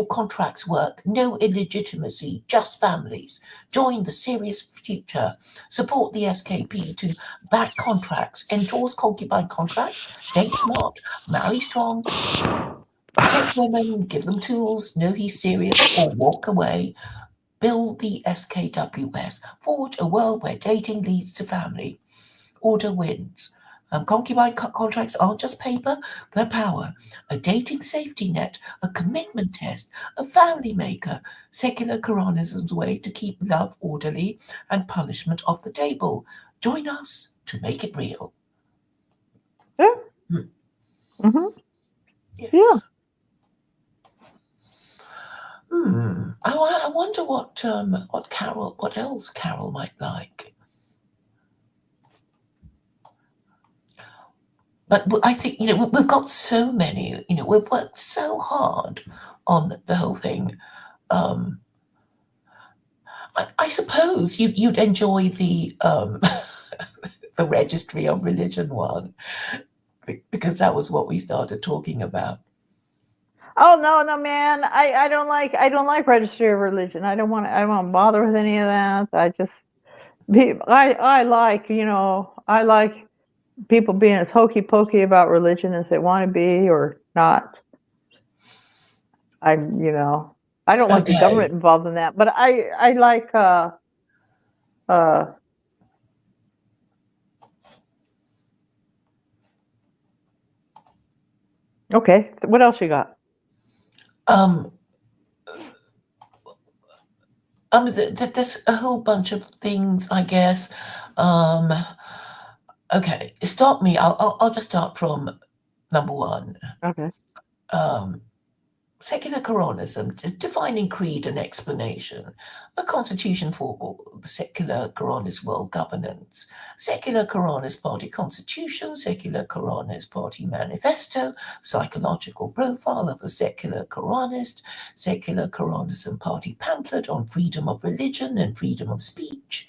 contracts work, no illegitimacy, just families, join the serious future, support the SKP to back contracts, endorse concubine contracts, date smart, marry strong, protect women, give them tools, know he's serious, or walk away, build the SKWS, forge a world where dating leads to family, order wins. Concubine contracts aren't just paper, they're power. A dating safety net, a commitment test, a family maker, secular Quranism's way to keep love orderly and punishment off the table. Join us to make it real. Yeah. Hmm. Mm-hmm. Yes. Yeah. I wonder what else Carol might like. But I think, we've got so many, we've worked so hard on the whole thing. I suppose you'd enjoy the the Registry of Religion one, because that was what we started talking about. Oh no, man! I don't like Registry of Religion. I don't want to bother with any of that. I like people being as hokey pokey about religion as they want to be or not. I don't like the government involved in that, but I like okay. What else you got? There's a whole bunch of things, I guess. Okay, stop me. I'll just start from number one. Okay. Secular Quranism, defining creed and explanation, a constitution for the secular Quranist world governance, secular Quranist party constitution, secular Quranist party manifesto, psychological profile of a secular Quranist, secular Quranism party pamphlet on freedom of religion and freedom of speech,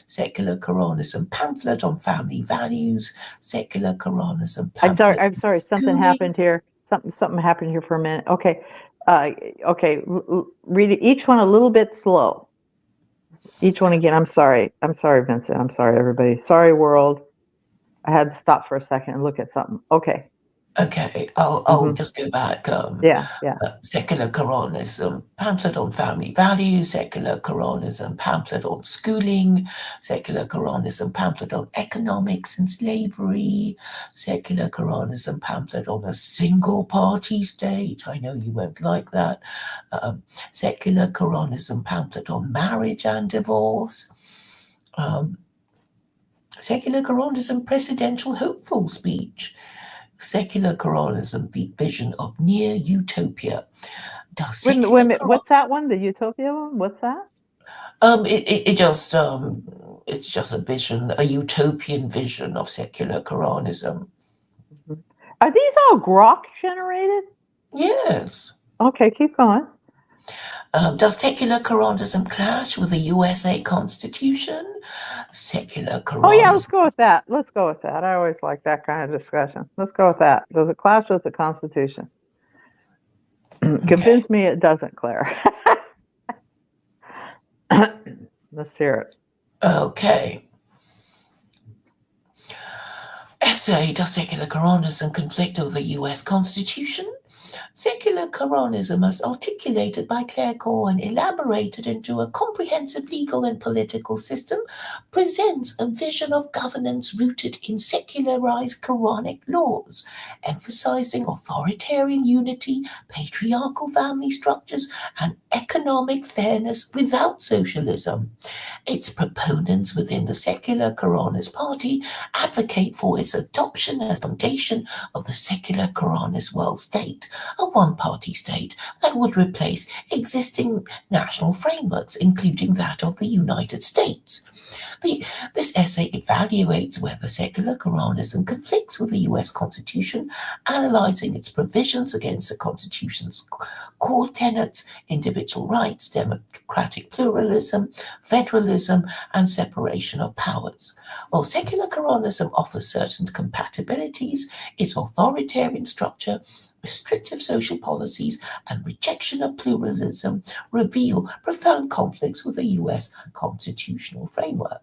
secular Quranism pamphlet on family values, secular Quranism pamphlet. I'm sorry. Something happened here. Something happened here for a minute. Okay. Read each one a little bit slow. Each one again. I'm sorry. I'm sorry, Vincent. I'm sorry, everybody. Sorry, world. I had to stop for a second and look at something. Okay. Okay, I'll just go back. Yeah. Secular Quranism pamphlet on family values, secular Quranism pamphlet on schooling, secular Quranism pamphlet on economics and slavery, secular Quranism pamphlet on a single party state. I know you won't like that. Secular Quranism pamphlet on marriage and divorce. Secular Quranism presidential hopeful speech. Secular Quranism, the vision of near utopia. Wait a minute. What's that one? The utopia one? What's that? It's just a vision, a utopian vision of secular Quranism. Are these all grok generated? Yes. Okay, keep going. Does secular Quranism clash with the USA Constitution? Secular Quranism. Oh yeah, let's go with that. I always like that kind of discussion. Let's go with that. Does it clash with the Constitution? Convince me it doesn't, Claire. Let's hear it. Okay. Essay, does secular Quranism conflict with the US Constitution? Secular Quranism, as articulated by Claire Core and elaborated into a comprehensive legal and political system, presents a vision of governance rooted in secularized Quranic laws, emphasizing authoritarian unity, patriarchal family structures, and economic fairness without socialism. Its proponents within the secular Quranist party advocate for its adoption as foundation of the secular Quranist world state, a one-party state that would replace existing national frameworks, including that of the United States. This essay evaluates whether secular Quranism conflicts with the US Constitution, analyzing its provisions against the Constitution's core tenets, individual rights, democratic pluralism, federalism, and separation of powers. While secular Quranism offers certain compatibilities, its authoritarian structure, restrictive social policies, and rejection of pluralism reveal profound conflicts with the US constitutional framework.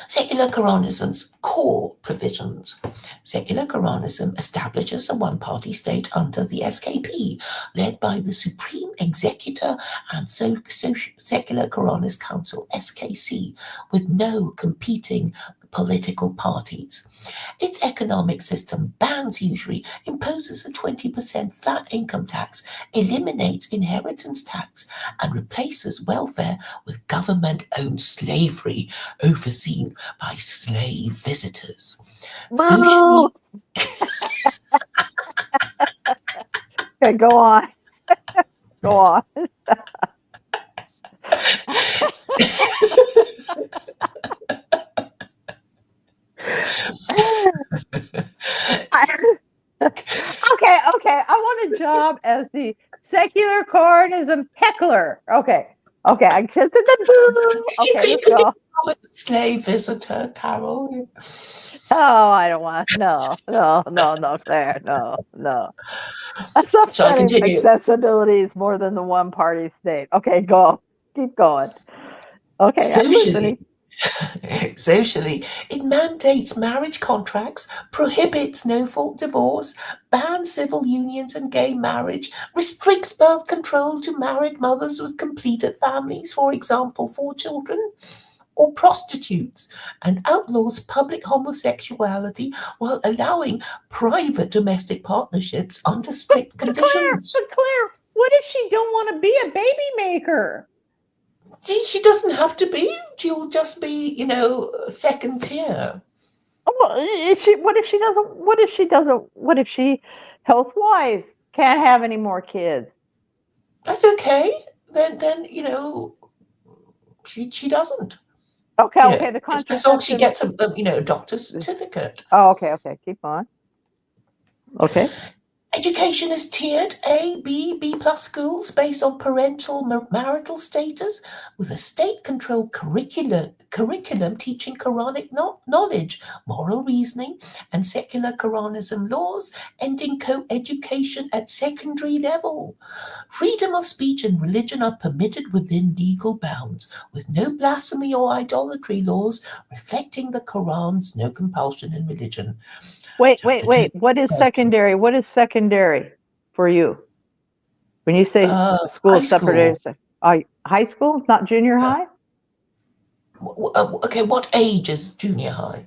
Secular Quranism's core provisions. Secular Quranism establishes a one-party state under the SKP, led by the Supreme Executor and Secular Quranist Council, SKC, with no competing political parties. Its economic system bans usury, imposes a 20% flat income tax, eliminates inheritance tax, and replaces welfare with government-owned slavery overseen by slave visitors. Socially, Okay, go on. Go on. Okay. I want a job as the secular Quranism heckler. Okay. I accepted the boo. Okay, let's go. With a slave visitor, Carol. Oh, I don't want. No, Claire. No. That's not Shall I continue? accessibility is more than the one party state. Okay, go. Keep going. Okay, I'm listening. Socially, it mandates marriage contracts, prohibits no-fault divorce, bans civil unions and gay marriage, restricts birth control to married mothers with completed families, for example, 4 children, or prostitutes, and outlaws public homosexuality while allowing private domestic partnerships under strict conditions. But Claire, what if she don't want to be a baby maker? She doesn't have to be. She'll just be, second tier. What if she health-wise can't have any more kids? That's okay. Then she doesn't. Okay. The contract. As long as she gets a doctor's certificate. Oh, okay. Keep on. Okay. Education is tiered: A, B plus schools based on parental marital status, with a state-controlled curriculum teaching Quranic knowledge, moral reasoning, and secular Quranism laws, ending co-education at secondary level. Freedom of speech and religion are permitted within legal bounds, with no blasphemy or idolatry laws, reflecting the Quran's no compulsion in religion. Wait. What is secondary? What is secondary for you? When you say school is separated, high school, not junior high? Okay, what age is junior high?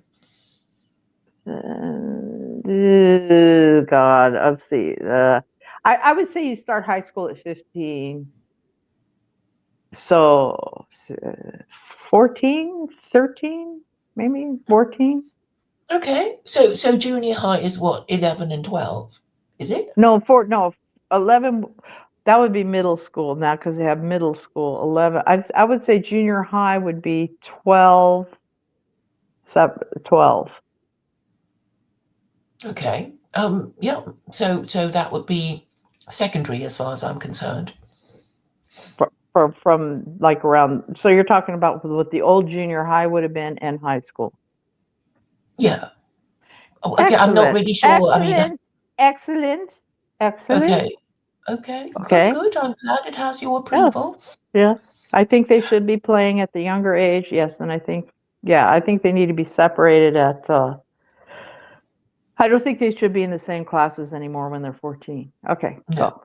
God, let's see. I would say you start high school at 15. So 14, 13, maybe 14. Okay, so junior high is what, 11 and 12, is it? No, 11. That would be middle school now because they have middle school. 11. I would say junior high would be 12. 12. Okay. Yeah. So that would be secondary as far as I'm concerned. From like around. So you're talking about what the old junior high would have been and high school. Yeah. Oh, okay. I'm not really sure. Excellent. Okay. Good. I'm glad it has your approval. Yes. I think they should be playing at the younger age. Yes, and I think they need to be separated at. I don't think they should be in the same classes anymore when they're 14. Okay. No. So.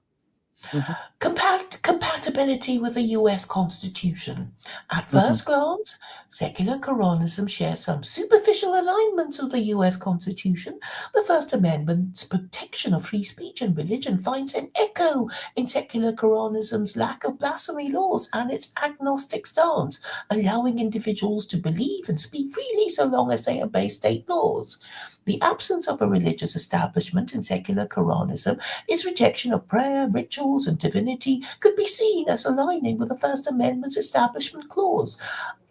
Compatibility with the US Constitution. At first glance, secular Quranism shares some superficial alignments with the US Constitution. The First Amendment's protection of free speech and religion finds an echo in secular Quranism's lack of blasphemy laws and its agnostic stance, allowing individuals to believe and speak freely so long as they obey state laws. The absence of a religious establishment in secular Quranism, its rejection of prayer, rituals, and divinity could be seen as aligning with the First Amendment's Establishment Clause.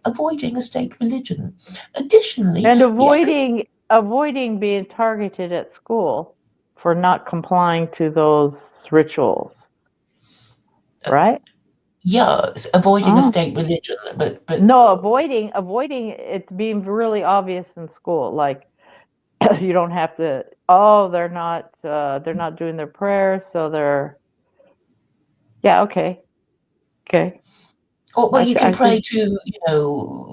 avoiding a state religion. Additionally, And the avoiding being targeted at school for not complying to those rituals, right? avoiding a Oh. state religion, but No, avoiding it being really obvious in school. Like you don't have to. Oh, they're not doing their prayers, so they're. Yeah. Okay. Okay. well, you can I pray see. to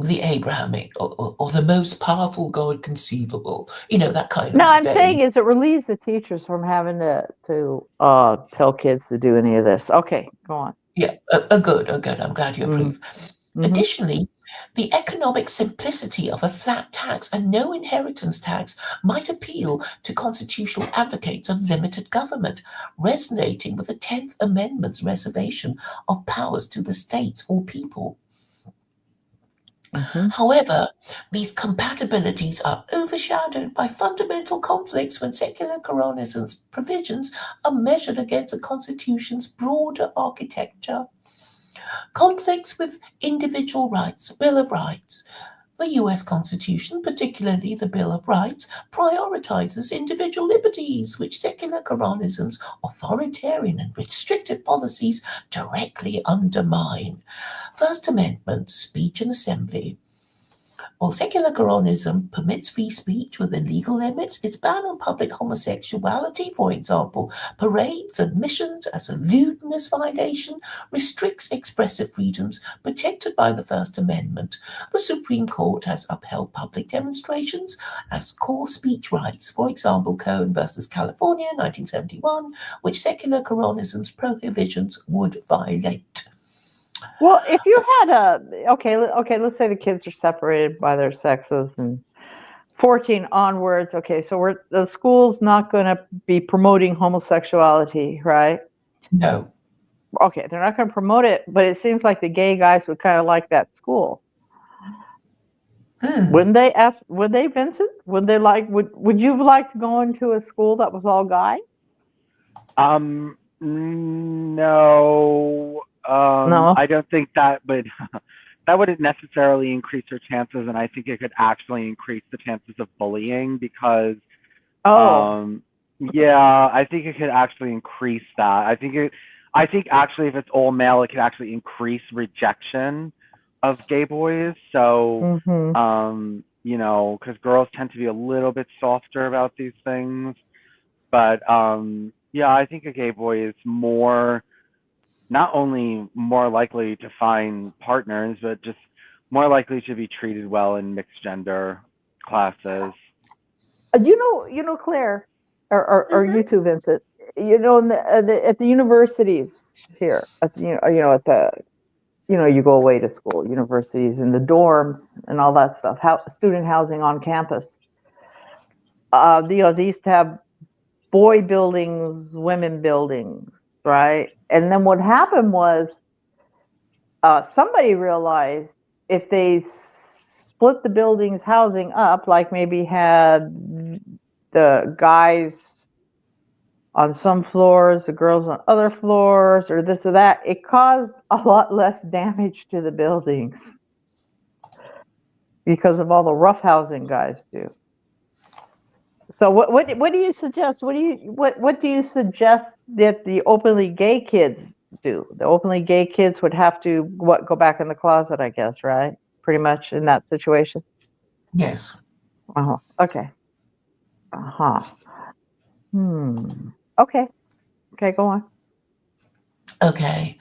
the Abrahamic or the most powerful God conceivable. That kind No, of I'm saying vein. is it relieves the teachers from having to tell kids to do any of this. Okay, go on. Yeah, a good, a good. I'm glad you Mm-hmm. approve. Mm-hmm. Additionally, the economic simplicity of a flat tax and no inheritance tax might appeal to constitutional advocates of limited government, resonating with the 10th Amendment's reservation of powers to the states or people. Mm-hmm. However, these compatibilities are overshadowed by fundamental conflicts when secular Quranism's provisions are measured against the Constitution's broader architecture. Conflicts with individual rights, Bill of Rights. The US Constitution, particularly the Bill of Rights, prioritizes individual liberties, which secular Quranism's authoritarian and restrictive policies directly undermine. First Amendment, speech and assembly. While secular Quranism permits free speech within legal limits, its ban on public homosexuality, for example, parades and missions as a lewdness violation, restricts expressive freedoms protected by the First Amendment. The Supreme Court has upheld public demonstrations as core speech rights, for example, Cohen versus California, 1971, which secular Quranism's prohibitions would violate. Well, if you had okay, let's say the kids are separated by their sexes and 14 onwards. Okay, so the school's not going to be promoting homosexuality, right? No. Okay, they're not going to promote it, but it seems like the gay guys would kind of like that school. Wouldn't they ask? Would they, Vincent? Would they like? Would you like to go into a school that was all guy? No. No. I don't think that would that wouldn't necessarily increase their chances, and I think it could actually increase the chances of bullying because yeah, I think it could actually increase that. I think actually if it's all male, it could actually increase rejection of gay boys. So because girls tend to be a little bit softer about these things. But yeah, I think a gay boy is not only more likely to find partners, but just more likely to be treated well in mixed gender classes. You know, Claire, or you too, Vincent. You know, at the universities here, you go away to school, universities and the dorms and all that stuff. Student housing on campus. They used to have boy buildings, women buildings, right? And then what happened was somebody realized if they split the buildings housing up, like maybe had the guys on some floors, the girls on other floors, or this or that, it caused a lot less damage to the buildings because of all the rough housing guys do. So what do you suggest? What do you suggest that the openly gay kids do? The openly gay kids would have to go back in the closet, I guess, right? Pretty much in that situation. Yes. Okay. Okay. Okay, go on. Okay.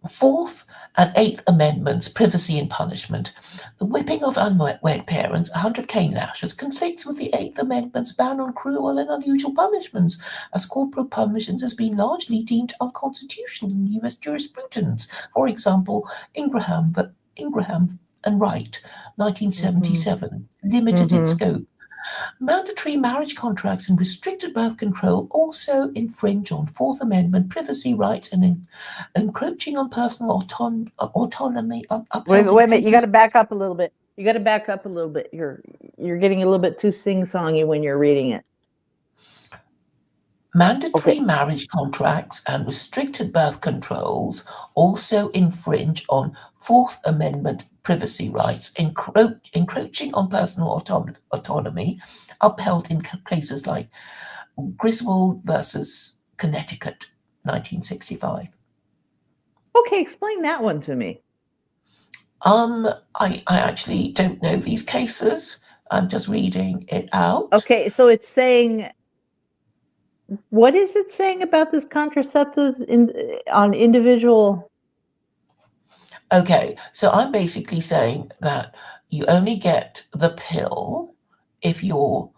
Fourth and Eighth Amendments, privacy and punishment. The whipping of unwed parents, 100 cane lashes, conflicts with the Eighth Amendment's ban on cruel and unusual punishments, as corporal punishment has been largely deemed unconstitutional in U.S. jurisprudence. For example, Ingraham and Wright, 1977, limited its scope. Mandatory marriage contracts and restricted birth control also infringe on Fourth Amendment privacy rights and encroaching on personal autonomy. Wait a minute. You got to back up a little bit. You're getting a little bit too sing-songy when you're reading it. Mandatory marriage contracts and restricted birth controls also infringe on Fourth Amendment privacy rights, encroaching on personal autonomy, upheld in cases like Griswold versus Connecticut, 1965. Okay, explain that one to me. I actually don't know these cases. I'm just reading it out. Okay, so it's saying, what is it saying about this contraceptives on individual? Okay, so I'm basically saying that you only get the pill if you're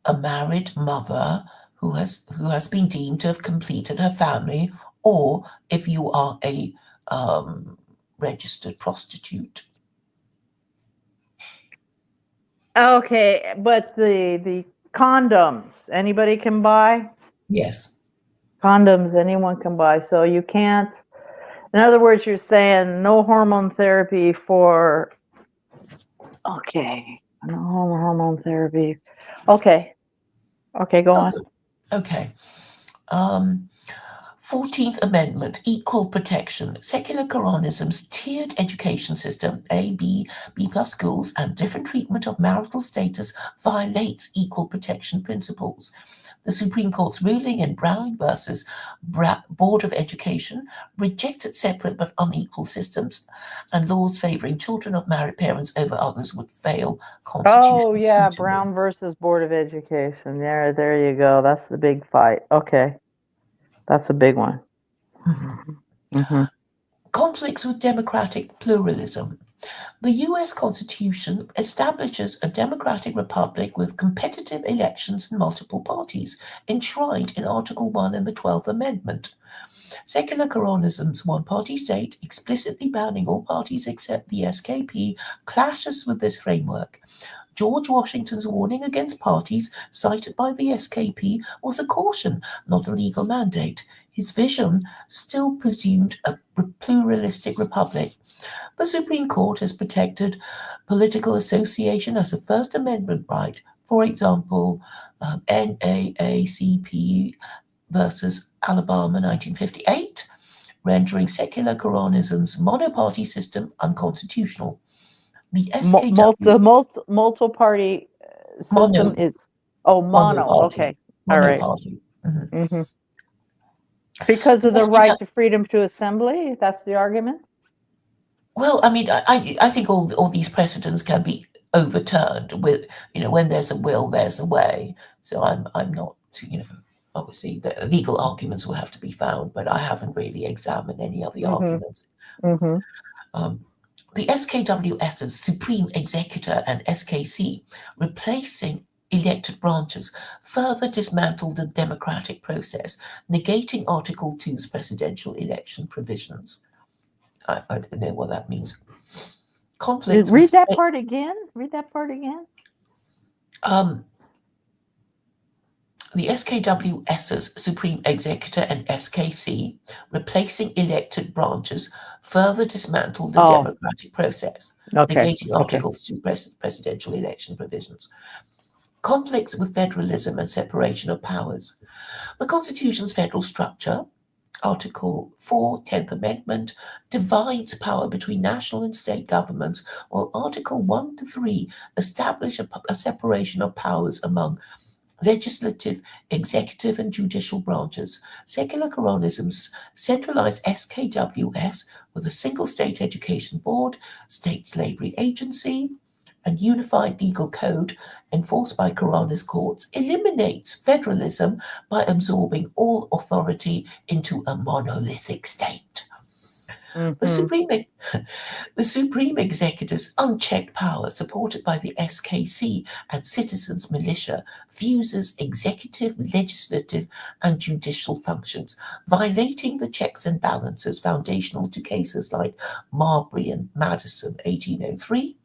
a married mother who has been deemed to have completed her family, or if you are a registered prostitute. Okay, but the condoms, anybody can buy? Yes. Condoms, anyone can buy. So you can't, in other words, you're saying no hormone therapy for, okay, no hormone therapy. Okay, go on. Okay. 14th Amendment, equal protection. Secular Quranism's tiered education system, A, B plus schools, and different treatment of marital status violates equal protection principles. The Supreme Court's ruling in Brown versus Board of Education rejected separate but unequal systems, and laws favoring children of married parents over others would fail constitutional Oh yeah, scrutiny. Brown versus Board of Education. There you go. That's the big fight. Okay, that's a big one. Conflicts with democratic pluralism. The US Constitution establishes a democratic republic with competitive elections and multiple parties, enshrined in Article 1 in the 12th Amendment. Secular Quranism's one-party state, explicitly banning all parties except the SKP, clashes with this framework. George Washington's warning against parties cited by the SKP was a caution, not a legal mandate. His vision still presumed a pluralistic republic. The Supreme Court has protected political association as a First Amendment right. For example, NAACP versus Alabama 1958, rendering secular Quranism's monoparty system unconstitutional. The SKW The multi-party system is mono. Okay, all right. Monoparty. Because of the right to freedom to assembly. That's the argument. Well, I mean, I think all these precedents can be overturned with, when there's a will, there's a way. So I'm not, obviously the legal arguments will have to be found, but I haven't really examined any of the arguments. The SKWS's Supreme Executor and SKC replacing elected branches further dismantled the democratic process, negating Article 2's presidential election provisions. I don't know what that means. Conflicts. Read that part again. The SKWS's Supreme Executor and SKC, replacing elected branches, further dismantled the democratic process, negating Article 2 presidential election provisions. Conflicts with federalism and separation of powers. The Constitution's federal structure, Article 4, 10th Amendment, divides power between national and state governments, while Article 1 to 3 establish a separation of powers among legislative, executive, and judicial branches. Secular Quranism's centralized SKWS with a single state education board, state slavery agency, and unified legal code enforced by Quranist courts eliminates federalism by absorbing all authority into a monolithic state. The Supreme Executor's unchecked power, supported by the SKC and citizens' militia, fuses executive, legislative, and judicial functions, violating the checks and balances foundational to cases like Marbury and Madison, 1803.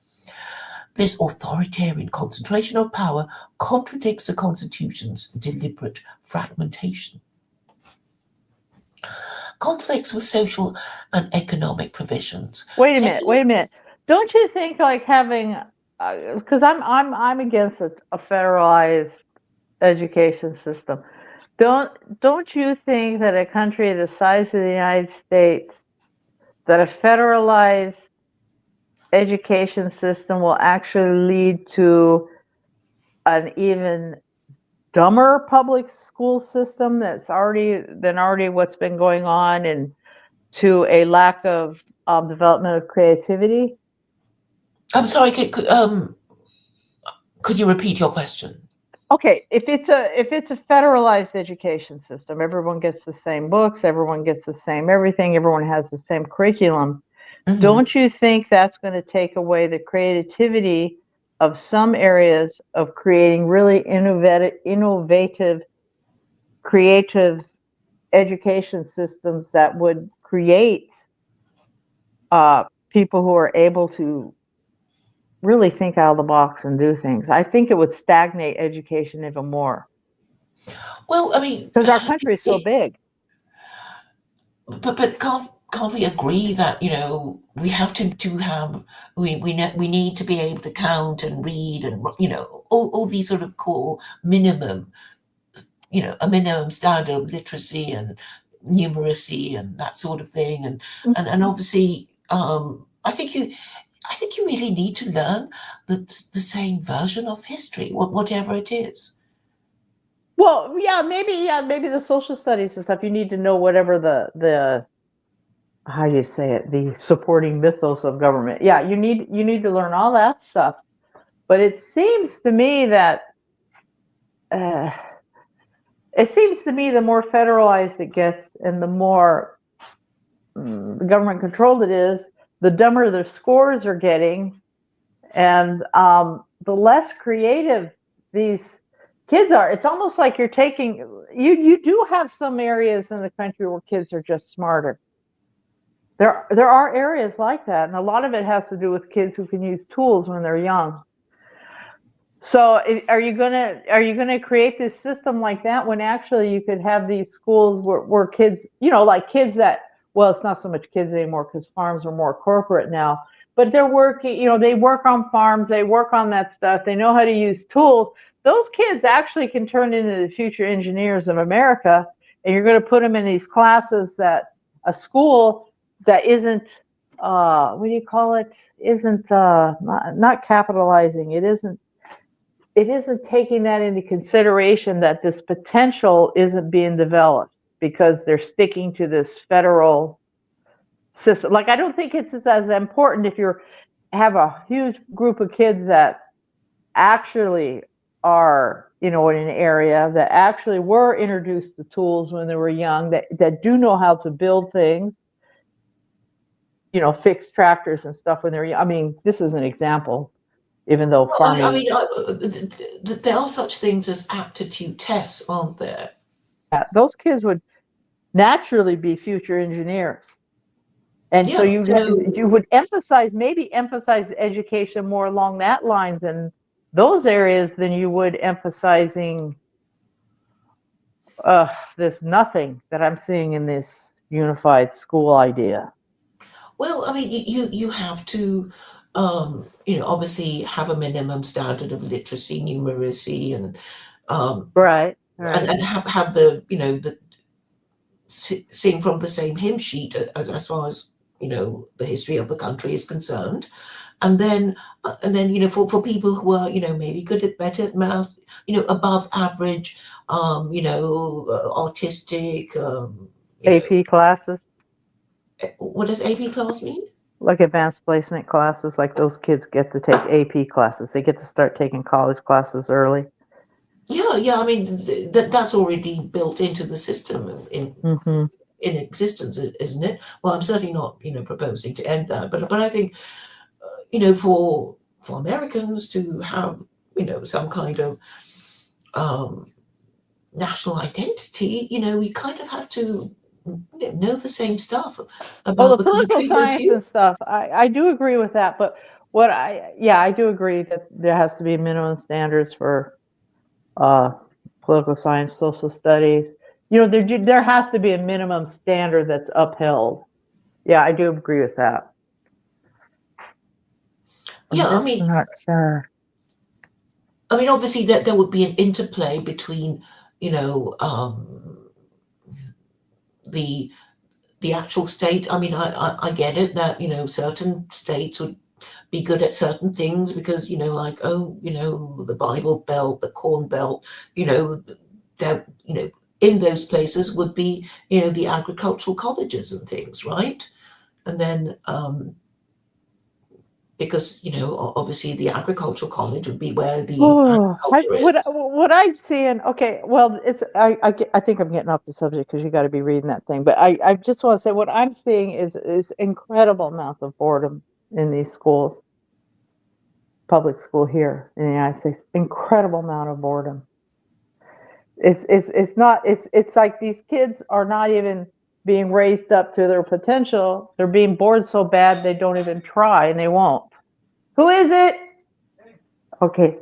This authoritarian concentration of power contradicts the Constitution's deliberate fragmentation. Conflicts with social and economic provisions. Wait a minute. Don't you think like having, because I'm against a federalized education system, Don't you think that a country the size of the United States, that a federalized education system will actually lead to an even dumber public school system than already what's been going on, and to a lack of development of creativity? I'm sorry, could you repeat your question? Okay, if it's a federalized education system, everyone gets the same books, everyone gets the same everything, everyone has the same curriculum. Mhm. Don't you think that's going to take away the creativity of some areas of creating really innovative, creative education systems that would create people who are able to really think out of the box and do things? I think it would stagnate education even more Well, I mean, because our country is so big. but can't we agree that, we have to have, we need to be able to count and read and, all these sort of core minimum, a minimum standard of literacy and numeracy and that sort of thing, and obviously, I think you really need to learn the same version of history, whatever it is. Well, maybe the social studies and stuff. You need to know whatever the how do you say it, the supporting mythos of government. Yeah, you need to learn all that stuff. But it seems to me that the more federalized it gets, and the more government controlled it is, the dumber the scores are getting, and the less creative these kids are. It's almost like you're taking you do have some areas in the country where kids are just smarter. There are areas like that, and a lot of it has to do with kids who can use tools when they're young. So are you gonna create this system like that when actually you could have these schools where kids, like kids that, well, it's not so much kids anymore because farms are more corporate now, but they're working, they work on farms, they work on that stuff, they know how to use tools. Those kids actually can turn into the future engineers of America, and you're going to put them in these classes that a school that isn't, what do you call it? Isn't not capitalizing. It isn't taking that into consideration, that this potential isn't being developed because they're sticking to this federal system. Like, I don't think it's as important if you have a huge group of kids that actually are, in an area that actually were introduced to tools when they were young, that do know how to build things, fix tractors and stuff when they're young. I mean, this is an example, even though farming. I mean, there are such things as aptitude tests, aren't there? Those kids would naturally be future engineers, and so Yeah, you would emphasize education more along that lines in those areas than you would emphasizing this nothing that I'm seeing in this unified school idea. Well, I mean, you have to, obviously have a minimum standard of literacy, numeracy, and Right. and have the sing from the same hymn sheet as far as the history of the country is concerned, and then for people who are maybe better at math, above average, autistic, AP classes, what does AP class mean? like advanced placement classes, like those kids get to take AP classes. They get to start taking college classes early. Yeah. I mean, that's already built into the system in existence, isn't it? Well, I'm certainly not proposing to end that, but I think for Americans to have some kind of national identity, we kind of have to know the same stuff about the the political country, don't science you? and stuff, I do agree with that. But I do agree that there has to be minimum standards for political science, social studies. There has to be a minimum standard that's upheld. Yeah, I do agree with that. Yeah, I'm just not sure. I mean, obviously, there would be an interplay between you know, the actual state. I mean, I get it that, you know, certain states would be good at certain things because, you know, like, oh, you know, the Bible Belt, the Corn Belt, you know, that, you know, in those places would be, you know, the agricultural colleges and things, right? And then because, you know, obviously the agricultural college would be where the Oh, agriculture is. what I'm seeing, okay, well, I think I'm getting off the subject because you got to be reading that thing. But I just want to say what I'm seeing is incredible amount of boredom in these schools, public school here in the United States. Incredible amount of boredom. It's not it's like these kids are not even being raised up to their potential. They're being bored so bad they don't even try and they won't. Who is it? Okay,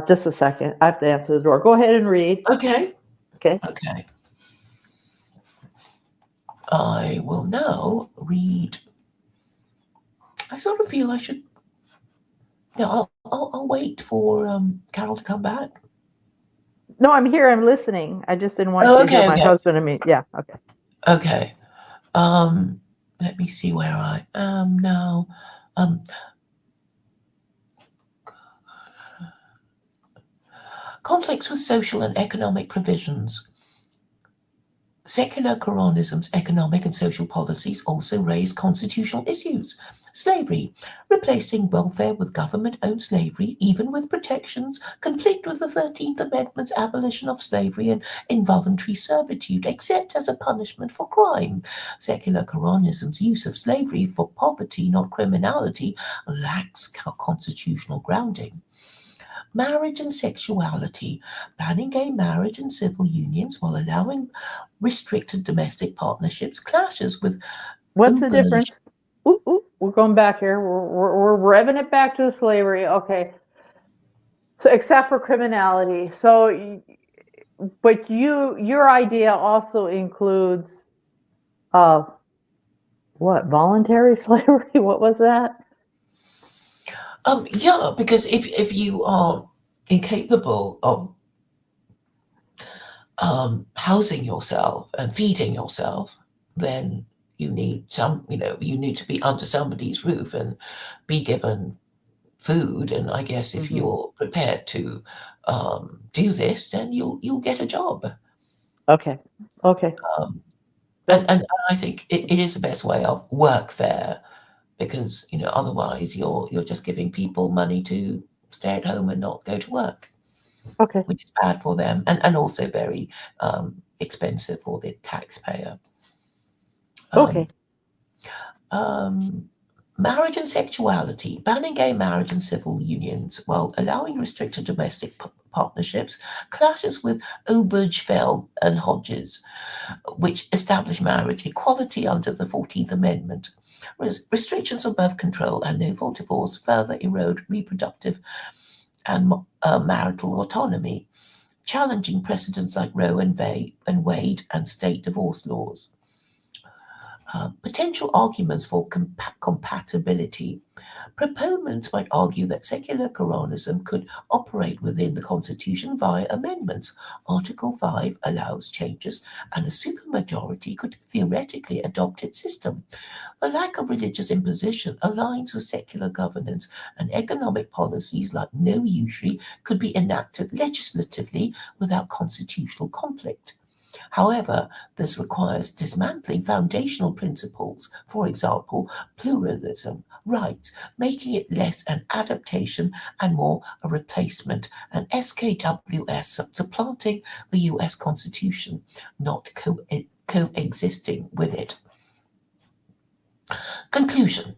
just a second. I have to answer the door. Go ahead and read. Okay. Okay. Okay. I will now read. I sort of feel I should. No, I'll wait for Carol to come back. No, I'm here. I'm listening. I just didn't want Oh, you to hear okay, my okay, husband and me. Yeah. Okay. okay. Let me see where I am now. Um, conflicts with social and economic provisions. Secular Quranism's economic and social policies also raise constitutional issues. Slavery, replacing welfare with government-owned slavery, even with protections, conflict with the 13th Amendment's abolition of slavery and involuntary servitude, except as a punishment for crime. Secular Quranism's use of slavery for poverty, not criminality, lacks constitutional grounding. Marriage and sexuality, banning gay marriage and civil unions while allowing restricted domestic partnerships clashes with What's the Uber's. difference? Ooh, we're going back here. We're revving it back to slavery. Okay. So except for criminality. So, but your idea also includes what, voluntary slavery? What was that? Yeah, because if you are incapable of housing yourself and feeding yourself, then you need you need to be under somebody's roof and be given food. And I guess if Mm-hmm. you're prepared to do this, then you'll get a job. Okay. Okay. Um, Yep. and I think it is the best way of workfare because otherwise you're just giving people money to stay at home and not go to work, Okay. which is bad for them and also very expensive for the taxpayer. Okay. Um, um, marriage and sexuality, banning gay marriage and civil unions while allowing restricted domestic partnerships clashes with Obergefell and Hodges, which establish marriage equality under the 14th Amendment. Restrictions on birth control and no-fault divorce further erode reproductive and marital autonomy, challenging precedents like Roe and Wade and state divorce laws. Potential arguments for compatibility. Proponents might argue that secular Quranism could operate within the Constitution via amendments. Article 5 allows changes, and a supermajority could theoretically adopt its system. The lack of religious imposition aligns with secular governance, and economic policies like no usury could be enacted legislatively without constitutional conflict. However, this requires dismantling foundational principles, for example, pluralism, rights, making it less an adaptation and more a replacement, and SKWS supplanting the US Constitution, not coexisting with it. Conclusion.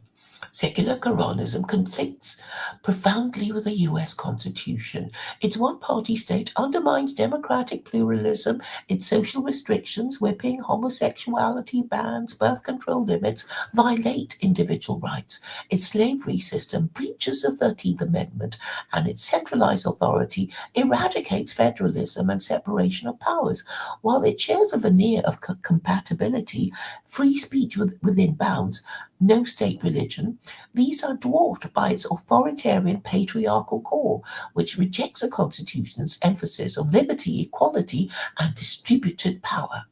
Secular Quranism conflicts profoundly with the US Constitution. Its one party state undermines democratic pluralism, its social restrictions, whipping, homosexuality bans, birth control limits violate individual rights. Its slavery system breaches the 13th Amendment, and its centralized authority eradicates federalism and separation of powers. While it shares a veneer of compatibility, free speech within bounds, no state religion, these are dwarfed by its authoritarian patriarchal core, which rejects a constitution's emphasis on liberty, equality, and distributed power.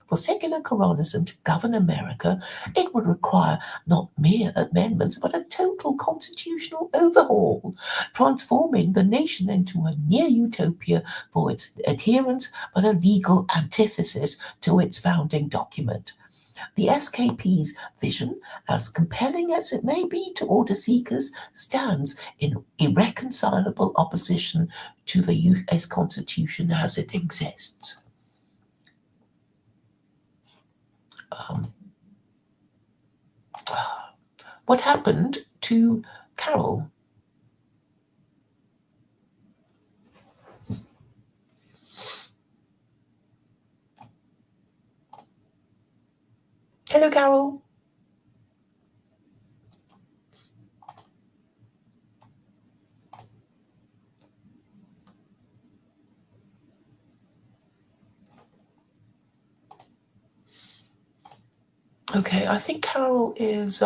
For secular Quranism to govern America, it would require not mere amendments, but a total constitutional overhaul, transforming the nation into a near utopia for its adherents, but a legal antithesis to its founding document. The SKP's vision, as compelling as it may be to order seekers, stands in irreconcilable opposition to the US Constitution as it exists. What happened to Carol? Hello, Carol. Okay, I think Carol is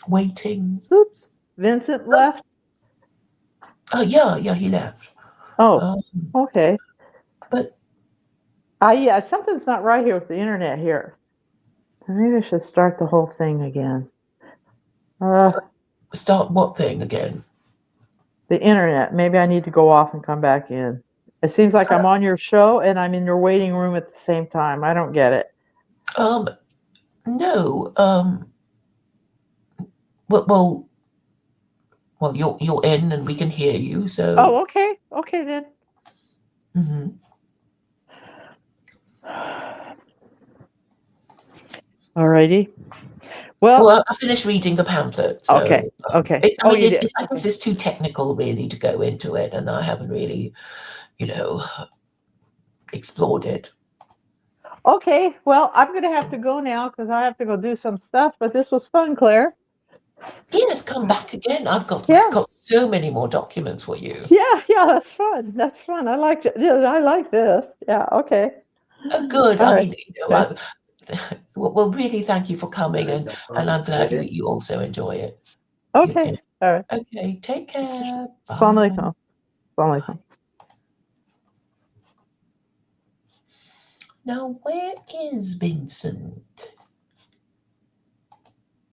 waiting. Oops, Vincent left. Oh, yeah, he left. Oh, okay. But yeah, something's not right here with the internet here. Maybe I should start the whole thing again. Start what thing again? The internet. Maybe I need to go off and come back in. It seems like I'm on your show and I'm in your waiting room at the same time. I don't get it. No. Well, you're in and we can hear you. So. Oh, okay. Okay then. Mm-hmm. Alrighty. Well, I finished reading the pamphlet. So, okay. Okay. You did. I guess it's too technical, really, to go into it, and I haven't really, explored it. Okay. Well, I'm going to have to go now because I have to go do some stuff. But this was fun, Claire. Yes, come back again. I've got so many more documents for you. Yeah, that's fun. That's fun. I like it. I like this. Yeah. Okay. Oh, good. All I right. mean, well, really, thank you for coming, and I'm glad you also enjoy it. Okay. All right. Okay. Take care. Assalamu alaikum. Assalamu alaikum. Now, where is Vincent?